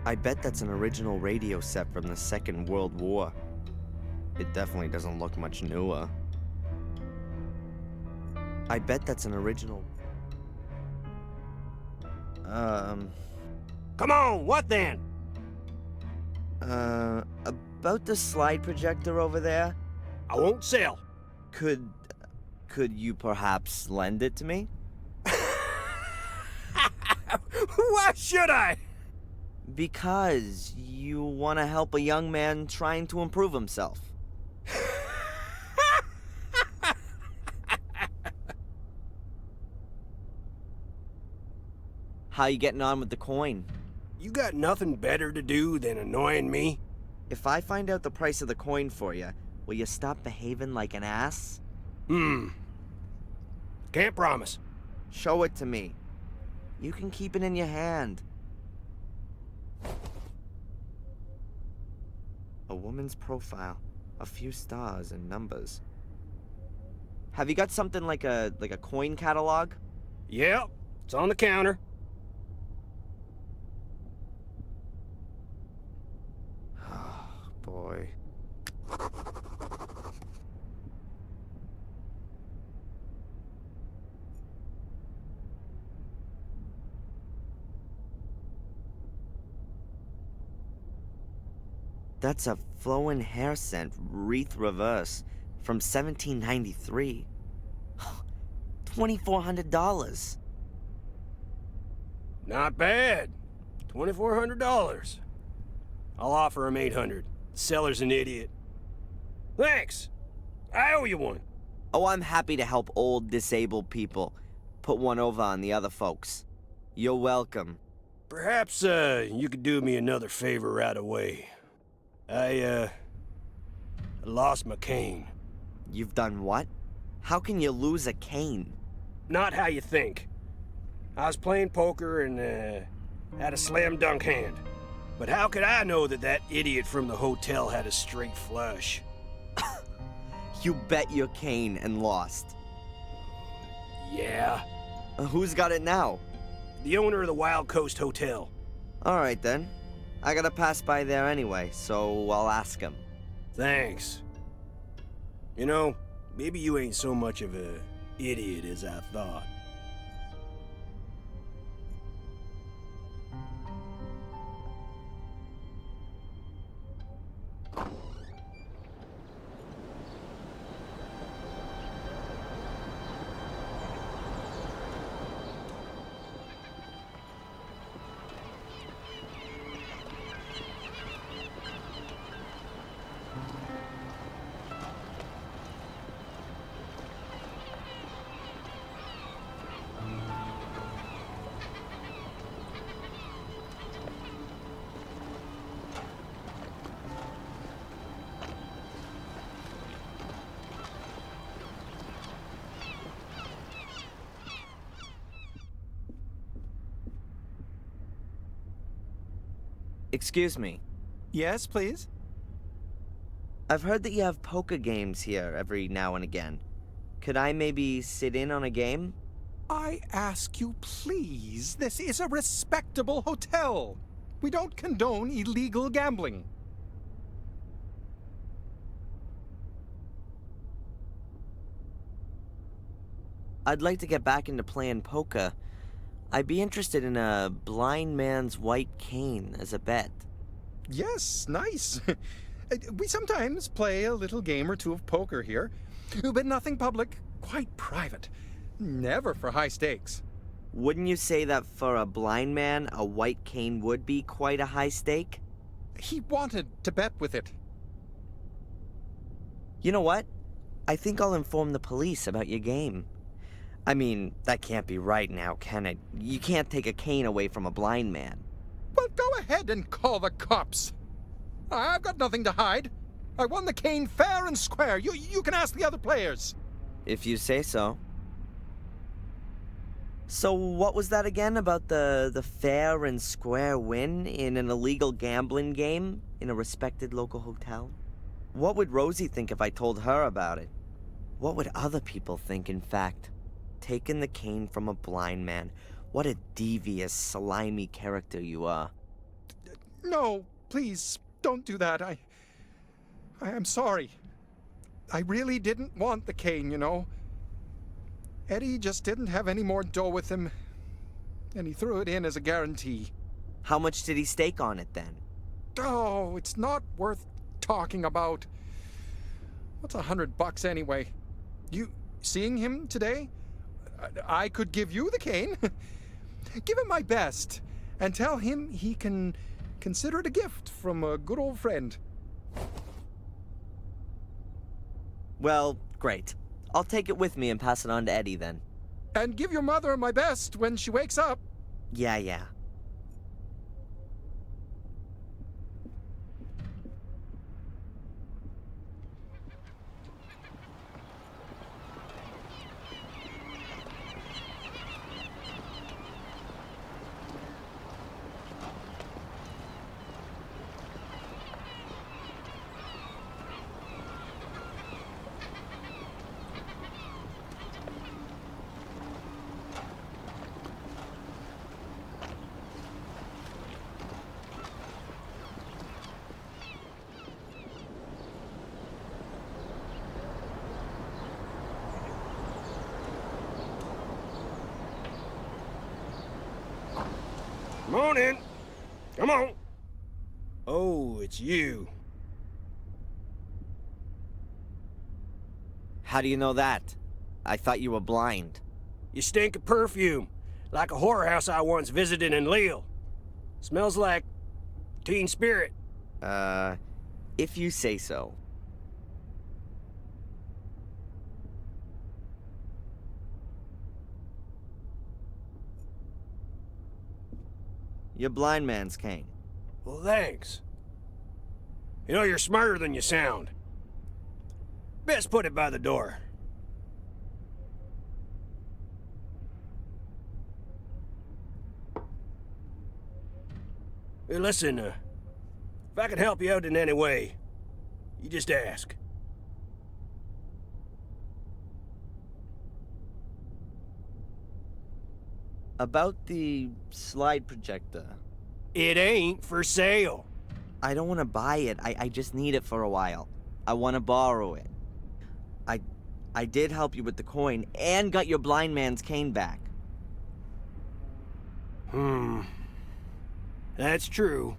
I bet that's an original radio set from the Second World War. It definitely doesn't look much newer. I bet that's an original... Come on, what then? About the slide projector over there? I won't sell. Could you perhaps lend it to me? Why should I? Because you want to help a young man trying to improve himself. How you getting on with the coin? You got nothing better to do than annoying me? If I find out the price of the coin for you, will you stop behaving like an ass? Can't promise. Show it to me. You can keep it in your hand. A woman's profile, a few stars and numbers. Have you got something like a coin catalog? Yep, it's on the counter. Oh, boy. That's a flowing hair scent, wreath reverse, from 1793. $2,400. Not bad. $2,400. I'll offer him $800. Seller's an idiot. Thanks. I owe you one. Oh, I'm happy to help old, disabled people. Put one over on the other folks. You're welcome. Perhaps, you could do me another favor right away. I lost my cane. You've done what? How can you lose a cane? Not how you think. I was playing poker and, had a slam dunk hand. But how could I know that that idiot from the hotel had a straight flush? You bet your cane and lost. Yeah. Who's got it now? The owner of the Wild Coast Hotel. Alright then. I gotta pass by there anyway, so I'll ask him. Thanks. You know, maybe you ain't so much of a idiot as I thought. Excuse me. Yes, please? I've heard that you have poker games here every now and again. Could I maybe sit in on a game? I ask you, please. This is a respectable hotel. We don't condone illegal gambling. I'd like to get back into playing poker. I'd be interested in a blind man's white cane as a bet. Yes, nice. We sometimes play a little game or two of poker here, but nothing public, quite private. Never for high stakes. Wouldn't you say that for a blind man, a white cane would be quite a high stake? He wanted to bet with it. You know what? I think I'll inform the police about your game. I mean, that can't be right now, can it? You can't take a cane away from a blind man. Well, go ahead and call the cops. I've got nothing to hide. I won the cane fair and square. You can ask the other players. If you say so. So what was that again about the fair and square win in an illegal gambling game in a respected local hotel? What would Rosie think if I told her about it? What would other people think, in fact? Taking the cane from a blind man. What a devious, slimy character you are. No, please, don't do that. I am sorry. I really didn't want the cane, you know. Eddie just didn't have any more dough with him, and he threw it in as a guarantee. How much did he stake on it, then? Oh, it's not worth talking about. What's $100 anyway? You seeing him today? I could give you the cane. Give him my best, and tell him he can consider it a gift from a good old friend. Well, great. I'll take it with me and pass it on to Eddie then. And give your mother my best when she wakes up. Yeah. Come on in. Come on. Oh, it's you. How do you know that? I thought you were blind. You stink of perfume, like a whorehouse I once visited in Lille. Smells like teen spirit. If you say so. Your blind man's cane. Well, thanks. You know, you're smarter than you sound. Best put it by the door. Hey, listen, if I can help you out in any way, you just ask. About the slide projector. It ain't for sale. I don't want to buy it. I just need it for a while. I want to borrow it. I did help you with the coin and got your blind man's cane back. That's true.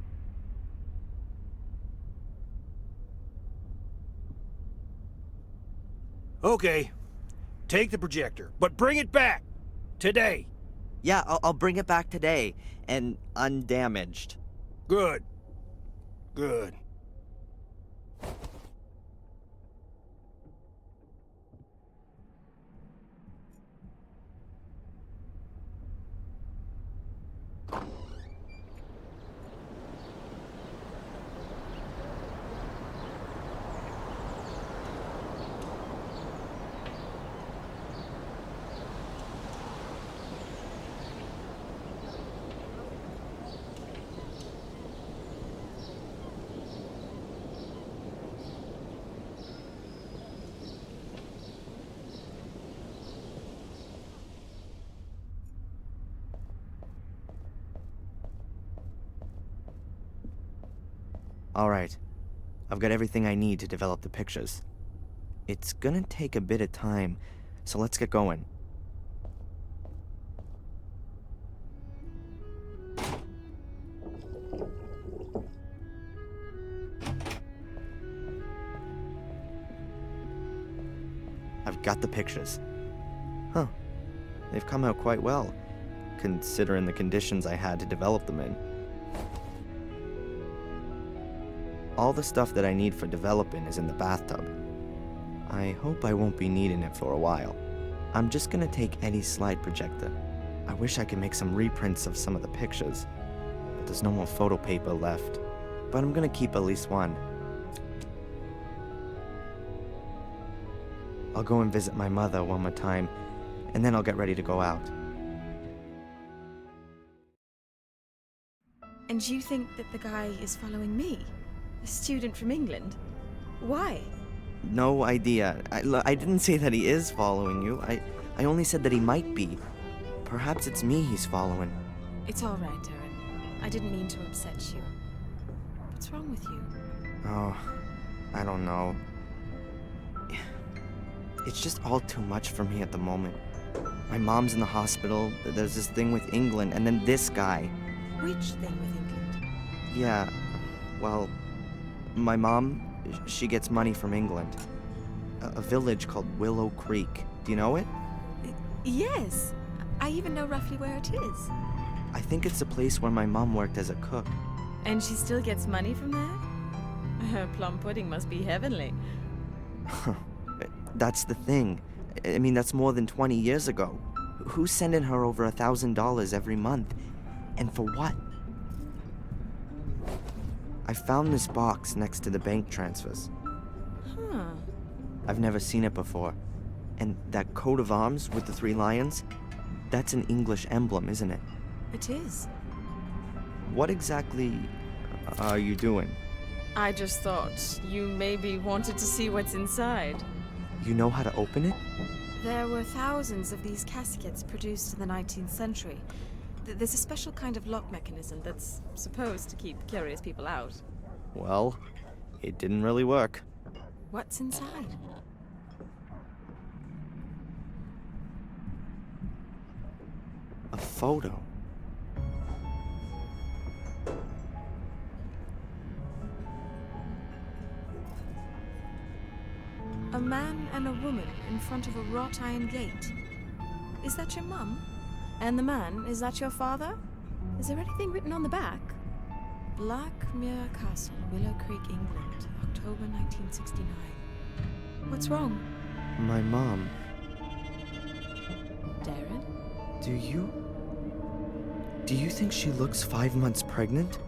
Okay, take the projector, but bring it back today. Yeah, I'll bring it back today, and undamaged. Good. Good. Alright. I've got everything I need to develop the pictures. It's gonna take a bit of time, so let's get going. I've got the pictures. Huh. They've come out quite well, considering the conditions I had to develop them in. All the stuff that I need for developing is in the bathtub. I hope I won't be needing it for a while. I'm just gonna take Eddie's slide projector. I wish I could make some reprints of some of the pictures, but there's no more photo paper left. But I'm gonna keep at least one. I'll go and visit my mother one more time, and then I'll get ready to go out. And you think that the guy is following me? A student from England? Why? No idea. I didn't say that he is following you. I only said that he might be. Perhaps it's me he's following. It's all right, Darren. I didn't mean to upset you. What's wrong with you? Oh, I don't know. It's just all too much for me at the moment. My mom's in the hospital, there's this thing with England, and then this guy. Which thing with England? Yeah, well, my mom, she gets money from England. A village called Willow Creek. Do you know it? Yes. I even know roughly where it is. I think it's the place where my mom worked as a cook. And she still gets money from there? Her plum pudding must be heavenly. That's the thing. I mean, that's more than 20 years ago. Who's sending her over $1,000 every month? And for what? I found this box next to the bank transfers. Huh. I've never seen it before. And that coat of arms with the 3 lions? That's an English emblem, isn't it? It is. What exactly are you doing? I just thought you maybe wanted to see what's inside. You know how to open it? There were thousands of these caskets produced in the 19th century. There's a special kind of lock mechanism that's supposed to keep curious people out. Well, it didn't really work. What's inside? A photo. A man and a woman in front of a wrought iron gate. Is that your mum? And the man, is that your father? Is there anything written on the back? Blackmere Castle, Willow Creek, England, October 1969. What's wrong? My mom. Darren? Do you think she looks 5 months pregnant?